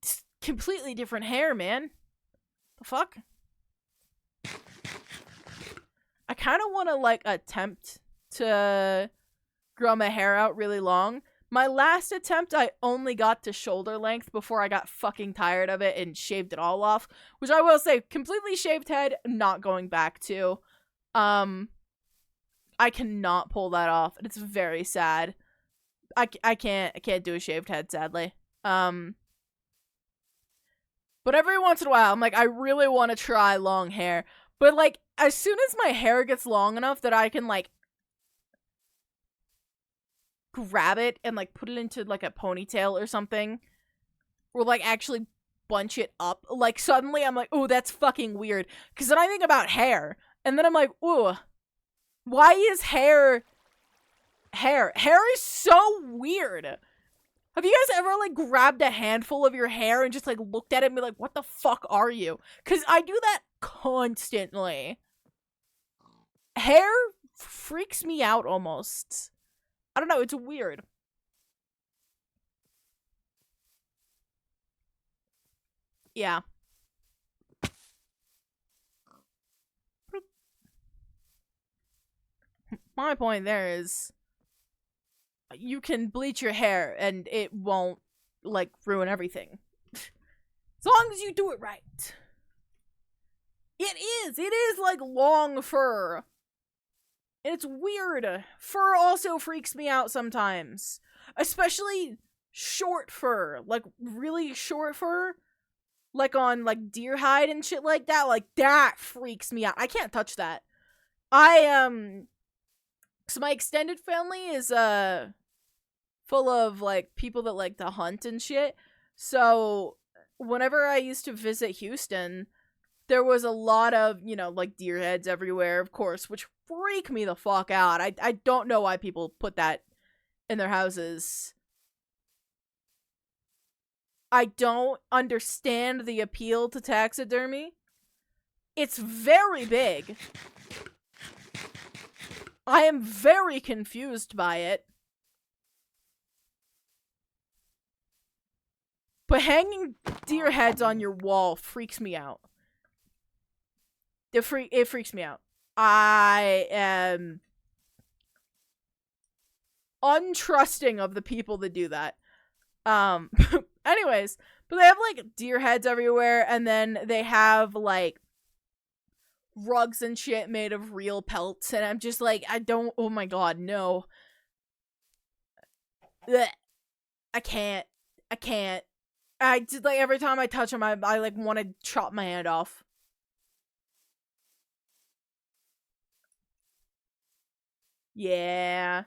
It's completely different hair, man. The fuck? I kind of want to like attempt to grow my hair out really long. My last attempt, I only got to shoulder length before I got fucking tired of it and shaved it all off. Which I will say, completely shaved head, not going back to. I cannot pull that off. It's very sad. I can't do a shaved head, sadly. But every once in a while, I'm like, I really want to try long hair. But like, as soon as my hair gets long enough that I can like grab it and like put it into like a ponytail or something, or like actually bunch it up, like suddenly I'm like, oh, that's fucking weird. Because then I think about hair, and then I'm like, ooh, why is hair? Hair is so weird. Have you guys ever like grabbed a handful of your hair and just like looked at it and be like, what the fuck are you? Because I do that constantly. Hair freaks me out almost. I don't know, it's weird. Yeah. My point there is you can bleach your hair and it won't like ruin everything. As long as you do it right. It is like long fur. And it's weird. Fur also freaks me out sometimes. Especially short fur. Like really short fur. Like on like deer hide and shit like that. Like that freaks me out. I can't touch that. So my extended family is full of like people that like to hunt and shit. So whenever I used to visit Houston, there was a lot of, you know, like deer heads everywhere, of course, which freak me the fuck out. I don't know why people put that in their houses. I don't understand the appeal to taxidermy. It's very big. I am very confused by it. But hanging deer heads on your wall freaks me out. It freaks me out. I am untrusting of the people that do that. Anyways, but they have like deer heads everywhere, and then they have like rugs and shit made of real pelts, and I'm just like, oh my god, no. Blech. I can't. I just like every time I touch them, I like want to chop my hand off. Yeah.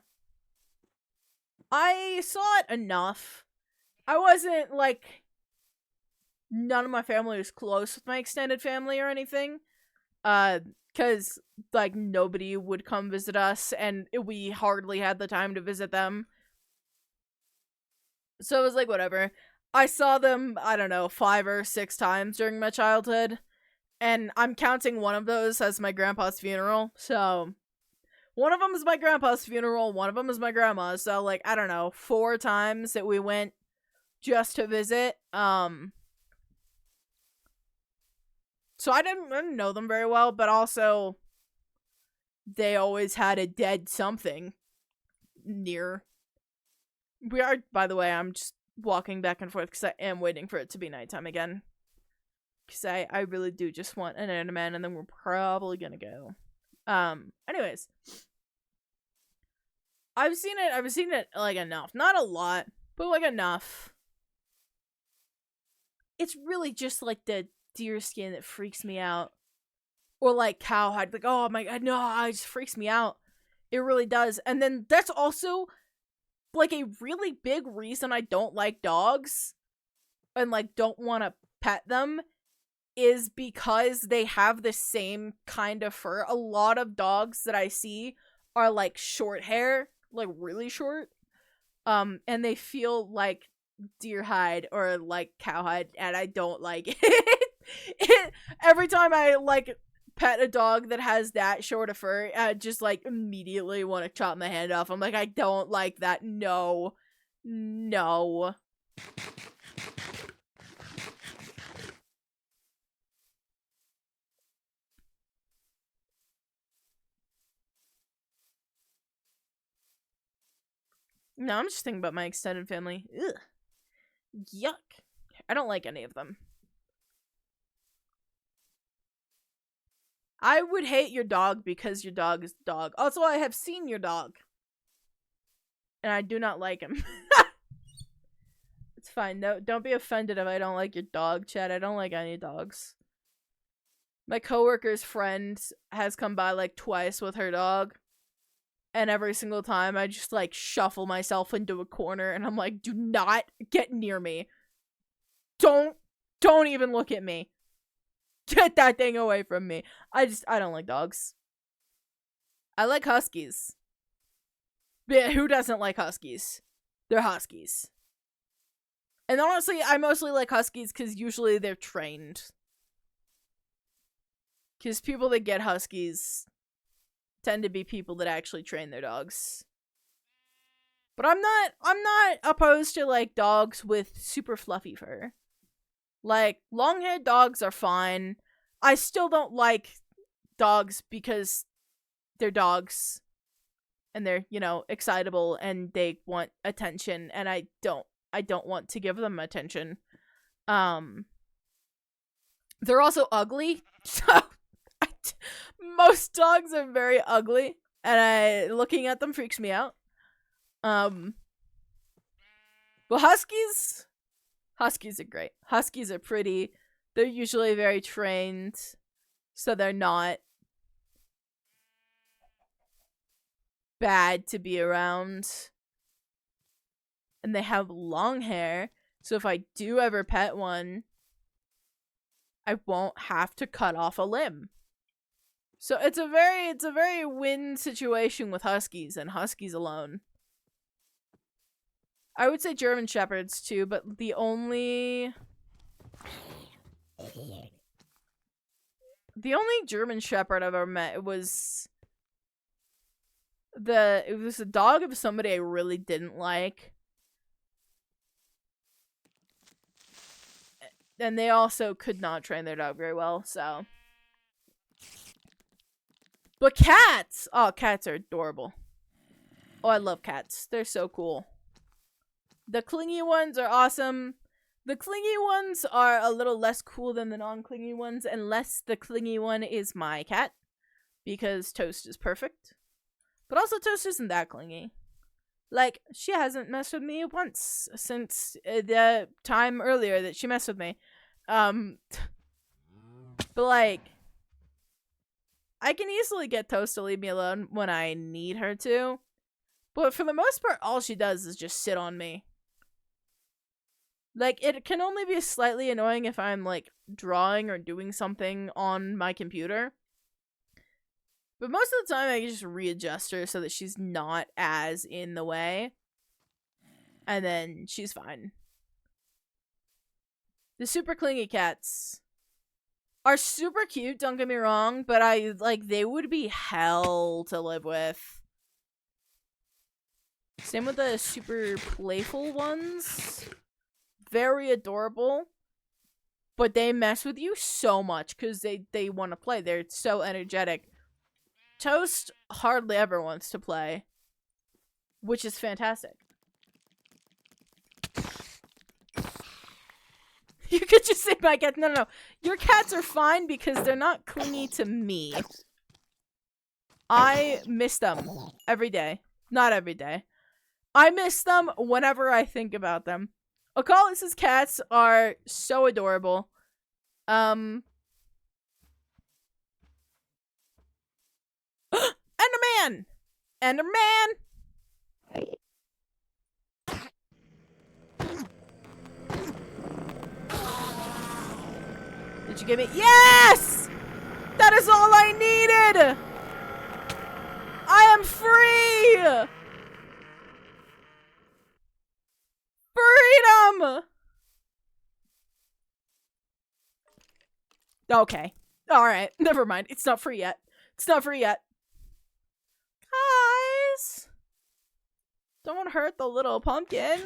I saw it enough. I wasn't like, none of my family was close with my extended family or anything. Cause like nobody would come visit us, and we hardly had the time to visit them. So it was like, whatever. I saw them, I don't know, 5 or 6 times during my childhood. And I'm counting one of those as my grandpa's funeral. So one of them is my grandpa's funeral, one of them is my grandma's. So like, I don't know, 4 times that we went just to visit. So I didn't know them very well, but also they always had a dead something near. We are, by the way, I'm just walking back and forth because I am waiting for it to be nighttime again. Because I really do just want an Enderman, and then we're probably gonna go. Anyways. I've seen it like enough. Not a lot, but like enough. It's really just like the deer skin that freaks me out. Or like cowhide. Like, oh my god, no, it just freaks me out. It really does. And then that's also like a really big reason I don't like dogs and like don't want to pet them is because they have the same kind of fur. A lot of dogs that I see are like short hair, like really short. And they feel like deer hide or like cowhide, and I don't like it. Every time I like pet a dog that has that short of fur, I just like immediately want to chop my hand off. I'm like, I don't like that. No. No. No, I'm just thinking about my extended family. Ugh. Yuck. I don't like any of them. I would hate your dog because your dog is a dog. Also, I have seen your dog. And I do not like him. It's fine. No, don't be offended if I don't like your dog, Chad. I don't like any dogs. My coworker's friend has come by like twice with her dog. And every single time I just like shuffle myself into a corner and I'm like, do not get near me. Don't even look at me. Get that thing away from me. I don't like dogs. I like huskies. But who doesn't like huskies? They're huskies. And honestly, I mostly like huskies because usually they're trained. Because people that get huskies tend to be people that actually train their dogs. But I'm not opposed to like dogs with super fluffy fur. Like, long-haired dogs are fine. I still don't like dogs because they're dogs. And they're, you know, excitable and they want attention. And I don't want to give them attention. They're also ugly. So, most dogs are very ugly. And looking at them freaks me out. Well, huskies are great. Huskies are pretty. They're usually very trained, so they're not bad to be around. And they have long hair, so if I do ever pet one, I won't have to cut off a limb. So it's a very win situation with huskies and huskies alone. I would say German Shepherds too, but the only German Shepherd I've ever met was a dog of somebody I really didn't like. And they also could not train their dog very well, so. But cats! Oh, cats are adorable. Oh, I love cats. They're so cool. The clingy ones are awesome. The clingy ones are a little less cool than the non-clingy ones, unless the clingy one is my cat. Because Toast is perfect. But also Toast isn't that clingy. Like, she hasn't messed with me once since the time earlier that she messed with me. But like, I can easily get Toast to leave me alone when I need her to. But for the most part, all she does is just sit on me. Like, it can only be slightly annoying if I'm, like, drawing or doing something on my computer. But most of the time, I can just readjust her so that she's not as in the way. And then she's fine. The super clingy cats are super cute, don't get me wrong, but they would be hell to live with. Same with the super playful ones. Very adorable. But they mess with you so much because they want to play. They're so energetic. Toast hardly ever wants to play, which is fantastic. You could just say my cat. No. Your cats are fine because they're not clingy to me. I miss them every day. Not every day. I miss them whenever I think about them. Ocalus's cats are so adorable. Enderman! Enderman! Did you give me? Yes! That is all I needed! I am free! Freedom! Okay. Alright. Never mind. It's not free yet. It's not free yet. Guys! Don't hurt the little pumpkin.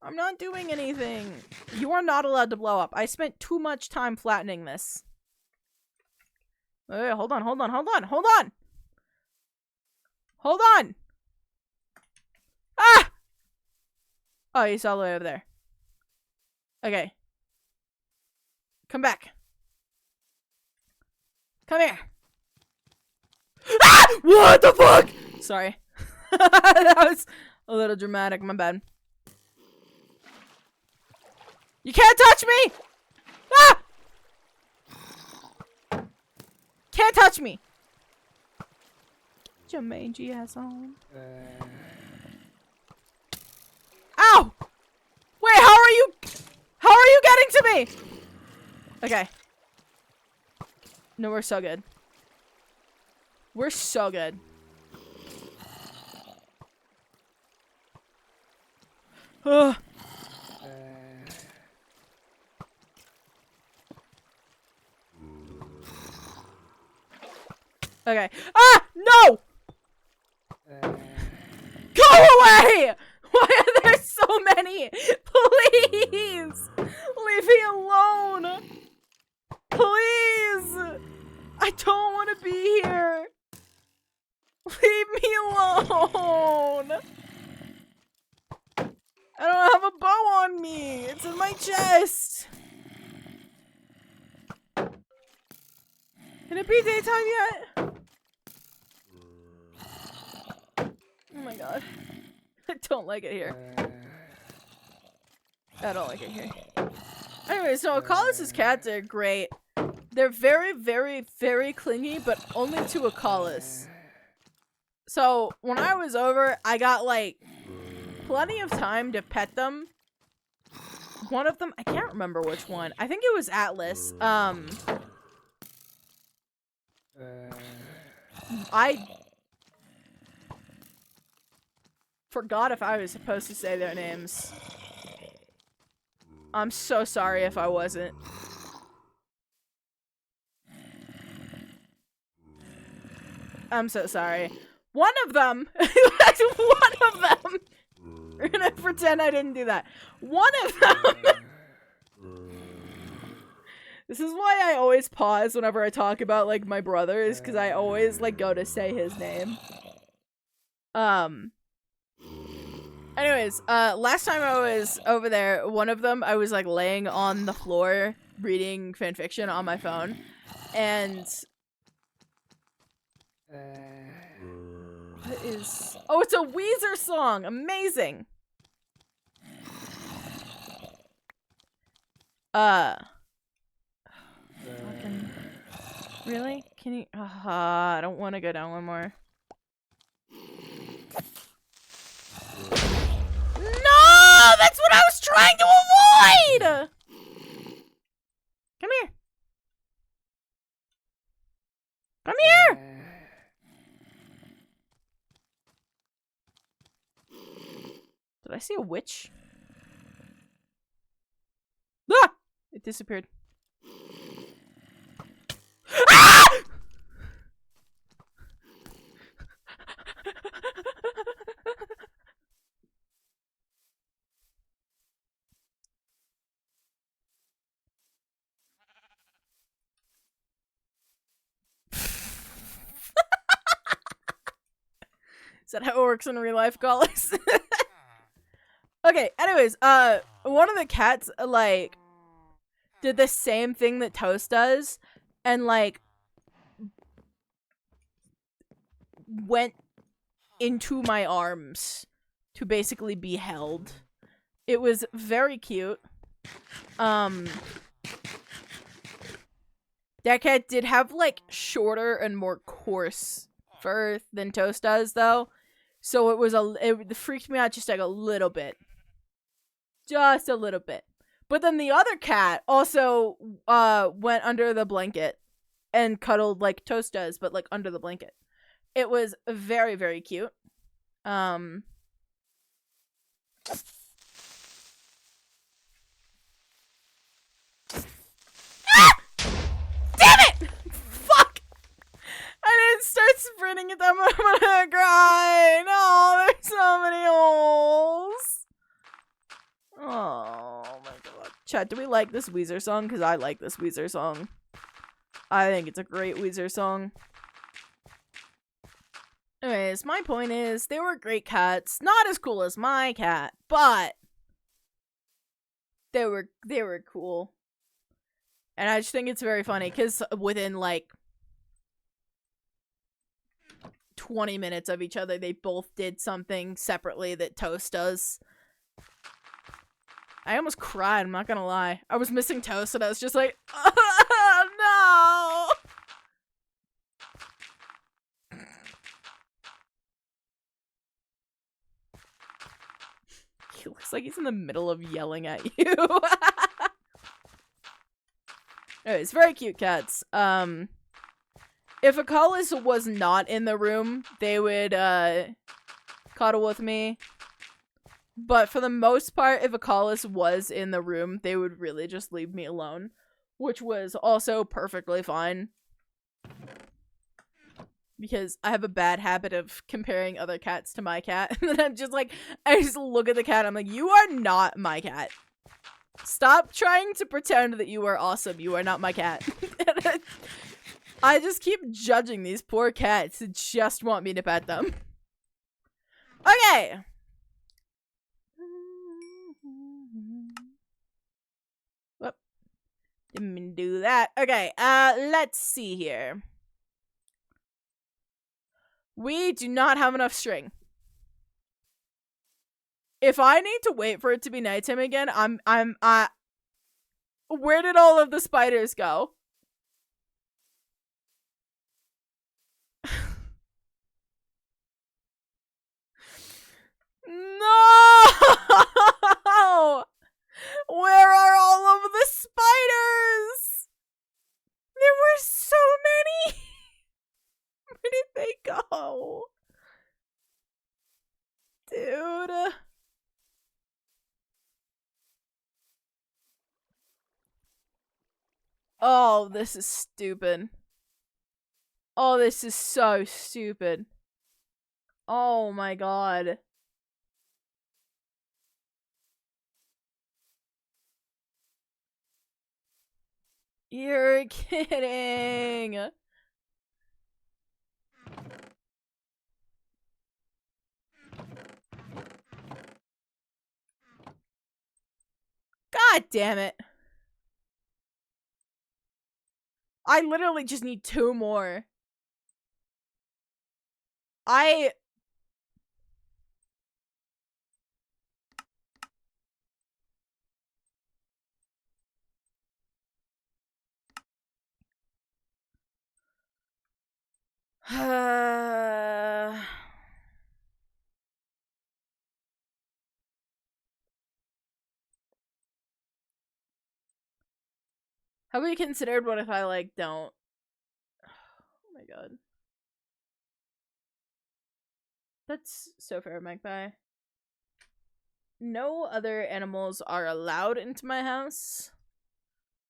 I'm not doing anything. You are not allowed to blow up. I spent too much time flattening this. Wait, hold on. Hold on! Ah! Oh, he's all the way over there. Okay. Come back. Come here. Ah! What the fuck? Sorry. That was a little dramatic, my bad. You can't touch me! Ah! Can't touch me! your mangy ass on. Ow! Wait, how are you getting to me? Okay. No, we're so good. We're so good. Ugh. Okay. Ah! No! Go away! Why are there so many? Please! Leave me alone! Please! I don't want to be here! Leave me alone! I don't have a bow on me! It's in my chest! Can it be daytime yet? Oh my god. I don't like it here. I don't like it here. Anyway, so Akalis's cats are great. They're very, very, very clingy, but only to Akalis. So, when I was over, I got, like, plenty of time to pet them. One of them, I can't remember which one. I think it was Atlas. I forgot if I was supposed to say their names. I'm so sorry if I wasn't. I'm so sorry. One of them, we're gonna pretend I didn't do that. One of them, this is why I always pause whenever I talk about, like, my brothers, because I always, like, go to say his name. Anyways, last time I was over there, one of them, I was, like, laying on the floor reading fanfiction on my phone, and what is... Oh, it's a Weezer song! Amazing! Fucking... Really? Can you... I don't want to go down one more. No! That's what I was trying to avoid! Come here. Come here! Did I see a witch? Ah! It disappeared. Ah! Is that how it works in real life, Gallus? Okay, anyways, one of the cats, like, did the same thing that Toast does, and, like, went into my arms to basically be held. It was very cute. That cat did have, like, shorter and more coarse fur than Toast does, though. So it freaked me out just, like, a little bit. Just a little bit. But then the other cat also went under the blanket and cuddled like Toast does, but, like, under the blanket. It was very, very cute. Ah! Damn it! Fuck! I didn't start sprinting at them. I'm gonna cry. No, there's so many holes. Oh my god. Chat, do we like this Weezer song? Because I like this Weezer song. I think it's a great Weezer song. Anyways, my point is, they were great cats. Not as cool as my cat, but they were cool. And I just think it's very funny, because within, like, 20 minutes of each other, they both did something separately that Toast does. I almost cried, I'm not gonna lie. I was missing Toast, and I was just like, oh, no! He looks like he's in the middle of yelling at you. Anyways, very cute cats. If Acalis was not in the room, they would, cuddle with me. But for the most part, if Acalis was in the room, they would really just leave me alone. Which was also perfectly fine. Because I have a bad habit of comparing other cats to my cat. And then I'm just like, I just look at the cat, I'm like, you are not my cat. Stop trying to pretend that you are awesome. You are not my cat. I just keep judging these poor cats who just want me to pet them. Okay. Whoop. Didn't mean to do that. Okay, let's see here. We do not have enough string. If I need to wait for it to be nighttime again, where did all of the spiders go? No! Where are all of the spiders? There were so many. Where did they go? Dude. Oh, this is stupid. Oh, this is so stupid. Oh my god. You're kidding. God damn it. I literally just need 2 more. Have we considered what if I, like, don't? Oh my god. That's so fair, Magpie. No other animals are allowed into my house.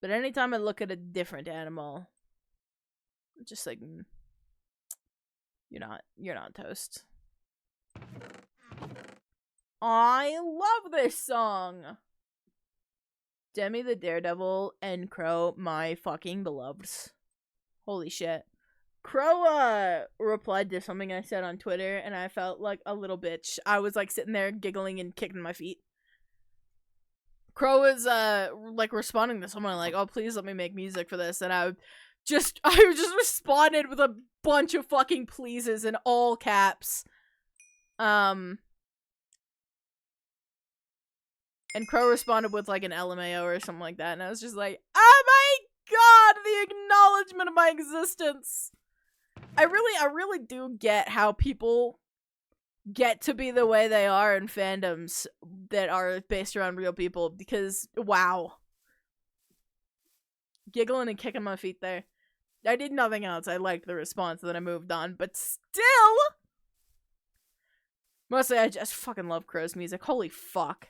But anytime I look at a different animal, I'm just like, you're not toast. I love this song! Demi the Daredevil and Crow, my fucking beloveds. Holy shit. Crow, replied to something I said on Twitter, and I felt like a little bitch. I was, like, sitting there giggling and kicking my feet. Crow was, like, responding to someone, like, oh, please let me make music for this, and I just responded with a bunch of fucking pleases in all caps. And Crow responded with, like, an LMAO or something like that, and I was just like, oh my god, the acknowledgement of my existence! I really do get how people get to be the way they are in fandoms that are based around real people, because, wow. Giggling and kicking my feet there. I did nothing else. I liked the response, and then I moved on, but still! Mostly, I just fucking love Crow's music. Holy fuck.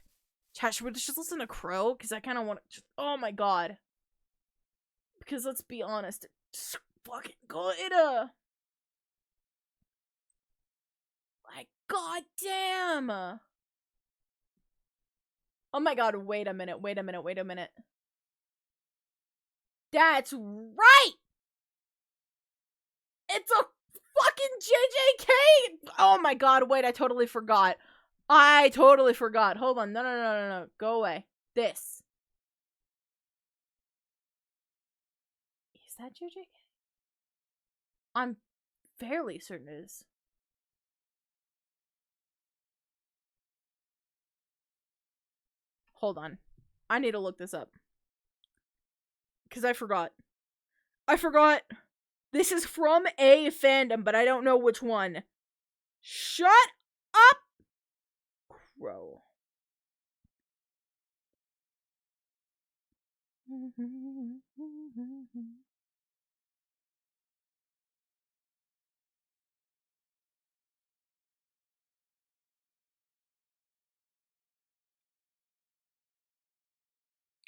Chat, should we just listen to Crow? Because I kind of want to. Oh my god. Because let's be honest, it's fucking good. Like, god damn. Oh my god, wait a minute. That's right! It's a fucking JJK! Oh my god, wait, I totally forgot. Hold on. No. Go away. This. Is that JJK? I'm fairly certain it is. Hold on. I need to look this up. Because I forgot. This is from a fandom, but I don't know which one. Shut up! Crow. I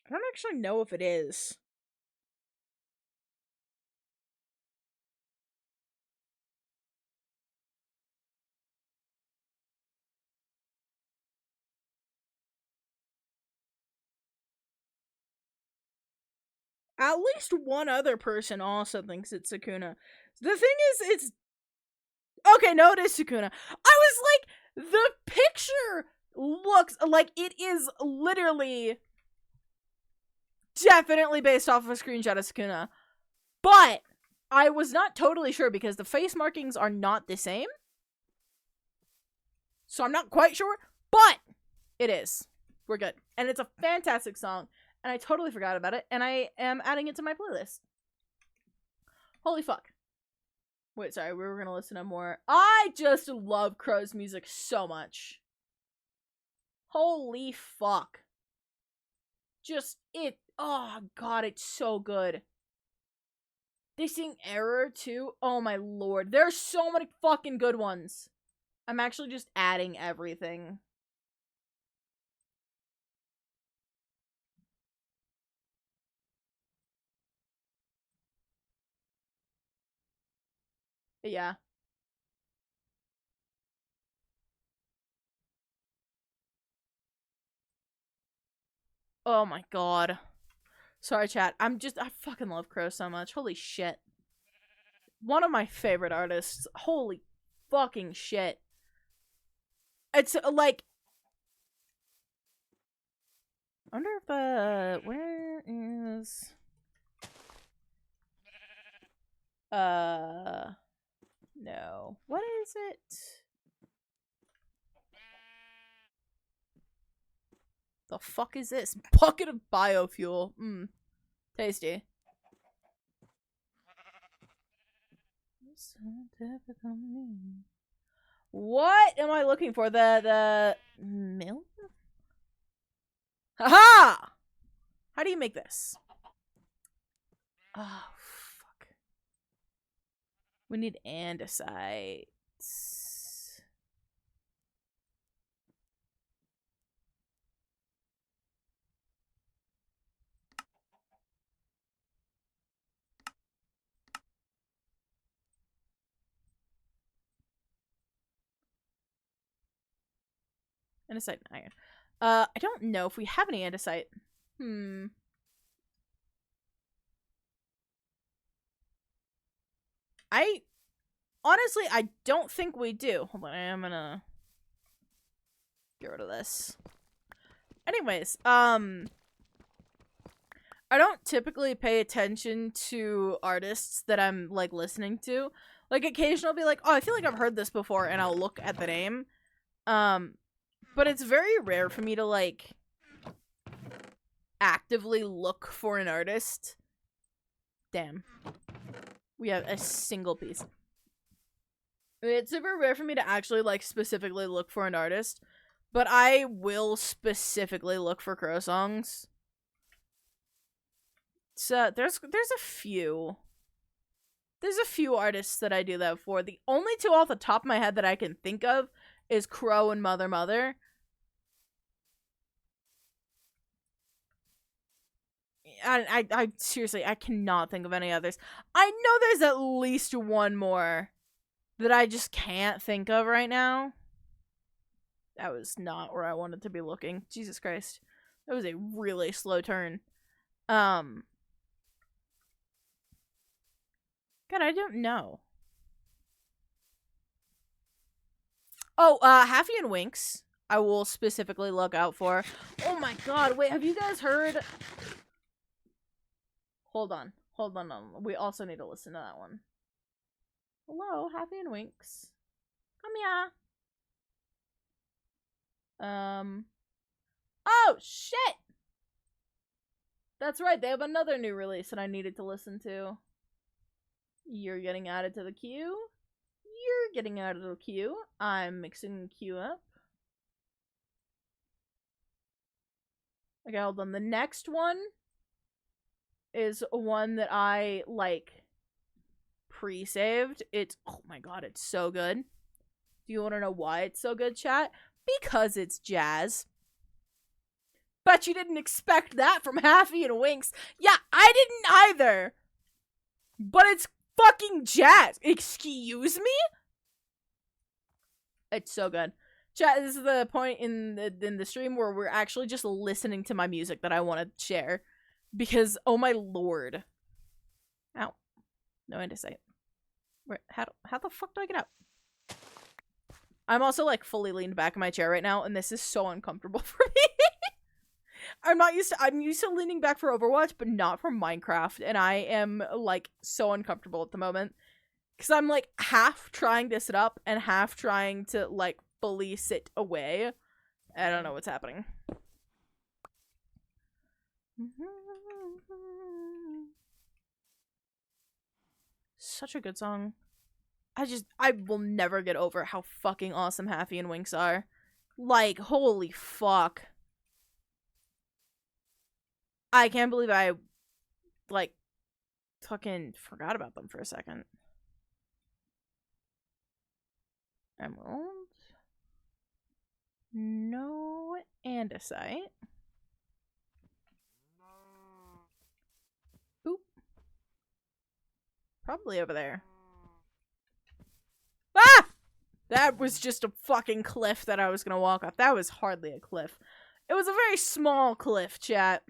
don't actually know if it is. At least one other person also thinks it's Sukuna. The thing is, it's... Okay, no, it is Sukuna. I was like, the picture looks like it is literally definitely based off of a screenshot of Sukuna. But I was not totally sure because the face markings are not the same. So I'm not quite sure, but it is. We're good. And it's a fantastic song. And I totally forgot about it, and I am adding it to my playlist. Holy fuck. Wait, sorry, we were gonna listen to more. I just love Crow's music so much. Holy fuck. Just, oh god, it's so good. They sing Error, too? Oh my lord. There's so many fucking good ones. I'm actually just adding everything. Yeah. Oh my god. Sorry, chat. I fucking love Crow so much. Holy shit. One of my favorite artists. Holy fucking shit. It's like... I wonder if where is... No. What is it? The fuck is this? Bucket of biofuel. Mmm. Tasty. What am I looking for? The milk? Haha! How do you make this? Oh, fuck. We need andesite. Andesite and iron. I don't know if we have any andesite. Honestly, I don't think we do. Hold on, I am gonna get rid of this. Anyways, I don't typically pay attention to artists that I'm, like, listening to. Like, occasionally I'll be like, oh, I feel like I've heard this before, and I'll look at the name. But it's very rare for me to, like, actively look for an artist. Damn. We have a single piece. It's super rare for me to actually, like, specifically look for an artist. But I will specifically look for Crow songs. So, there's a few. There's a few artists that I do that for. The only two off the top of my head that I can think of is Crow and Mother Mother. I seriously, I cannot think of any others. I know there's at least one more that I just can't think of right now. That was not where I wanted to be looking. Jesus Christ. That was a really slow turn. God, I don't know. Oh, Haffy and Winks, I will specifically look out for. Oh my god, wait, have you guys heard... Hold on. We also need to listen to that one. Hello, Haffy and Winks. Come here. Oh, shit! That's right, they have another new release that I needed to listen to. You're getting added to the queue. You're getting added to the queue. I'm mixing the queue up. Okay, hold on. The next one is one that I, like, pre-saved. It's, oh my god, it's so good. Do you want to know why it's so good, chat? Because it's jazz. Bet you didn't expect that from Haffy and Winks. Yeah, I didn't either. But it's fucking jazz. Excuse me? It's so good. Chat, this is the point in the stream where we're actually just listening to my music that I want to share. Because, oh my lord. Ow. No andesite. Where, how the fuck do I get out? I'm also, like, fully leaned back in my chair right now, and this is so uncomfortable for me. I'm used to leaning back for Overwatch, but not for Minecraft, and I am, like, so uncomfortable at the moment. Because I'm, like, half trying to sit up and half trying to, like, fully sit away. I don't know what's happening. Such a good song. I will never get over how fucking awesome Haffy and Winks are. Like, holy fuck. I can't believe I, like, fucking forgot about them for a second. Emerald. No andesite. Oop. Probably over there. Ah! That was just a fucking cliff that I was gonna walk off. That was hardly a cliff. It was a very small cliff, chat.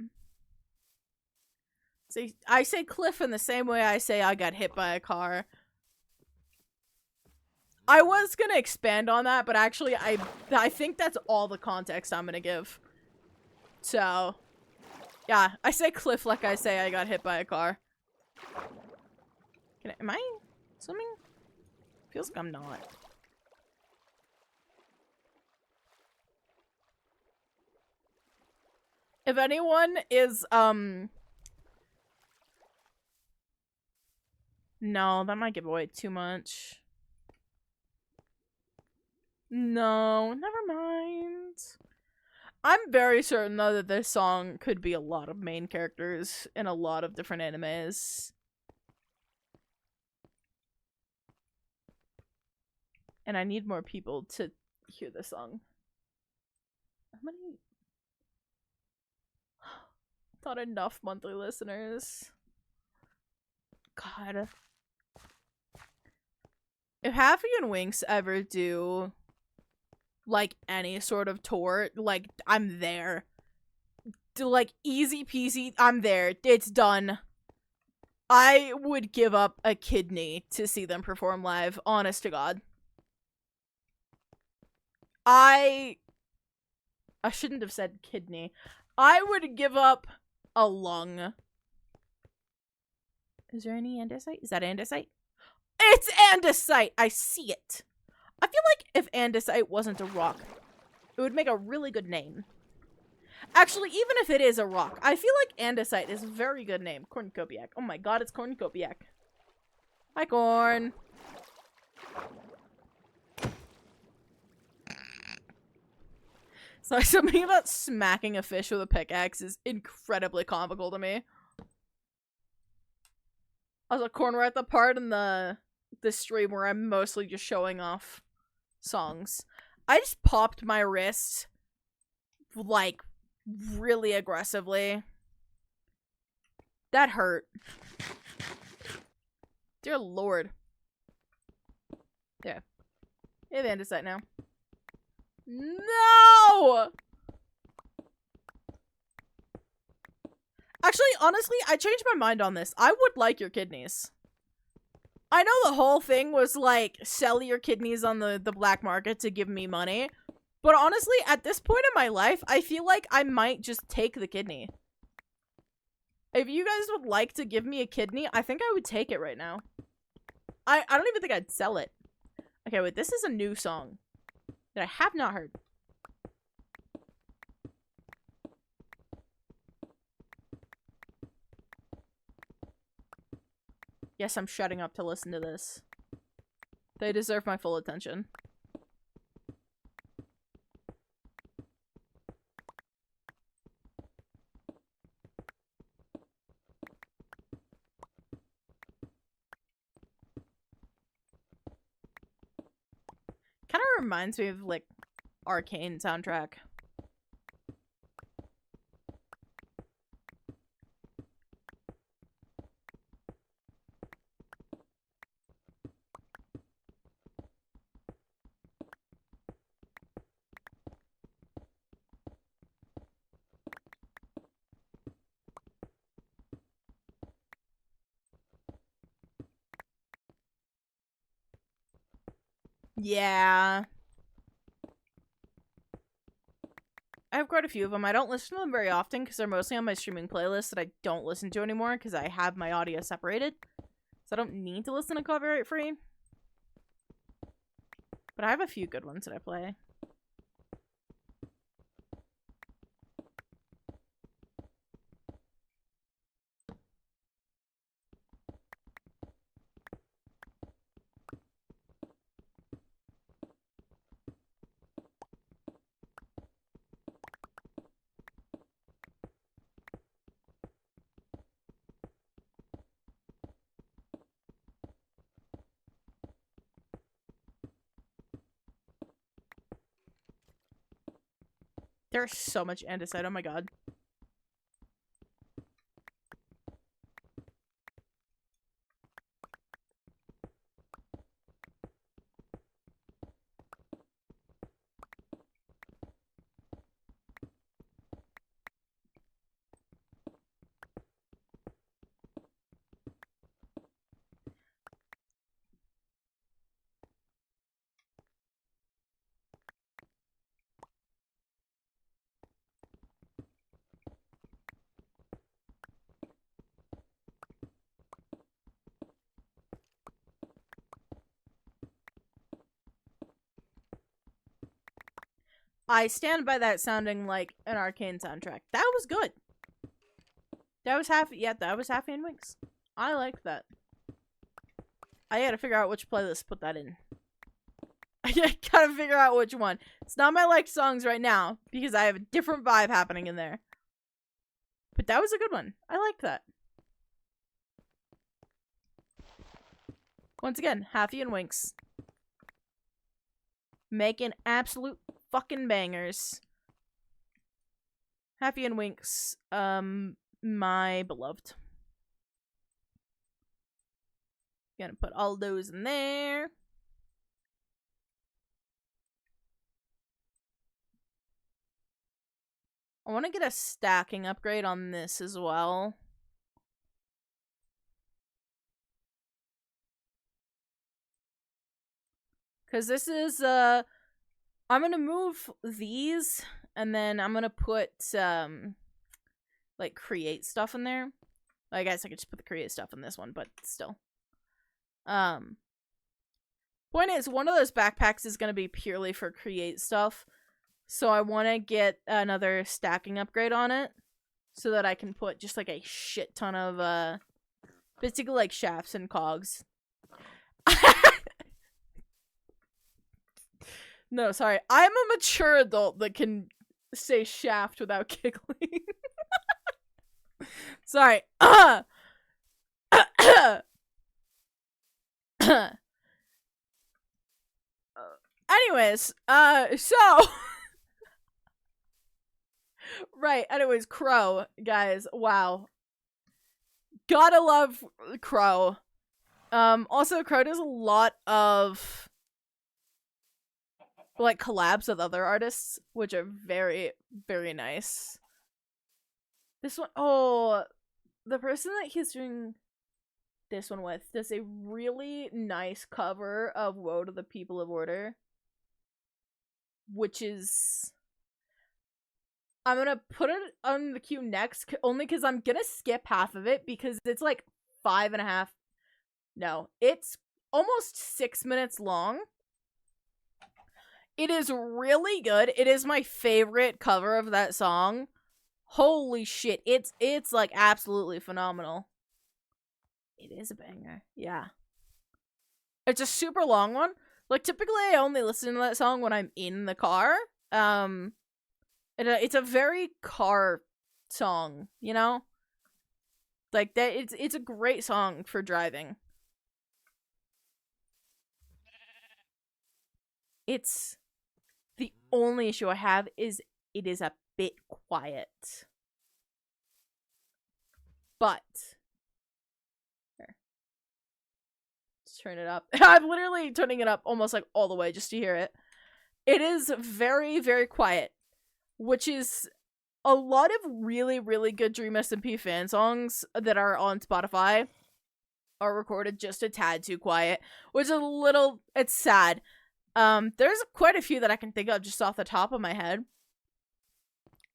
See, I say cliff in the same way I say I got hit by a car. I was gonna expand on that, but actually I think that's all the context I'm gonna give. So, yeah, I say cliff like I say I got hit by a car. Am I swimming? Feels like I'm not. If anyone is, no, that might give away too much. No, never mind. I'm very certain, though, that this song could be a lot of main characters in a lot of different animes. And I need more people to hear this song. How many? Not enough monthly listeners. God. If Haffy and Winks ever do, like, any sort of tour, like, I'm there. Like, easy peasy, I'm there. It's done. I would give up a kidney to see them perform live, honest to God. I shouldn't have said kidney. I would give up a lung. Is there any andesite? Is that andesite? It's andesite! I see it. I feel like if andesite wasn't a rock, it would make a really good name. Actually, even if it is a rock, I feel like andesite is a very good name. Cornucopiac. Oh my god, it's Cornucopiac. Hi, Corn. Sorry, something about smacking a fish with a pickaxe is incredibly comical to me. Also, Corn, we're at the part in the stream where I'm mostly just showing off songs. I just popped my wrist, like, really aggressively. That hurt. Dear lord. Yeah. You have andesite now. No! Actually, honestly, I changed my mind on this. I would like your kidneys. I know the whole thing was, like, sell your kidneys on the black market to give me money. But honestly, at this point in my life, I feel like I might just take the kidney. If you guys would like to give me a kidney, I think I would take it right now. I don't even think I'd sell it. Okay, wait, this is a new song that I have not heard. Yes, I'm shutting up to listen to this. They deserve my full attention. reminds me of, like, Arcane soundtrack. Yeah. I have quite a few of them. I don't listen to them very often because they're mostly on my streaming playlist that I don't listen to anymore because I have my audio separated. So I don't need to listen to copyright free. But I have a few good ones that I play. There's so much andesite, oh my god. I stand by that sounding like an Arcane soundtrack. That was good. That was Happy and Winks. I liked that. I gotta figure out which playlist to put that in. I gotta figure out which one. It's not my liked songs right now, because I have a different vibe happening in there. But that was a good one. I liked that. Once again, Happy and Winks. Making absolute fucking bangers. Happy and Winks, my beloved. Gonna put all those in there. I want to get a stacking upgrade on this as well. Because this is, I'm gonna move these, and then I'm gonna put, like, create stuff in there. I guess I could just put the create stuff in this one, but still. Point is, one of those backpacks is gonna be purely for create stuff. So I want to get another stacking upgrade on it, so that I can put just, like, a shit ton of, basically, like, shafts and cogs. No, sorry. I'm a mature adult that can say shaft without giggling. Sorry. Anyways, so... Right, anyways, Crow, guys, wow. Gotta love Crow. Also, Crow does a lot of, like, collabs with other artists, which are very, very nice. This one, oh, the person that he's doing this one with does a really nice cover of Woe to the People of Order, which is... I'm gonna put it on the queue next, only because I'm gonna skip half of it, because it's like 5.5... No, it's almost 6 minutes long. It is really good. It is my favorite cover of that song. Holy shit, it's like absolutely phenomenal. It is a banger, yeah. It's a super long one. Like, typically I only listen to that song when I'm in the car. It's a very car song, you know? Like, that, it's a great song for driving. It's the only issue I have is it is a bit quiet. But here. Let's turn it up. I'm literally turning it up almost like all the way just to hear it. It is very, very quiet, which is a lot of really, really good Dream SMP fan songs that are on Spotify are recorded just a tad too quiet, which is a little, it's sad. There's quite a few that I can think of just off the top of my head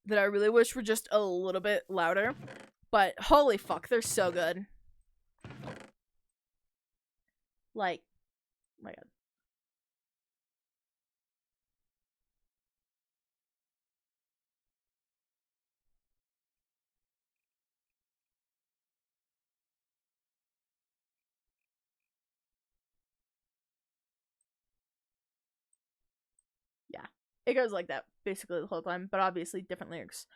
that I really wish were just a little bit louder, but holy fuck, they're so good. Like, oh my god. Yeah, it goes like that basically the whole time, but obviously different lyrics.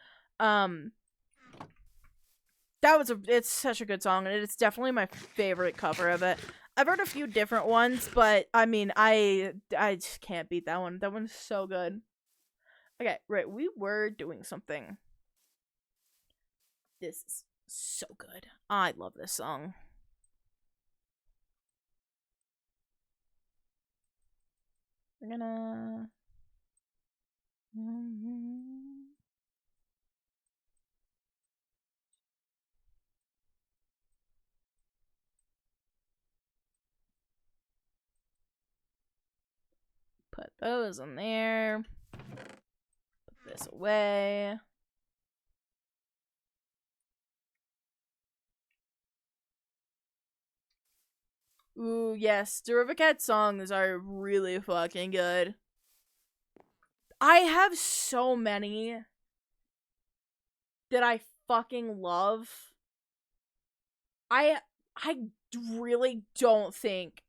It's such a good song, and it's definitely my favorite cover of it. I've heard a few different ones, but I mean, I just can't beat that one. That one's so good. Okay, right, we were doing something. This is so good. I love this song. We're gonna... put those in there. Put this away. Ooh, yes. Derivacat songs are really fucking good. I have so many that I fucking love. I really don't think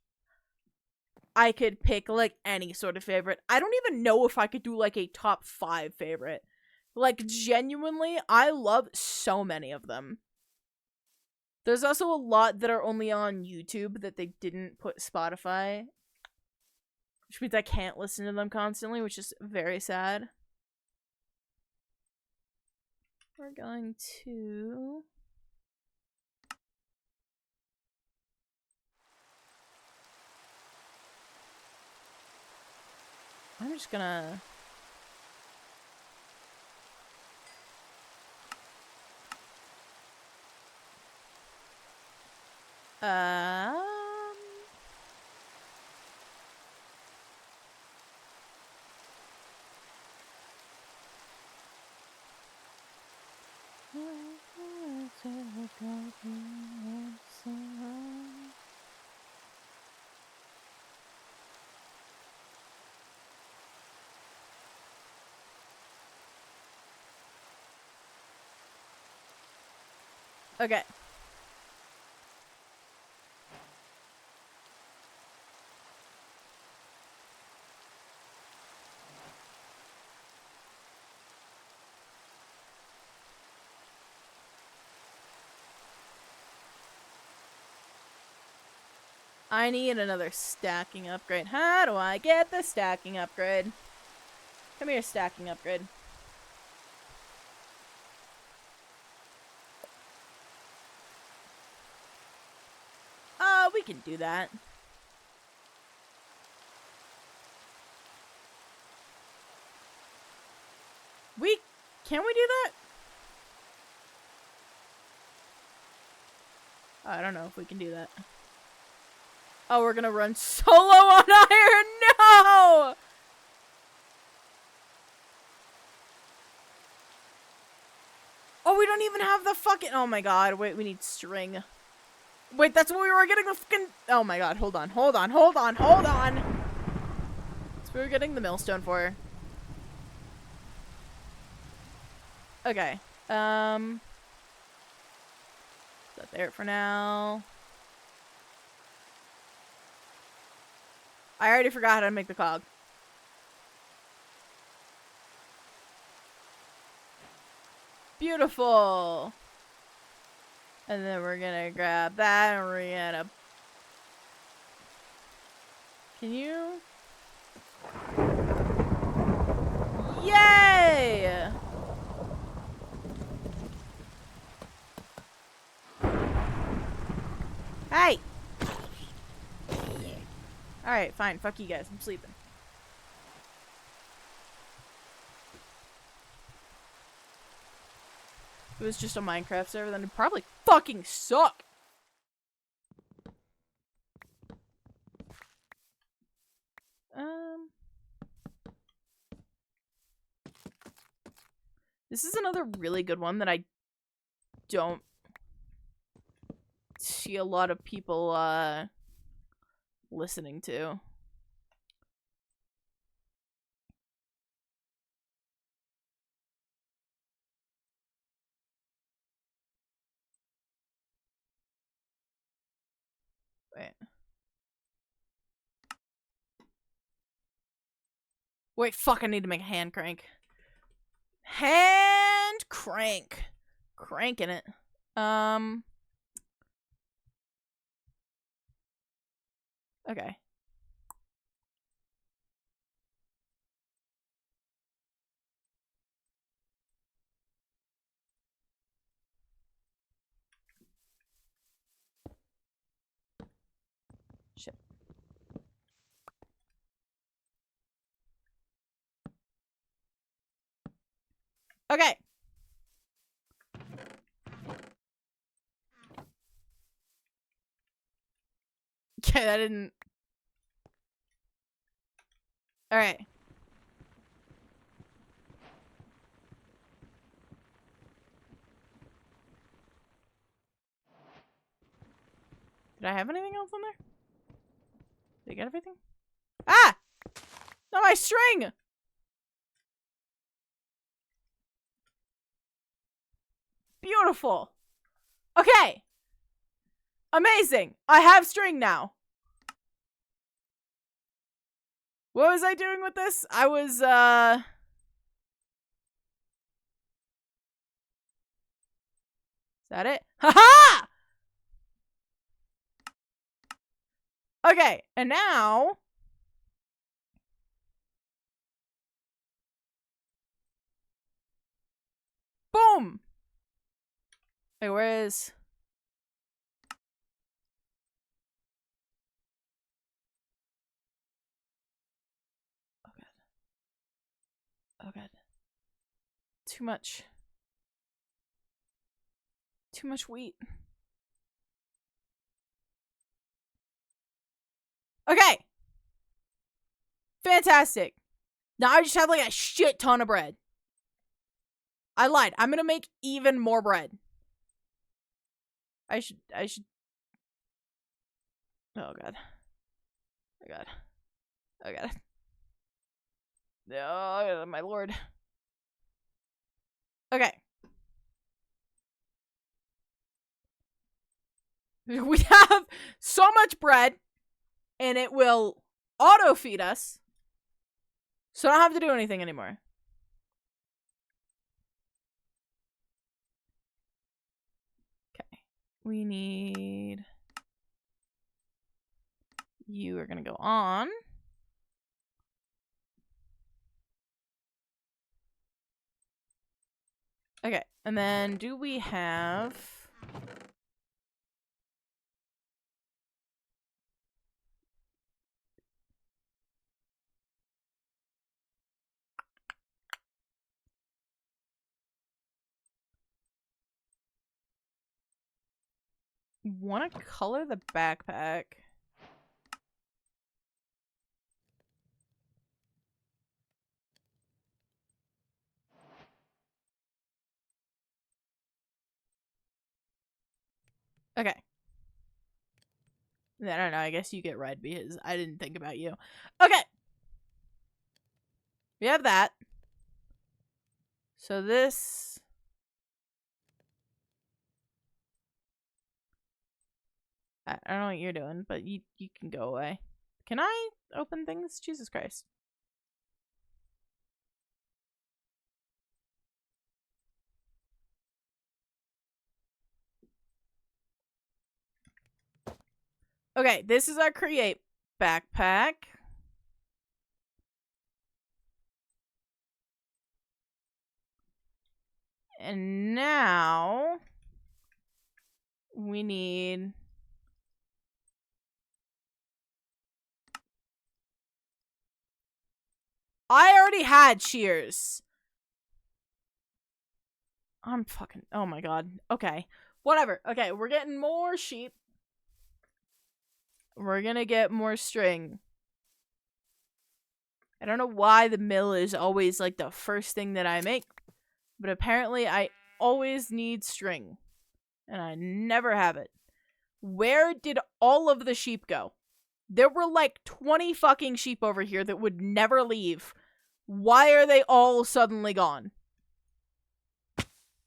I could pick, like, any sort of favorite. I don't even know if I could do, like, a top 5 favorite. Like, genuinely, I love so many of them. There's also a lot that are only on YouTube that they didn't put Spotify. Which means I can't listen to them constantly, which is very sad. We're going to... I'm just gonna... Okay. I need another stacking upgrade. How do I get the stacking upgrade? Come here, stacking upgrade. We can do that. Can we do that? I don't know if we can do that. Oh, we're gonna run solo on iron? No! Oh, we don't even have the fucking... Oh my god, wait, we need string. Wait, that's what we were getting the fucking... Oh my god, hold on. That's what we were getting the millstone for. Okay. Is that there for now? I already forgot how to make the cog. Beautiful. And then we're gonna grab that and we're gonna... Can you... Yay! Hey! Alright, fine. Fuck you guys. I'm sleeping. If it was just a Minecraft server, then it'd probably fucking suck. This is another really good one that I don't see a lot of people, listening to. Wait. Wait, fuck, I need to make a hand crank. Hand crank. Cranking it. Okay. Shit. Okay. Okay, that didn't... Alright. Did I have anything else on there? Did I get everything? Ah! Not my string! Beautiful. Okay. Amazing. I have string now. What was I doing with this? I was, Is that it? Haha! Okay, and now... Boom! Wait, where is... Oh god. Oh god. Too much. Too much wheat. Okay! Fantastic. Now I just have like a shit ton of bread. I lied. I'm gonna make even more bread. I should... Oh god. Oh god. Oh god. Oh, my lord. Okay. We have so much bread, and it will auto-feed us, so I don't have to do anything anymore. Okay. We need... You are gonna go on. Okay, and then do we have... Want to color the backpack? Okay. I don't know, I guess you get red because I didn't think about you. Okay! We have that. So this... I don't know what you're doing, but you can go away. Can I open things? Jesus Christ. Okay, this is our create backpack. And now we need... I already had shears. I'm fucking... Oh my god. Okay. Whatever. Okay, we're getting more sheep. We're gonna get more string. I don't know why the mill is always like the first thing that I make. But apparently I always need string. And I never have it. Where did all of the sheep go? There were like 20 fucking sheep over here that would never leave. Why are they all suddenly gone?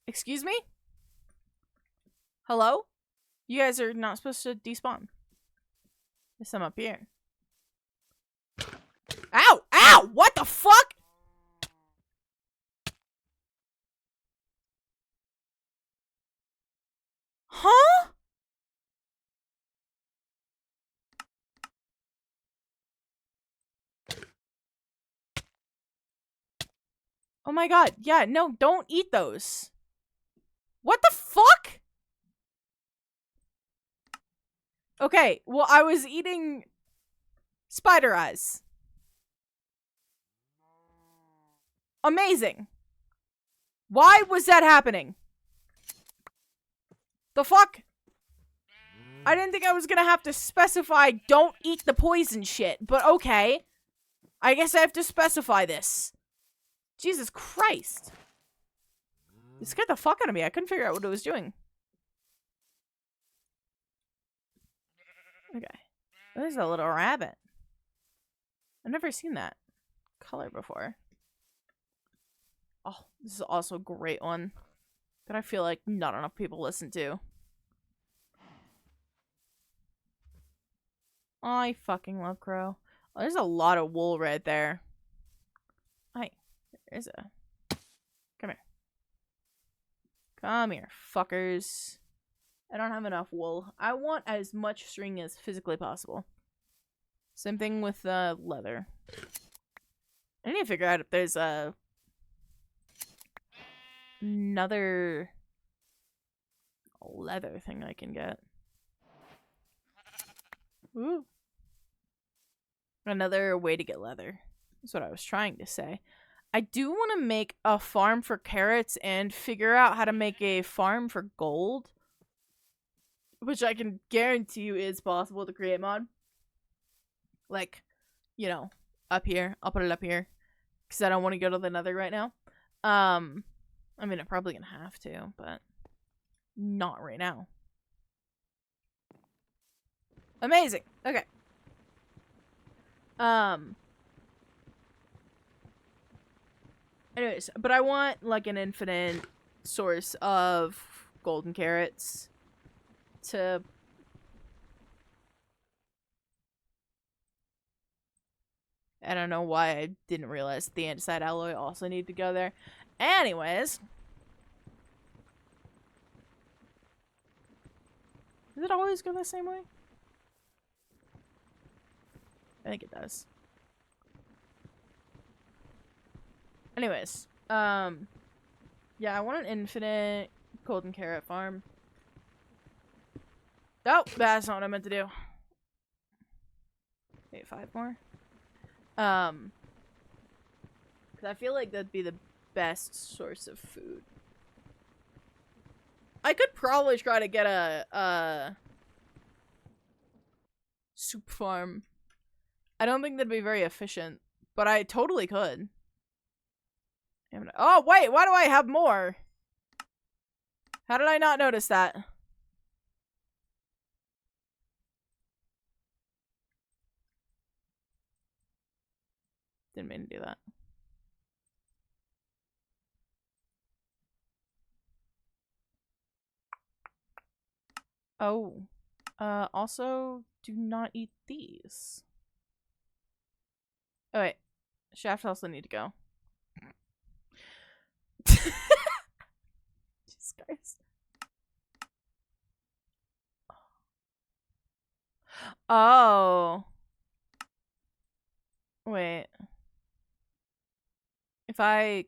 Excuse me? Hello? You guys are not supposed to despawn. There's some up here. Ow! Ow! What the fuck? Huh? Oh my god. Yeah, no, don't eat those. What the fuck? Okay, well, I was eating spider eyes. Amazing. Why was that happening? The fuck? I didn't think I was gonna have to specify don't eat the poison shit, but okay. I guess I have to specify this. Jesus Christ. It scared the fuck out of me. I couldn't figure out what it was doing. Okay. There's a little rabbit. I've never seen that color before. Oh, this is also a great one that I feel like not enough people listen to. I fucking love crow. Oh, there's a lot of wool right there. Hi. There's a... Come here. Come here, fuckers. I don't have enough wool. I want as much string as physically possible. Same thing with leather. I need to figure out if there's another leather thing I can get. Ooh. Another way to get leather. That's what I was trying to say. I do want to make a farm for carrots and figure out how to make a farm for gold. Which I can guarantee you is possible to create mod. Like, you know, up here. I'll put it up here. Because I don't want to go to the nether right now. I mean, I'm probably going to have to, but not right now. Amazing. Okay. Anyways, but I want like an infinite source of golden carrots to... I don't know why I didn't realize the andesite alloy also needed to go there. Anyways. Does it always go the same way? I think it does. Anyways. Yeah, I want an infinite golden carrot farm. Oh, that's not what I meant to do. Wait, 5 more? Because I feel like that'd be the best source of food. I could probably try to get a soup farm. I don't think that'd be very efficient, but I totally could. Oh, wait, why do I have more? How did I not notice that? Didn't mean to do that. Oh. Also, do not eat these. Oh, wait. Shafts also need to go. Jesus Christ. Oh. Wait. If I...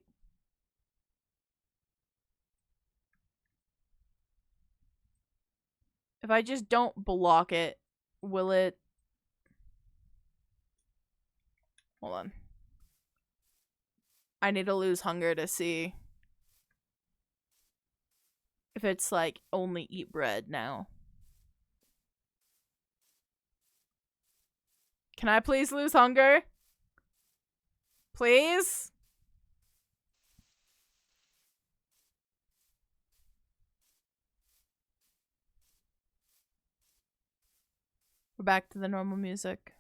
If I just don't block it, will it... Hold on. I need to lose hunger to see if it's like only eat bread now. Can I please lose hunger? Please? We're back to the normal music.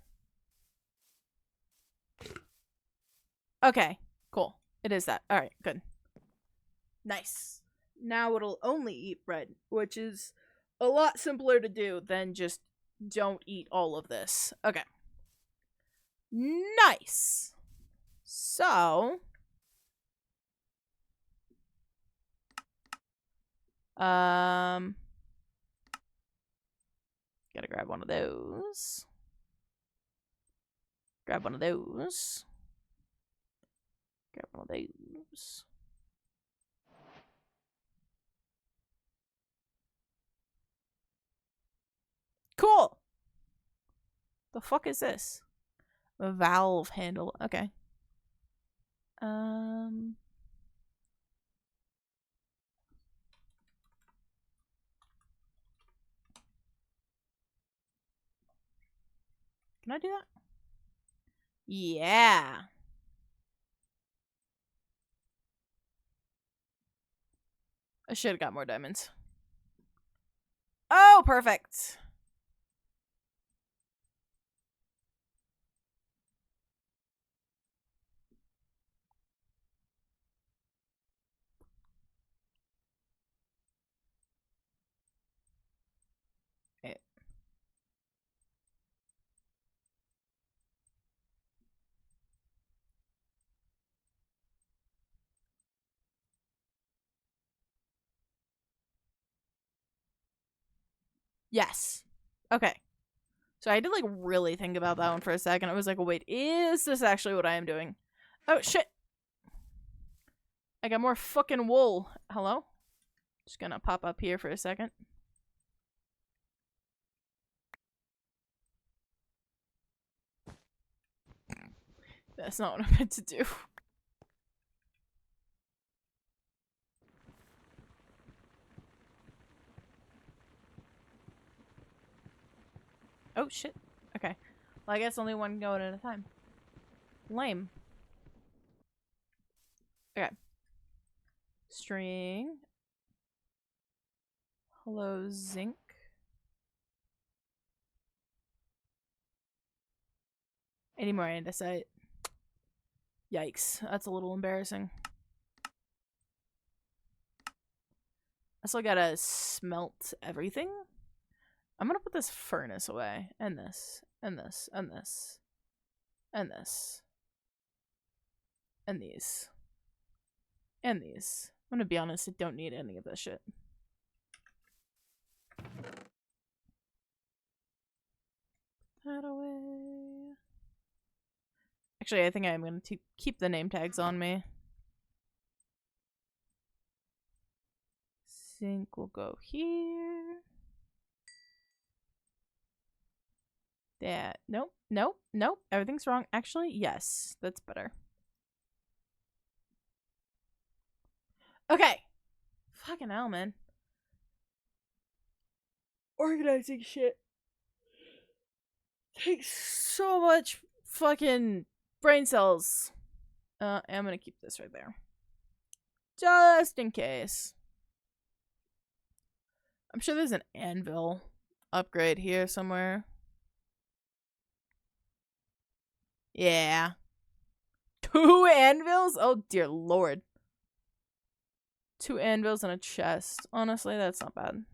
Okay, cool. It is that. Alright, good. Nice. Now it'll only eat bread, which is a lot simpler to do than just don't eat all of this. Okay. Nice. So... Gotta grab one of those. Grab one of those. Grab one of those. Cool! The fuck is this? A valve handle. Okay. Can I do that? Yeah. I should have got more diamonds. Oh, perfect. Yes. Okay. So I had to like really think about that one for a second. I was like, wait, is this actually what I am doing? Oh, shit. I got more fucking wool. Hello? Just gonna pop up here for a second. That's not what I meant to do. Oh, shit. Okay. Well, I guess only one going at a time. Lame. Okay. String. Hello, zinc. Any more andesite? Yikes. That's a little embarrassing. I still gotta smelt everything. I'm gonna put this furnace away. And this. And this. And this. And this. And these. And these. I'm gonna be honest, I don't need any of this shit. That away. Actually, I think I'm gonna keep the name tags on me. Zinc will go here. That. Nope. Nope. Nope. Everything's wrong. Actually, yes. That's better. Okay. Fucking hell, man. Organizing shit takes so much fucking brain cells. I'm gonna keep this right there. Just in case. I'm sure there's an anvil upgrade here somewhere. Yeah. 2 anvils? Oh dear lord. 2 anvils and a chest. Honestly, that's not bad.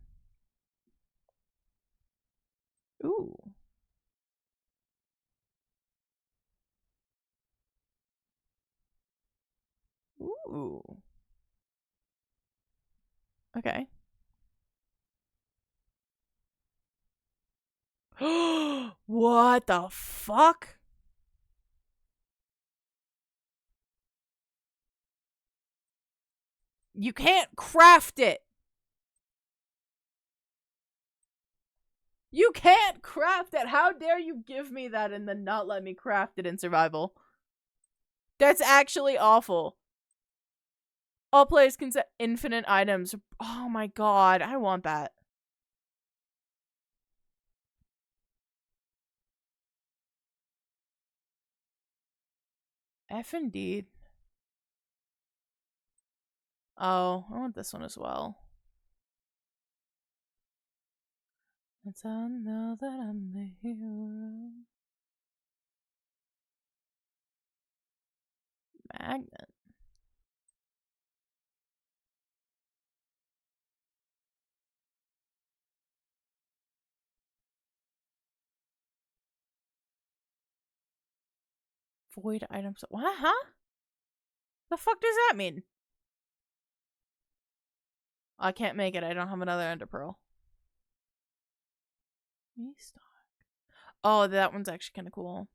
Ooh. Ooh. Okay. What the fuck? You can't craft it. You can't craft it! How dare you give me that and then not let me craft it in survival? That's actually awful. All players can set infinite items. Oh my god, I want that. F indeed. Oh, I want this one as well. That's how I know that I'm the hero. Magnet. Void items. What? Huh? The fuck does that mean? I can't make it. I don't have another ender pearl. Restock. Oh, that one's actually kind of cool.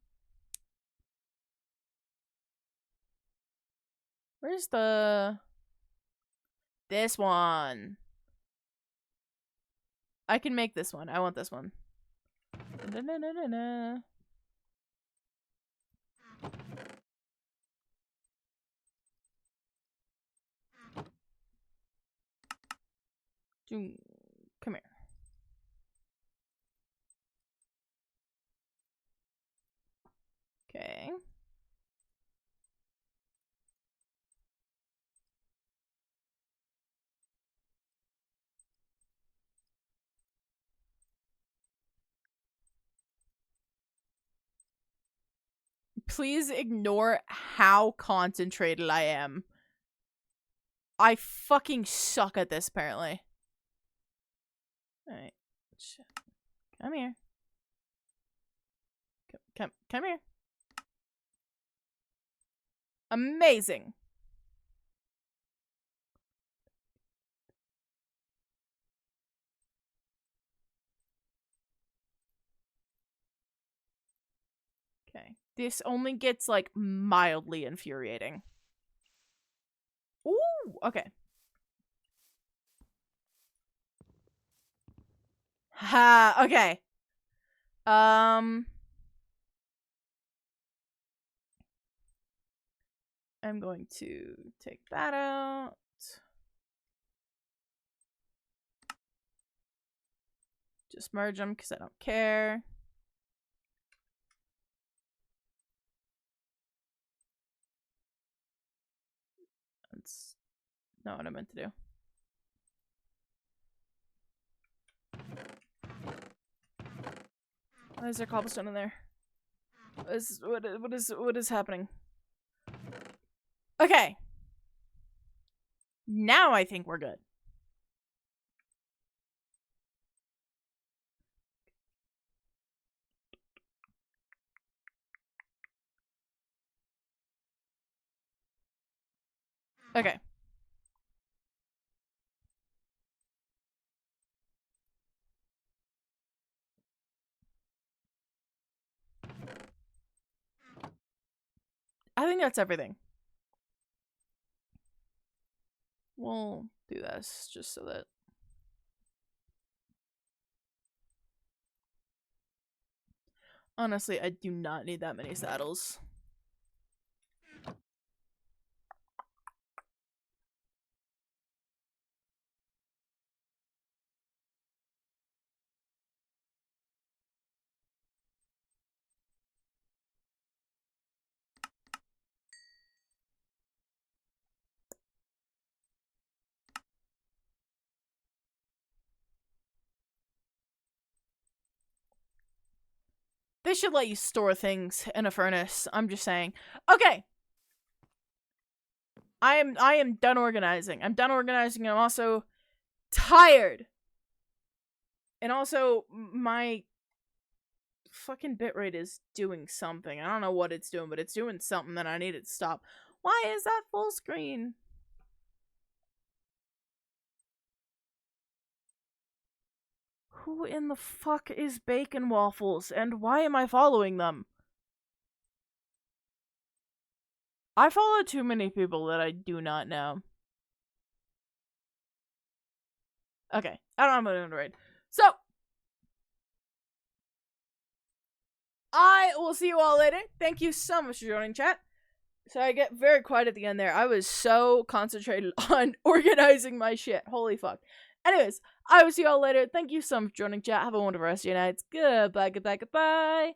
Where's the... This one. I can make this one. I want this one. Da-da-da-da-da. Come here. Okay. Please ignore how concentrated I am. I fucking suck at this, apparently. Alright. Come here. Come here. Amazing. Okay. This only gets, like, mildly infuriating. Ooh, okay. Ha, okay. I'm going to take that out. Just merge them because I don't care. That's not what I meant to do. Why is there cobblestone in there? What is happening? Okay. Now I think we're good. Okay. I think that's everything. We'll do this just so that... Honestly, I do not need that many saddles. They should let you store things in a furnace. I'm just saying. Okay. I am done organizing. I'm done organizing. I'm also tired. And also, my fucking bitrate is doing something. I don't know what it's doing, but it's doing something that I need it to stop. Why is that full screen? Who in the fuck is Bacon Waffles, and why am I following them? I follow too many people that I do not know. Okay, I don't have an Android. So, I will see you all later. Thank you so much for joining, chat. So I get very quiet at the end there. I was so concentrated on organizing my shit. Holy fuck. Anyways, I will see you all later. Thank you so much for joining, chat. Have a wonderful rest of your nights. Goodbye, goodbye, goodbye.